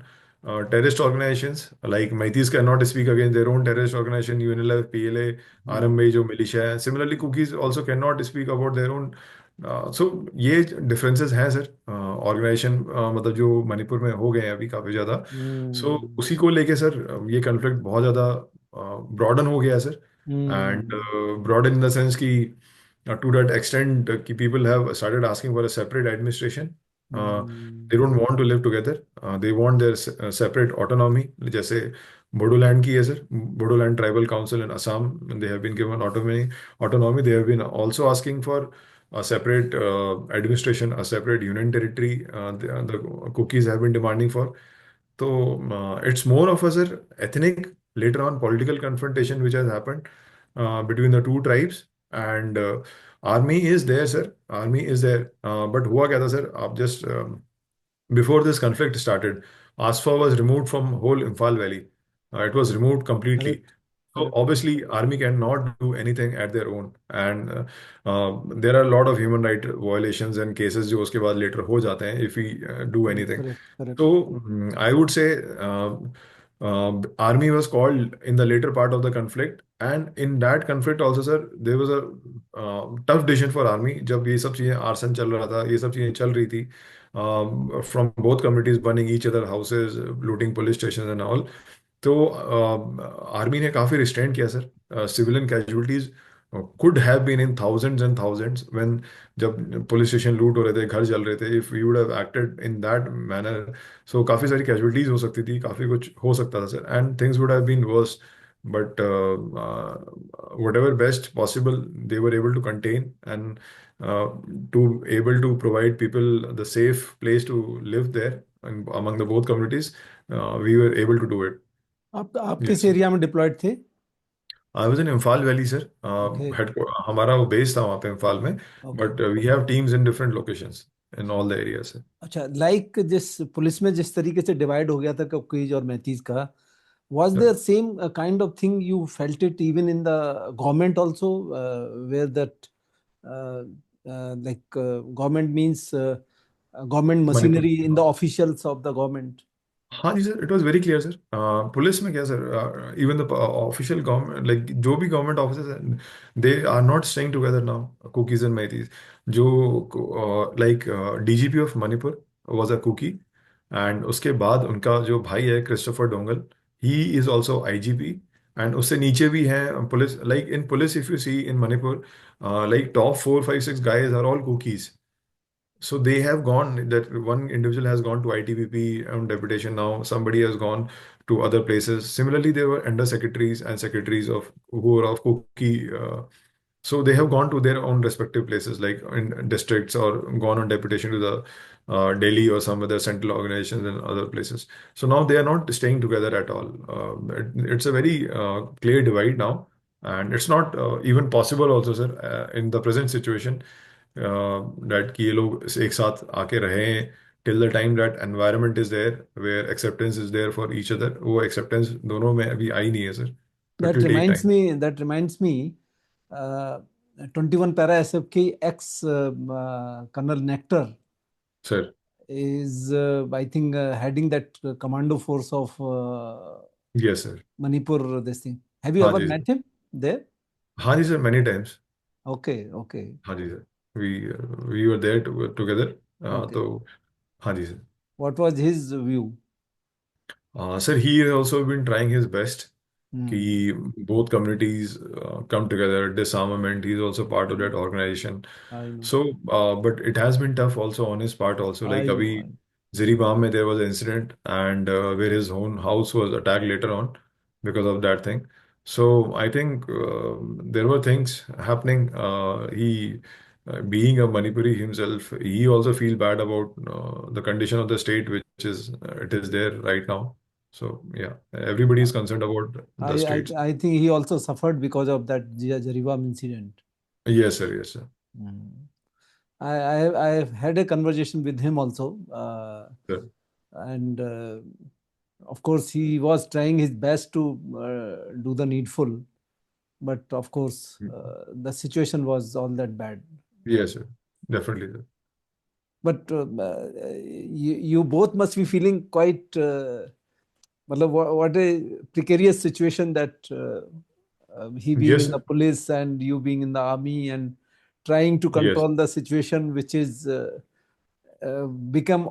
terrorist organizations. Like Maitis cannot speak against their own terrorist organization, UNLF, PLA, Hmm. RMI जो militia है. Similarly, cookies also cannot speak about their own. So ये differences हैं sir. Organization मतलब जो मणिपुर में हो गए हैं अभी काफी ज्यादा. So Hmm. उसी को लेके सर ये conflict बहुत ज्यादा broaden हो गया है sir. And Hmm. broad in the sense कि to that extent कि people have started asking for a separate administration. They Hmm. don't want to live together. They want their separate autonomy. जैसे बोडोलैंड की है sir, Bodoland tribal council in Assam, they have been given autonomy. They have been also asking for a separate administration, a separate union territory. The cookies have been demanding for. So it's more of a sir ethnic, later on political confrontation which has happened between the two tribes. And army is there sir, army is there. But हुआ क्या था sir, आप just before this conflict started, ASFA was removed from whole Imphal Valley. It was removed completely. Correct. So Correct. obviously, army cannot do anything at their own, and there are a lot of human right violations and cases जो उसके बाद later हो जाते हैं if we do anything. Correct. Correct. So I would say army was called in the later part of the conflict, and in that conflict also, sir, there was a tough decision for army. जब ये सब चीजें arson चल रहा था, ये सब चीजें चल रही थी, from both communities burning each other houses, looting police stations and all. तो आर्मी ने काफी रिस्ट्रेन किया sir. Civilian casualties could have been in thousands and thousands when जब पुलिस स्टेशन लूट हो रहे थे, घर जल रहे थे. If you would have acted in that manner, so काफी सारी कैजुअलिटीज हो सकती थी, काफी कुछ हो सकता था sir, and things would have been worse. But whatever best possible, they were able to contain, and uh, to able to provide people the safe place to live there, and among the both communities, we were able to do it. आप किस Yes. Area में diploid थे? I was in Imphal Valley, sir. Okay. हमारा वो base था वहाँ पे इम्फाल में, okay. but we have teams in different locations in all the areas, sir. अच्छा, लाइक जिस पुलिस में जिस तरीके से डिवाइड हो गया था कुकीज और मैतीज का, was Yeah. there same kind of thing you felt it even in the government also, where that government means government Manipur. machinery in the officials of the government? हाँ जी sir, it was very clear sir. Police में क्या sir, even the official government, like जो भी government officers हैं, they are not staying together now, Kukis and Meiteis. जो like DGP of Manipur was a Kuki, and उसके बाद उनका जो भाई है Christopher Dongel, he is also IGP. And उससे नीचे भी हैं police. Like in police, if you see in Manipur, like top 4 5 6 guys are all cookies. So they have gone, that one individual has gone to ITBP on deputation now, somebody has gone to other places. Similarly, there were under secretaries and secretaries of who were of Kuki. So they have gone to their own respective places, like in districts, or gone on deputation to the Delhi or some other central organizations and other places. So now they are not staying together at all. It's a very clear divide now, and it's not even possible also, sir, in the present situation, that कि ये लोग एक साथ आके रहें till the time that environment is there where acceptance is there for each other. वो acceptance दोनों में अभी आई नहीं है, sir. So it That will take reminds time. me, that reminds me, uh, 21 para SFK ex Colonel Nectar Sir. is, I think, heading that commando force of Yes, sir. Manipur. This thing. Have you हाँ ever जी met sir. him there? हाँ जी sir, many times. Okay, okay, हाँ जी sir. We were there together. okay. तो हाँ जी sir. What was his view? Sir, he has also been trying his best. Hmm. Ki both communities come together, disarmament. He's also part of that organization. I know, So, but it has been tough also on his part also. Like I know, abhi Ziribam mein there was an incident, and where his own house was attacked later on because of that thing. So I think there were things happening. Being a Manipuri himself, he also feel bad about the condition of the state, which is it is there right now. So yeah, everybody is concerned about the states. I think he also suffered because of that Jariwam incident. Yes, sir. Yes, sir. Hmm. I've had a conversation with him also, Sir. and of course he was trying his best to do the needful, but of course the situation was all that bad. Yes, sir. Definitely, sir. But you both must be feeling quite, मतलब what a precarious situation that he being Yes, in the sir. police and you being in the army and trying to Yes. control the situation, which is become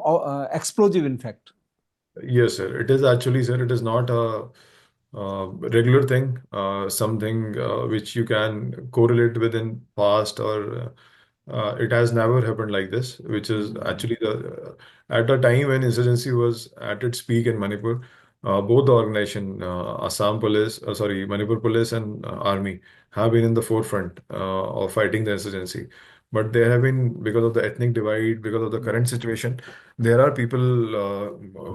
explosive, in fact. Yes, sir. It is actually, sir, it is not a regular thing, something which you can correlate with in past, or it has never happened like this, which is Mm. actually the at a time when insurgency was at its peak in Manipur, both the organization, Assam Police, sorry, Manipur Police and Army have been in the forefront of fighting the insurgency. But there have been, because of the ethnic divide, because of the current situation, there are people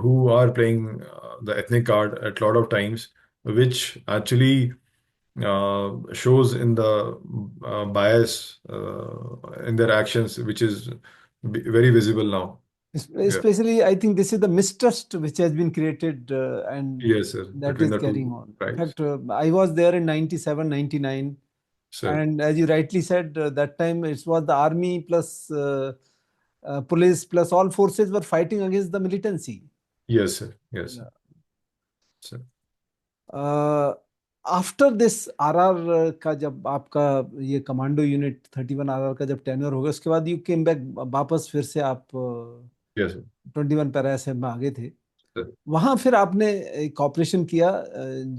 who are playing the ethnic card at a lot of times, which actually shows in the bias in their actions, which is very visible now. Yeah. Especially, I think this is the mistrust which has been created, and Yes, sir. that Between is the carrying two on. In tribes. fact, I was there in 97, 99, Sir. and as you rightly said, that time it was the army plus police plus all forces were fighting against the militancy. Yes, sir. Yes, sir. Sir. After this RR का, जब आपका ये commando unit 31 RR का जब tenure हो गया, उसके बाद यू केम बैक, वापस फिर से आप Yes, sir. 21 पैरा एसएफ में आगे थे। Sir. वहां फिर आपने एक ऑपरेशन किया,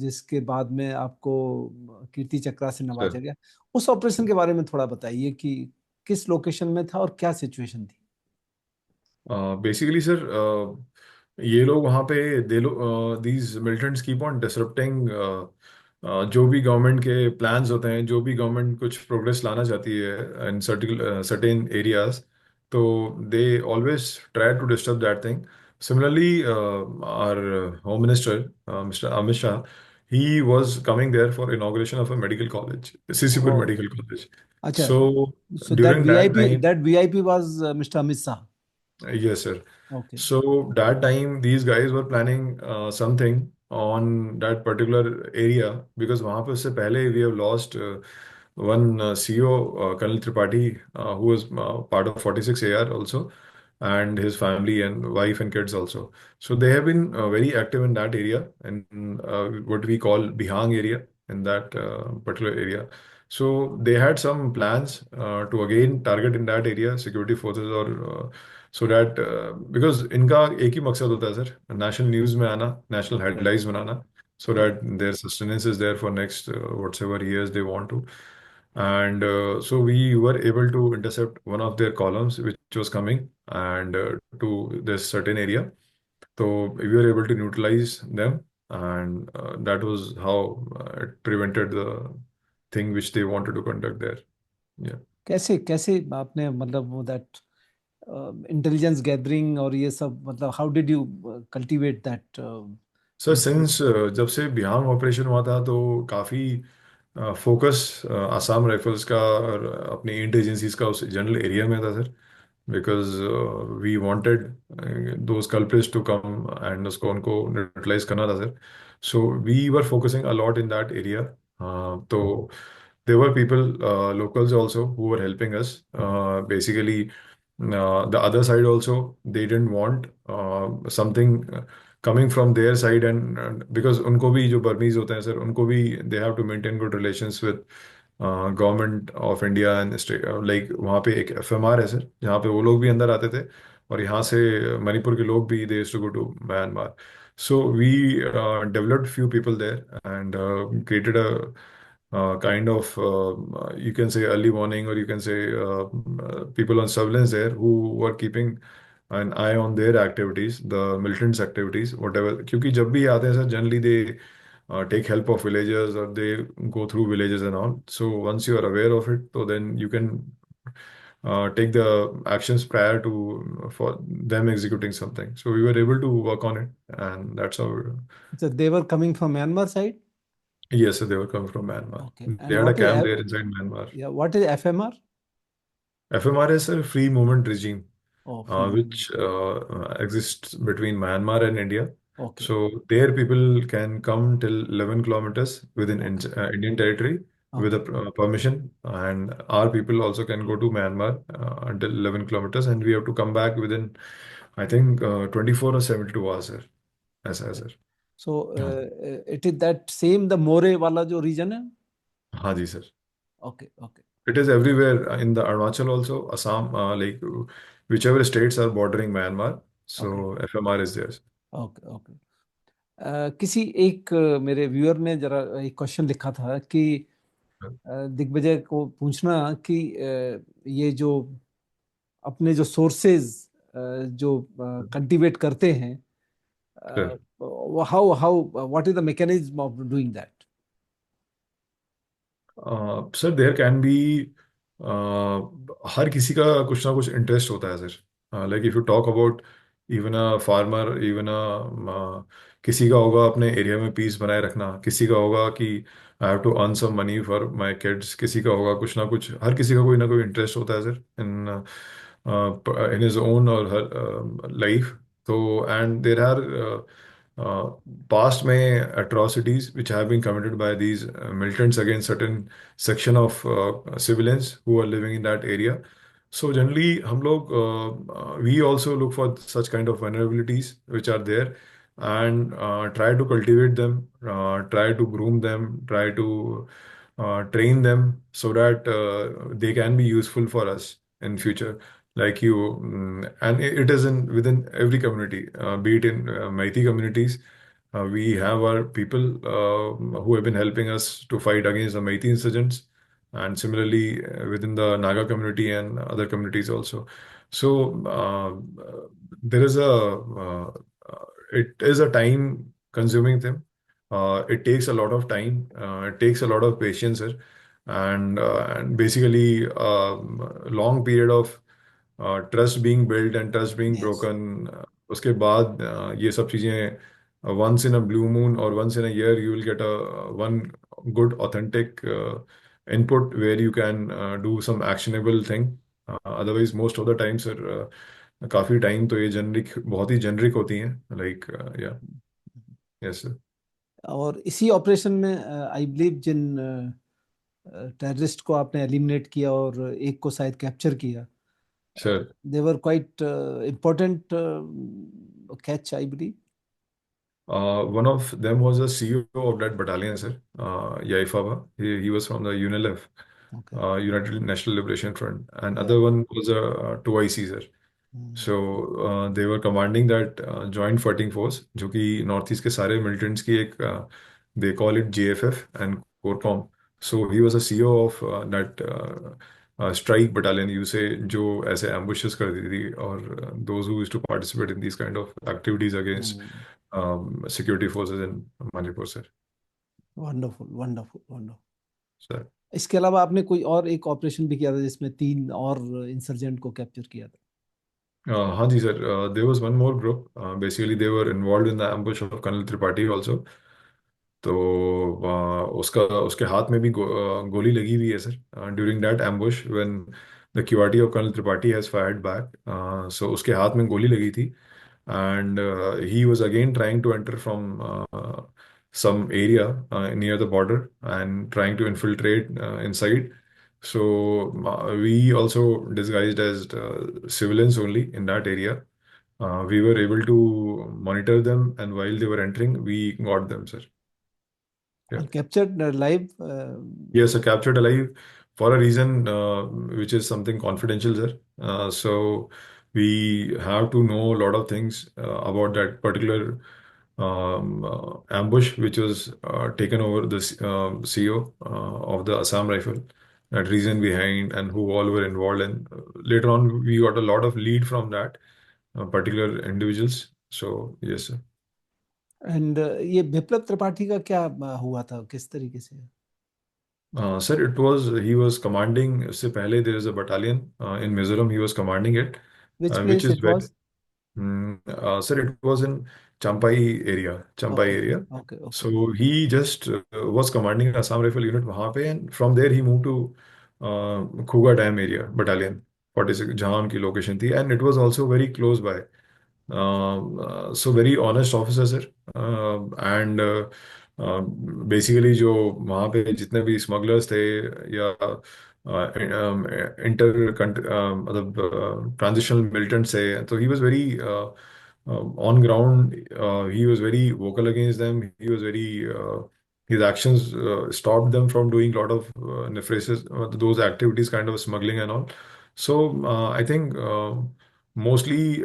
जिसके बाद में आपको कीर्ति चक्रा से नवाजा Sir. गया। उस ऑपरेशन के बारे में थोड़ा बताइए कि किस लोकेशन में था और क्या सिचुएशन थी। बेसिकली सर, ये लोग वहाँ पे दे लो these militants keep on disrupting जो भी गवर्नमेंट के प्लान्स होते हैं, जो भी गवर्नमेंट कुछ प्रोग्रेस लाना चाहती है इन सर्टेन एरियाज, तो they always try to disturb that thing. Similarly our home minister mister Amit Shah, he was coming there for inauguration of a medical college, Sisipur ओ, Medical College. अच्छा। So so during that time, that VIP was mister Amit Shah. yes, sir. Okay. So that time, these guys were planning something on that particular area, because वहाँ पे उससे पहले we have lost one CEO, Colonel Tripathi, who was part of 46 AR also, and his family and wife and kids also. So they have been very active in that area, in what we call Bihang area, in that particular area. So they had some plans to again target in that area security forces, or so that, because इनका एक ही मकसद होता है sir, national news में आना, national headlines बनाना, so that there sustenance is there for next whatsoever years they want to. And so we were able to intercept one of their columns which was coming and to this certain area. So we were able to neutralize them, and that was how it prevented the thing which they wanted to conduct there. Yeah. कैसे कैसे आपने मतलब वो that intelligence gathering और ये सब, मतलब how did you cultivate that? Sir since जब से बिहार ऑपरेशन हुआ था तो काफ़ी फोकस आसाम राइफल्स का और अपनी इंट एजेंसीज का उस जनरल एरिया में था sir, because we wanted those culprits to come and उसको उनको न्यूट्रलाइज करना था sir. So we were focusing a lot in that area. तो there were people, locals also, who were helping us. Basically, the other side also, they didn't want something coming from their side, and because उनको भी जो Burmese होते हैं sir, उनको भी they have to maintain good relations with government of India and state. Like वहाँ पे एक एफएमआर है सर, जहाँ पे वो लोग भी अंदर आते थे, और यहाँ से मणिपुर के लोग भी they to go to Myanmar. So we developed few people there and created a kind of you can say early warning, or you can say people on surveillance there who were keeping an eye on their activities, the militants activities, whatever. क्योंकि जब भी आते हैं sir, generally they take help of villagers, or they go through villages and all. So once you are aware of it, so then you can take the actions prior to for them executing something. So we were able to work on it, and that's how. So they were coming from Myanmar side? Yes, so they were coming from Myanmar. Okay. They And had a what is camp there inside Myanmar. yeah, what is FMR? FMR is a free movement regime, Oh, free movement. which exists between Myanmar and India. Okay. So there people can come till 11 kilometers within Okay. Indian territory with a Okay. permission, and our people also can go to Myanmar until 11 kilometers, and we have to come back within, I think, 24 or 72 hours, sir. ऐसा है Okay. Sir. So हाँ. it is that same the More वाला जो region है? हाँ जी sir. Okay. Okay. It is everywhere in the Arunachal also, Assam, like whichever states are bordering Myanmar. Okay. So FMR is there. Okay. Okay. किसी एक मेरे viewer ने जरा एक क्वेश्चन लिखा था कि दिग्विजय को पूछना कि ये जो अपने जो सोर्सेज जो कल्टीवेट करते हैं, Sure. How how what is the mechanism of doing that? Sir there can be, हर किसी का कुछ ना कुछ इंटरेस्ट होता है sir. Like if you talk about even a farmer, even a किसी का होगा अपने एरिया में पीस बनाए रखना, किसी का होगा कि I have to earn some money for my kids, किसी का होगा कुछ ना कुछ, हर किसी का कोई ना कोई इंटरेस्ट होता है सर इन हिज ओन और हर लाइफ. तो एंड देर आर past में atrocities which have been committed by these militants against certain section of civilians who are living in that area. So generally हम लोग we also look for such kind of vulnerabilities which are there, and try to cultivate them, try to groom them, try to train them so that they can be useful for us in future. Like you, and it is in within every community, be it in Meithei communities. We have our people who have been helping us to fight against the Meithei insurgents, and similarly within the Naga community and other communities also. So there is it is a time consuming thing. It takes a lot of time. It takes a lot of patience, sir, and basically long period of trust being build and trust being yes. Broken. उसके बाद ये सब चीज़ें once in a blue moon और once in a year you will get a one good authentic input where you can do some actionable thing. Otherwise most of the time sir काफ़ी time तो ये generic, बहुत ही generic होती हैं. Like या. Yes sir. और इसी operation में आई बिलीव जिन टेररिस्ट को आपने एलिमिनेट किया और एक को शायद कैप्चर किया, sir they were quite important catch, I believe. one of them was the CEO of that battalion, sir, Yaifaba. He was from the UNLF, Okay. United National Liberation Front, and Yeah. other one was a 2IC, sir. Hmm. So they were commanding that joint fighting force, जो कि north east के सारे militants की एक, they call it JFF and CORCOM. So he was a CEO of that strike battalion, you say, जो ऐसे ambushes करती थी, और those who used to participate in these kind of activities against Hmm. security forces in Manipur, sir. Wonderful, wonderful, wonderful. Sir. इसके अलावा आपने कोई और एक ऑपरेशन भी किया था जिसमें 3 और इंसर्जेंट को कैप्चर किया था? हाँ जी sir, there was one more group, basically they were involved in the ambush of colonel Tripathi also. तो उसका उसके हाथ में भी गोली लगी हुई है sir, during that ambush when the QRT of colonel Tripathi has fired back. So उसके हाथ में गोली लगी थी, and he was again trying to enter from some area near the border and trying to infiltrate inside. So we also disguised as civilians only in that area. We were able to monitor them, and while they were entering, we got them, sir. Yeah. And captured live? Yes, sir, captured alive for a reason which is something confidential, sir. So we have to know a lot of things about that particular ambush, which was taken over the CO of the Assam Rifle. That reason behind and who all were involved, and later on we got a lot of lead from that particular individuals. So yes, sir. And ये बिप्लब त्रिपाठी का क्या हुआ था, किस तरीके से? Sir, it was he was commanding. इससे पहले there is a battalion in Mizoram. He was commanding it, which which place is it very. Was? Sir, it was in Champai area. Champai okay, area. Okay, okay. So he just was commanding Assam Rifle Unit वहाँ पे, and from there he moved to Khuga Dam area battalion 46 जहाँ उनकी location थी, and it was also very close by. So very honest officer sir, and basically जो वहाँ पे जितने भी स्मगलर्स थे या इंटर मतलब ट्रांजिशनल मिलिटेंट्स थे, तो he was very on ground, he was very vocal against them, he was very his actions stopped them from doing a lot of nefarious those activities, kind of smuggling and all. So I think mostly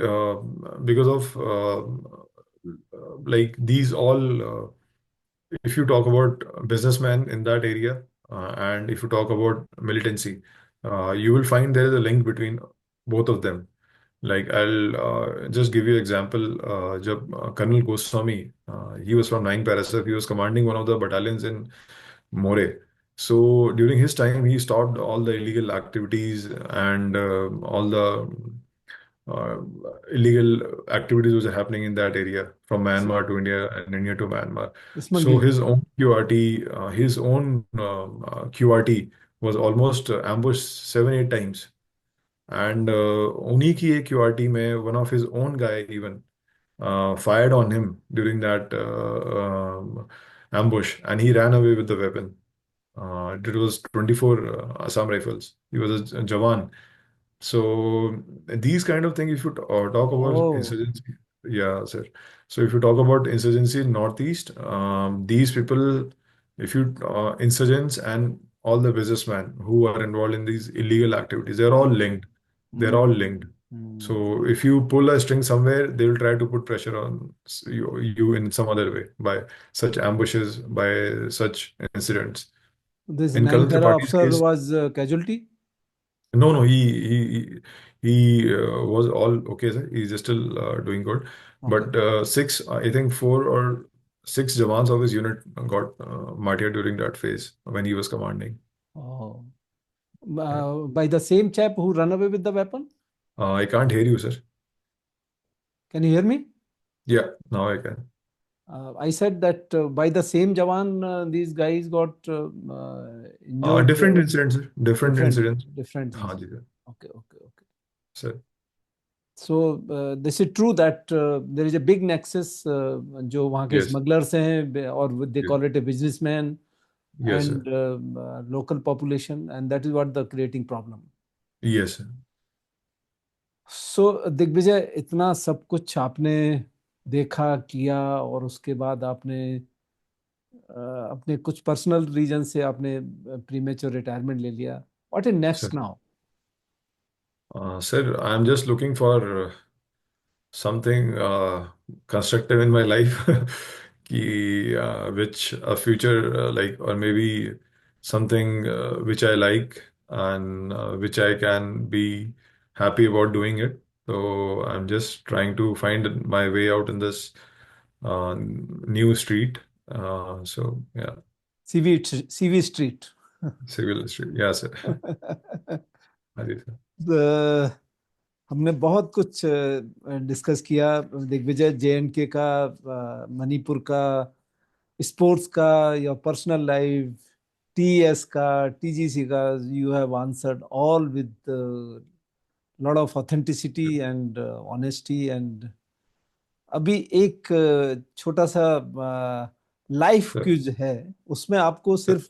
because of like these all if you talk about businessmen in that area, and if you talk about militancy, you will find there is a link between both of them. Like I'll just give you example. Colonel Goswami, he was from 9 Parasar. He was commanding one of the battalions in More. So during his time, he stopped all the illegal activities and all the uh, illegal activities which are happening in that area from Myanmar to India and India to Myanmar. So smuggling? his own QRT, his own QRT was almost ambushed 7, 8 times. And उन्हीं की एक QRT में one of his own guy even fired on him during that ambush, and he ran away with the weapon. It was 24 Assam rifles. He was a Jawan. So these kind of things, if you talk about oh, insurgency, yeah, sir. So if you talk about insurgency in Northeast, these people, if you insurgents and all the businessmen who are involved in these illegal activities, they're all linked. They're all linked. So if you pull a string somewhere, they will try to put pressure on you in some other way by such ambushes, by such incidents. This In 9 Karan para Tripathi's officer case, was casualty? no, no, he was all okay, sir. He's just still doing good. Okay. But six, I think 4 or 6 Jawans of his unit got martyred during that phase when he was commanding. Oh. Yeah. By the same chap who run away with the weapon? I can't hear you, sir. Can you hear me? Yeah, now I can. I said that by the same Jawan, these guys got injured. Different incidents, sir. Different Different, incidents. different हाँ जी incident. Sir. Okay, okay, okay. Sir. So this is true that there is a big nexus जो वहाँ के Yes. smugglers हैं, or they Yes. call it a businessman, Yes, sir. and local population, and that is what the creating problem. Yes, sir. सो दिग्विजय, इतना सब कुछ आपने देखा किया, और उसके बाद आपने अपने कुछ पर्सनल रीजन से आपने प्रीमेच्योर रिटायरमेंट ले लिया। What is Sir. Next now? Sir, I'm just looking for something constructive in my life which a future like, or maybe something which I like, and which I can be happy about doing it. So I'm just trying to find my way out in this new street. So yeah. CV street? Civil street, yeah sir. हाँ जी sir. हमने बहुत कुछ discuss किया, Digvijay, JNK का, मणिपुर का, sports का, your personal life, TS का, TGC का. You have answered all with lot of authenticity and honesty. And अभी एक छोटा सा लाइफ सर क्विज है, उसमें आपको सिर्फ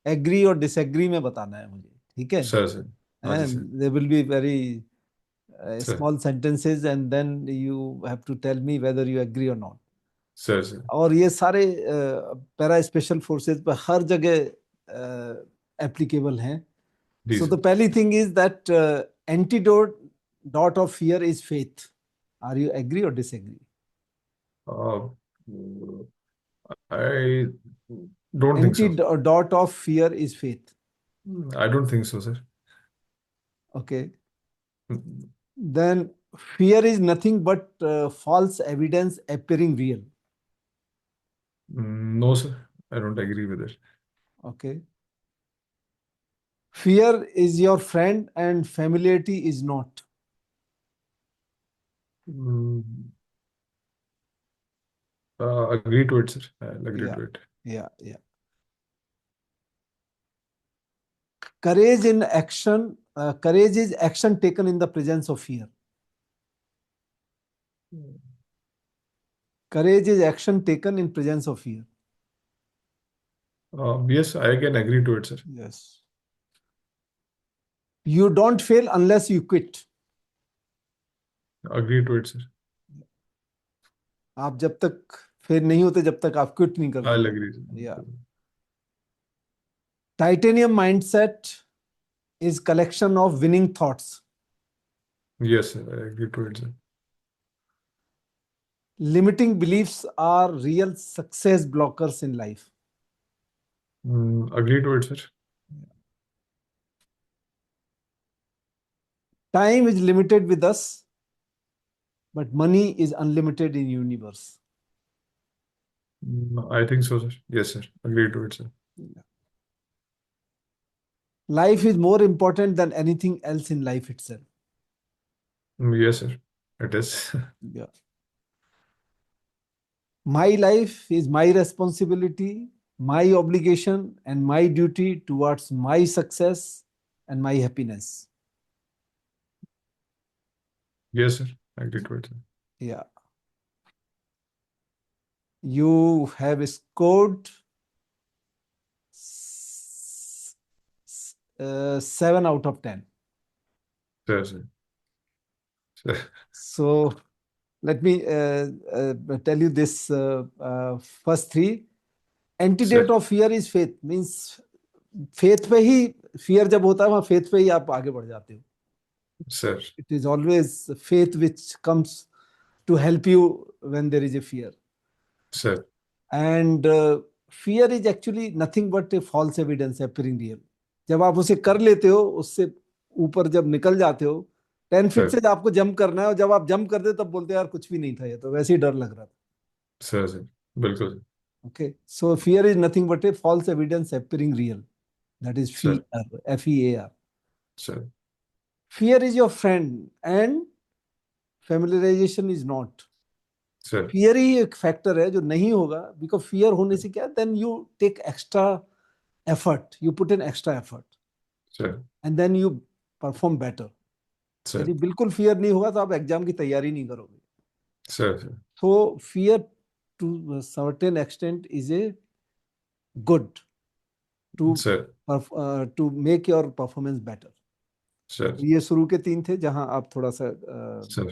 एग्री और डिसएग्री में बताना है मुझे, ठीक है? Sir sir. हाँ जी and sir. They will be very sir small sentences and then you have to tell me whether you agree or not. Sir. Sir और ये सारे पैरा स्पेशल फोर्सेस पर हर जगह एप्लीकेबल हैं. जी सो सर। द पहली thing is that antidote dot of fear is faith. Are you agree और disagree? I don't think so. Antidote of fear is faith. I don't think so sir. Okay. Then fear is nothing but false evidence appearing real. No sir, I don't agree with it. Okay. Fear is your friend and familiarity is not. Agree to it, sir. I'll agree Yeah, to it. yeah. Courage in action. Courage is action taken in the presence of fear. Courage is action taken in presence of fear. Yes, I can agree to it, sir. Yes. You don't fail unless you quit. Agree to it, sir. आप जब तक fail नहीं होते जब तक आप quit नहीं I'll करते. agree, sir. Yeah. Titanium mindset is collection of winning thoughts. Yes, sir. I agree to it, sir. Limiting beliefs are real success blockers in life. Agree to it, sir. Time is limited with us, but money is unlimited in universe. I think so, sir. Yes, sir. Agree to it, sir. Life is more important than anything else in life itself. Yes, sir. It is. Yeah. My life is my responsibility, my obligation, and my duty towards my success and my happiness. Yes, sir. I agree to it, sir. Yeah. You have scored 7 out of 10. Sir, sir. Sir. So let me tell you this first three. Antidote Sir. of fear is faith. Means faith पे ही, fear जब होता है वहाँ faith पे ही आप आगे बढ़ जाते हो. Sir. It is always faith which comes to help you when there is a fear. Sir. And fear is actually nothing but a false evidence appearing real. जब आप उसे कर लेते हो, उससे ऊपर जब निकल जाते हो, 10 फीट से आपको जंप करना है और जब आप जंप करते हो तब बोलते हो यार कुछ भी नहीं था, ये तो वैसे ही डर लग रहा था. Sir, sir. बिल्कुल. Okay, so fear is nothing but a false evidence appearing real. That is fear, Sir. FEAR. Sir. Fear is your friend and familiarization is not. Sir. Fear ही एक फैक्टर है जो नहीं होगा, बिकॉज फियर होने से क्या, then you take extra effort, you put in extra effort Sir. And then you perform better. Sir. यदि बिल्कुल फियर नहीं होगा तो आप एग्जाम की तैयारी नहीं करोगे. Sir. Sir. तो fear to certain extent is a good to Sir. To make your performance better. Sir. ये शुरू के 3 थे जहां आप थोड़ा सा Sir.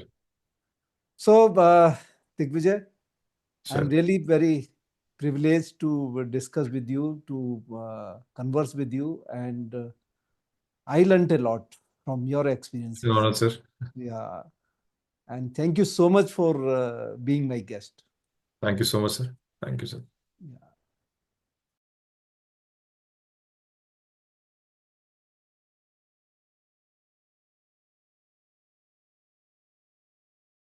So Digvijay, Sir. I'm really very privileged to discuss with you, to converse with you, and I learned a lot from your Your experiences. Honor, sir. Yeah, and thank you so much for being my guest. Thank you so much, sir. Thank you, sir.